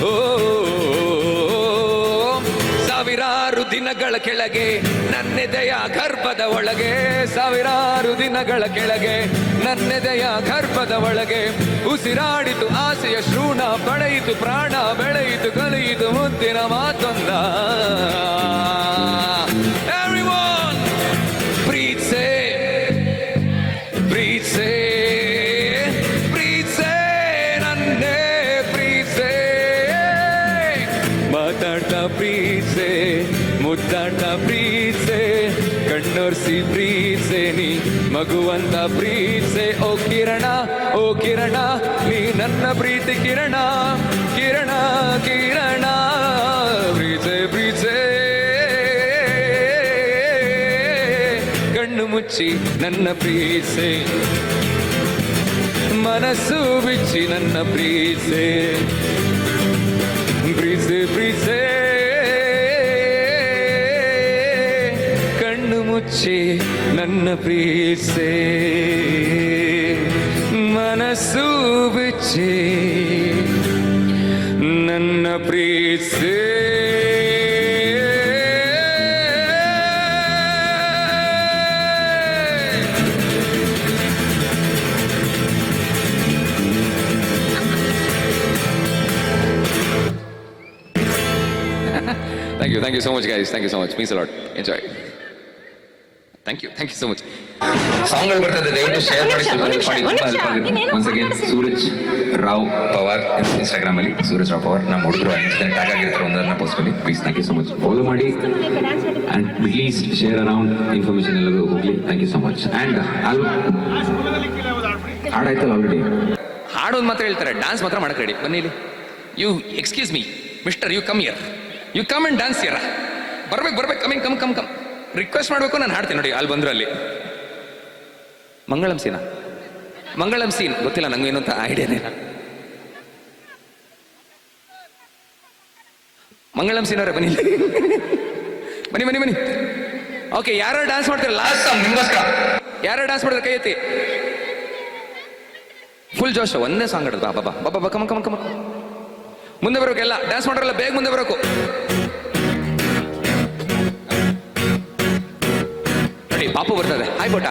ಓ, ಸಾವಿರಾರು ದಿನಗಳ ಕೆಳಗೆ ನನ್ನ ನನ್ನೆದೆಯ ಗರ್ಭದ ಒಳಗೆ ಸಾವಿರಾರು ದಿನಗಳ ಕೆಳಗೆ ನನ್ನೆದೆಯ ಗರ್ಭದ ಒಳಗೆ ಉಸಿರಾಡಿತು ಆಸೆಯ ಶೃಣ ಪಡೆಯಿತು ಪ್ರಾಣ ಬೆಳೆಯಿತು ಕಲಿಯಿತು ಮುತ್ತಿನ ಮಾತೊಂದ Everyone ಪ್ರೀತ್ಸೆ ಪ್ರೀತ್ಸೆ ಪ್ರೀತ್ಸೆ ನನ್ನೇ ಪ್ರೀತ್ಸೆ ಮಾತಾಡ್ತಾ ಪ್ರೀತ್ಸೆ ಮುದ್ದಾಡ್ತಾ ಪ್ರೀತ್ಸೆ ಕಣ್ಣೊರ್ಸಿ ಪ್ರೀತ್ಸೆ ನೀ ಮಗುವಂತ ಪ್ರೀತ್ಸೆ ಓ ಕಿರಣ ನೀ ನನ್ನ ಪ್ರೀತಿ ಕಿರಣ ಕಿರಣ ಕಿರಣ ಪ್ರೀತ್ಸೆ ಪ್ರೀತ್ಸೆ ಕಣ್ಣು ಮುಚ್ಚಿ ನನ್ನ ಪ್ರೀತ್ಸೆ ಮನಸ್ಸು ಬಿಚ್ಚಿ ನನ್ನ ಪ್ರೀತ್ಸೆ ಪ್ರೀತ್ಸೆ ಪ್ರೀತ್ಸೆ ಕಣ್ಣು ಮುಚ್ಚಿ ನನ್ನ ಪ್ರೀತ್ಸೆ ಮನಸ್ಸು ಬಿಚ್ಚಿ ನನ್ನ ಪ್ರೀತ್ಸೆ Thank you so much guys, thank you so much, means a lot, enjoy. Thank you so much. Song ಬರ್ತದೆ, ದಯವಿಟ್ಟು ಶೇರ್ ಮಾಡಿ. Once again Suraj Rao Pawar Instagram ಅಲ್ಲಿ ಸೂರಜ್ ರಾವ್ ಪವಾರ್ ನಮ್ಮ ಹುಡುಗರು ಟ್ಯಾಗ್ ಆಗಿರ್ತಾರೆ ಒಂದನ್ನ ಪೋಸ್ಟ್ ಅಲ್ಲಿ. Please thank you so much, follow ಮಾಡಿ and please share around information ಎಲ್ಲರಿಗೂ ಹೋಗ್ಲಿ. Thank you so much. And ಹಾಡಾಯ್ತಲ್ಲ ಆಲ್ರೆಡಿ, ಹಾಡೋದು ಮಾತ್ರ ಹೇಳ್ತಾರೆ, ಡಾನ್ಸ್ ಮಾತ್ರ ಮಾಡಕ್ ರೆಡಿ. ಬನ್ನಿ ಇಲ್ಲಿ. You excuse me mister, you come here, you come and dance here. ಬರ್ಬೇಕು ಕಮಿಂಗ್ ಕಮ್ ರಿಕ್ವೆಸ್ಟ್ ಮಾಡಬೇಕು, ನಾನು ಹಾಡ್ತೀನಿ ನೋಡಿ. ಅಲ್ಲಿ ಬಂದ್ರು ಅಲ್ಲಿ ಮಂಗಳಂ ಸೀನ್ ಗೊತ್ತಿಲ್ಲ ನಂಗೆ ಏನು ಅಂತ ಐಡಿಯಾನೇ ಇಲ್ಲ. ಮಂಗಳಂ ಸೀನ್ ಅವರೇ ಬನ್ನಿ. ಓಕೆ, ಯಾರು ಡಾನ್ಸ್ ಮಾಡ್ತಾರೆ ಲಾಸ್ಟ್ ಸಾಂಗ್ ನಿಮ್ಗೋಸ್ಕರ? ಯಾರು ಡಾನ್ಸ್ ಮಾಡಿದ್ರೆ ಕೈ ಎತ್ತಿ. ಫುಲ್ ಜೋಶ್, ಒಂದೇ ಸಾಂಗ್ ಆಡೋದು. ಬಾಬಾ ಕಮ ಮುಂದೆ ಬರೋಕೆ, ಎಲ್ಲ ಡ್ಯಾನ್ಸ್ ಮಾಡೋರಲ್ಲ ಬೇಗ ಮುಂದೆ ಬರೋಕು. ನೋಡಿ ಪಾಪು ಬರ್ತದೆ. Hi ಬೋಟ.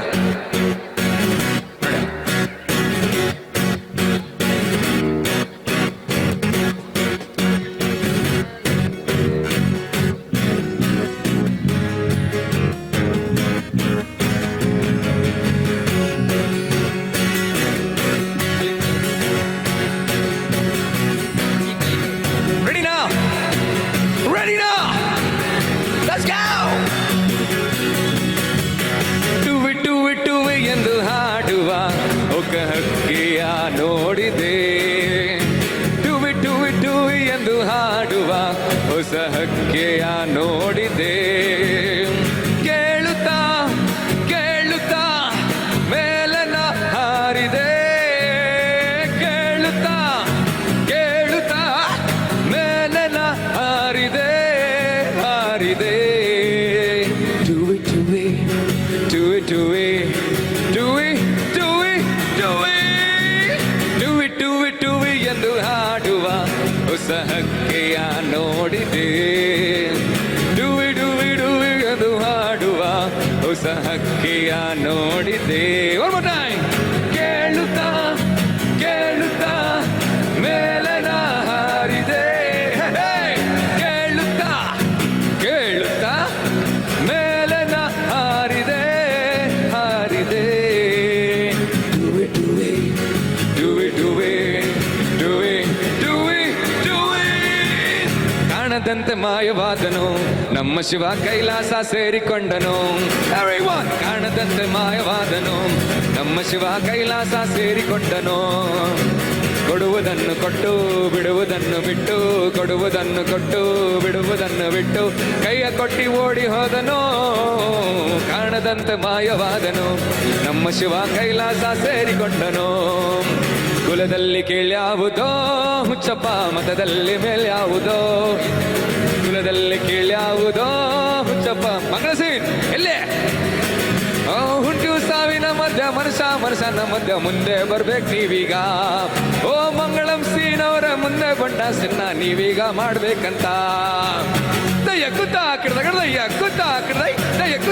Ready now? Let's go! Do it ಎಂದು ಹಾಡುವ ಒಕ್ಕ ಹಕ್ಕಿಯ ನೋಡಿದೆ. Do it ಎಂದು ಹಾಡುವ ಹೊಸ ಹಕ್ಕಿಯ ನೋಡಿದೆ. ಕೇಳುತ್ತಾ ಮೇಲನ ಹಾರಿದೆ. ಕೇಳುತ್ತಾ ಮೇಲನ ಹಾರಿದೆ. Do it ಎಂದು ಹಾಡುವ ಹೊಸ ಹಕ್ಕಿಯ ನೋಡಿದೆ. Do it ಎಂದು ಹಾಡುವ ಹೊಸ ಹಕ್ಕಿಯ ನೋಡಿದೆ. One more time. ಕೇಳುತ್ತಾ ಮೇಲನ ಹಾರಿದೆ. ಕೇಳುತ್ತಾ ಮೇಲನ ಹಾರಿದೆ. ಕಾಣದಂತೆ ಮಾಯವಾದನು ನಮ್ಮ ಶಿವ ಕೈಲಾಸ ಸೇರಿಕೊಂಡನು. ಕಾಣದಂತೆ ಮಾಯವಾದನು ನಮ್ಮ ಶಿವ ಕೈಲಾಸ ಸೇರಿಕೊಂಡನು. ಕೊಡುವುದನ್ನು ಕೊಟ್ಟು ಬಿಡುವುದನ್ನು ಬಿಟ್ಟು, ಕೊಡುವುದನ್ನು ಕೊಟ್ಟು ಬಿಡುವುದನ್ನು ಬಿಟ್ಟು ಕೈಯ ಕೊಟ್ಟಿ ಓಡಿ ಹೋದನು. ಕಾಣದಂತೆ ಮಾಯವಾದನು ನಮ್ಮ ಶಿವ ಕೈಲಾಸ ಸೇರಿಕೊಂಡನು. ಕುಲದಲ್ಲಿ ಕೀಳ್ಯಾವುದೋ ಹುಚ್ಚಪ್ಪ, ಮತದಲ್ಲಿ ಮೇಲ್ಯಾವುದೋ. ಕುಲದಲ್ಲಿ ಕೀಳ್ಯಾವುದೋ ಹುಚ್ಚಪ್ಪ. ಮಂಗಳಸೀನ್ ಎಲ್ಲೇ ಹುಂಟು ಸಾವಿನ ಮಧ್ಯ ಮನುಷ್ಯನ ಮಧ್ಯ ಮುಂದೆ ಬರ್ಬೇಕು ನೀವೀಗ. ಓ ಮಂಗಳಂ ಸೀನವರ ಮುಂದೆ ಬಂಡ ಸಿನ್ನ ನೀವೀಗ ಮಾಡ್ಬೇಕಂತ. ದಯ್ಯ ಕುತ್ತ ಕಿಡ್ದೈ ದಯ್ಯ ಕುತ್ತ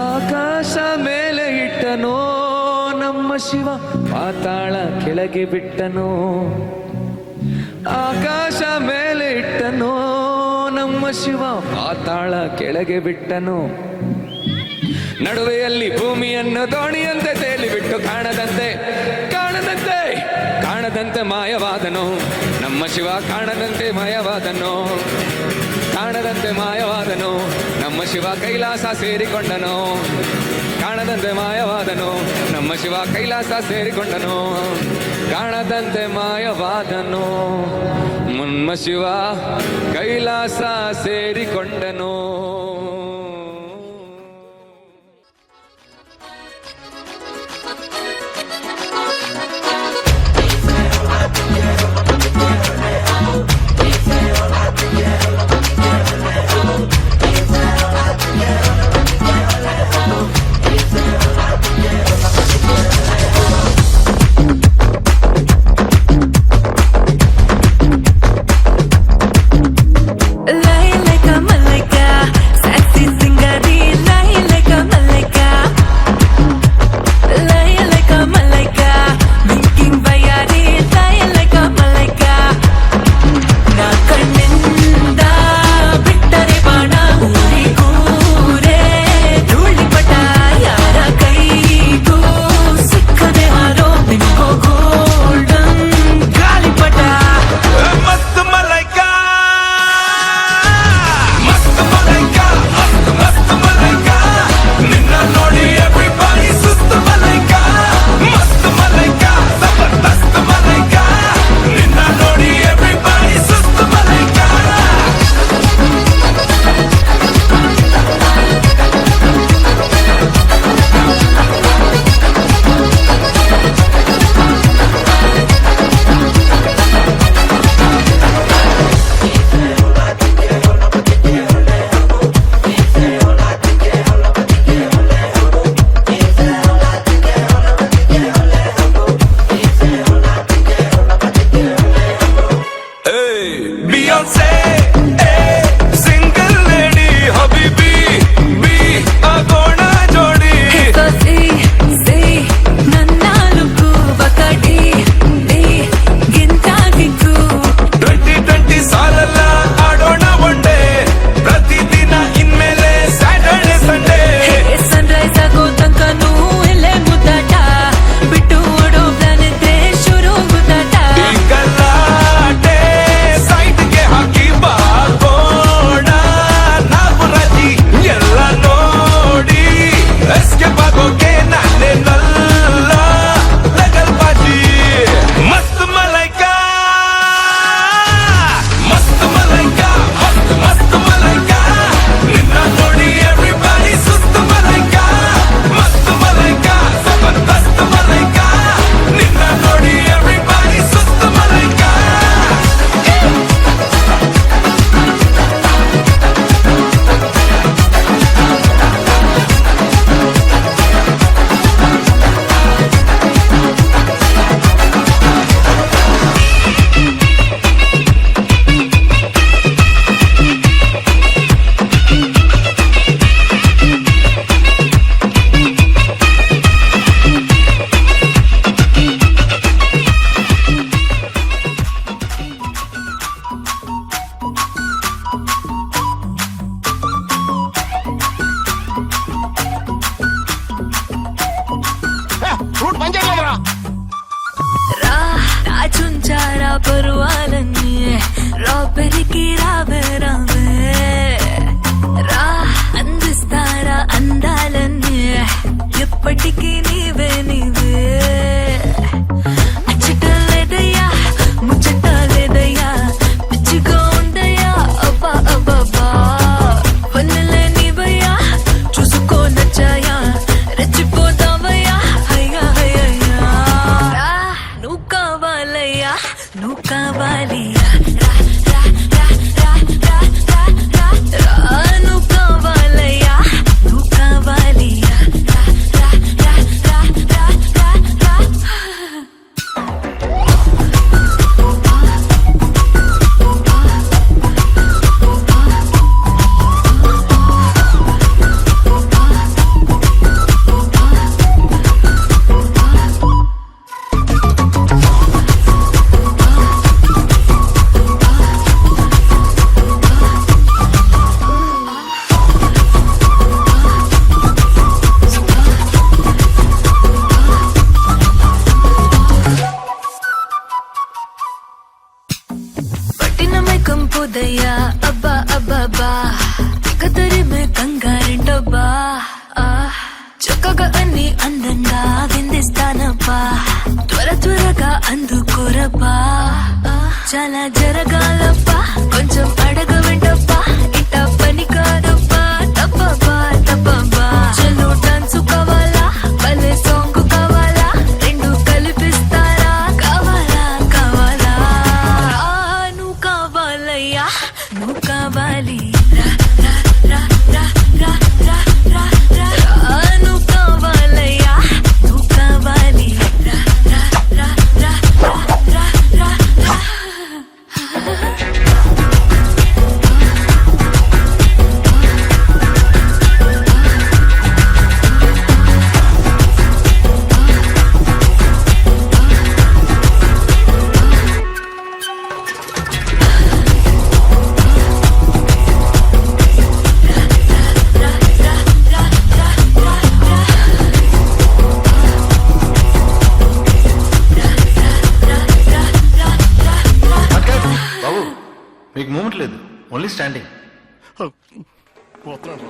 ಆಕಾಶ ಮೇಲೆ ಇಟ್ಟನೋ ನಮ್ಮ ಶಿವ ಪಾತಾಳ ಕೆಳಗೆ ಬಿಟ್ಟನೋ ಆಕಾಶ ಮೇಲೆ ಇಟ್ಟನೋ ನಮ್ಮ ಶಿವ ಪಾತಾಳ ಕೆಳಗೆ ಬಿಟ್ಟನೋ ನಡುವೆಯಲ್ಲಿ ಭೂಮಿಯನ್ನು ದೋಣಿಯಂತೆ ತೇಲಿ ಬಿಟ್ಟು ಕಾಣದಂತೆ ಕಾಣದಂತೆ ಕಾಣದಂತೆ ಮಾಯವಾದನು ನಮ್ಮ ಶಿವ ಕಾಣದಂತೆ ಮಾಯವಾದನು ಕಾಣದಂತೆ ಮಾಯವಾದನು ನಮ್ಮ ಶಿವ ಕೈಲಾಸ ಸೇರಿಕೊಂಡನು ಕಾಣದಂತೆ ಮಾಯವಾದನು ನಮ್ಮ ಶಿವ ಕೈಲಾಸ ಸೇರಿಕೊಂಡನು ಕಾಣದಂತೆ ಮಾಯವಾದನು ನಮ್ಮ ಶಿವ ಕೈಲಾಸ ಸೇರಿಕೊಂಡನು. పరువాలన్నీ రాపెరికి రావే రావే రా అందిస్తారా అందాలన్నీ ఎప్పటికీ నీవే నీవే అచ్చట లేదయ్యా ముచ్చట లేదయ్యా పిచ్చిగా ఉండయ్యా అబ్బా అబ్బా వన్నలే నీవయ్యా చూసుకో నచ్చాయా రెచ్చిపోతావయ్యా అయ్యా అయ్యయ్యా రా నువ్వు కావాలయ్యా నువ్వు కావాలి రా రా రా రా రా రా క్షణాన్ని అందంగా విందిస్తానబ్బా త్వర త్వరగా అందుకోరబ్బా చాలా జరగాలబ్బా కొంచెం అడగవేంటబ్బా ఇట్ట పని కాదబ్బా తప్పబ్బా తప్పబ్బా చలో డాన్సు కావాలా భలే సాంగ్ కావాలా రెండు కలిపిస్తారా కావాలా కావాలా నువ్వు కావాలయ్యా నువ్వు కావాలి రా రా రా రా రా రా రా నువ్వు కావాలయ్యా నువ్వు కావాలి రా రా రా రా రా రా రా బాబు మీకు మూమెంట్ లేదు ఓన్లీ స్టాండింగ్ పోతున్నాను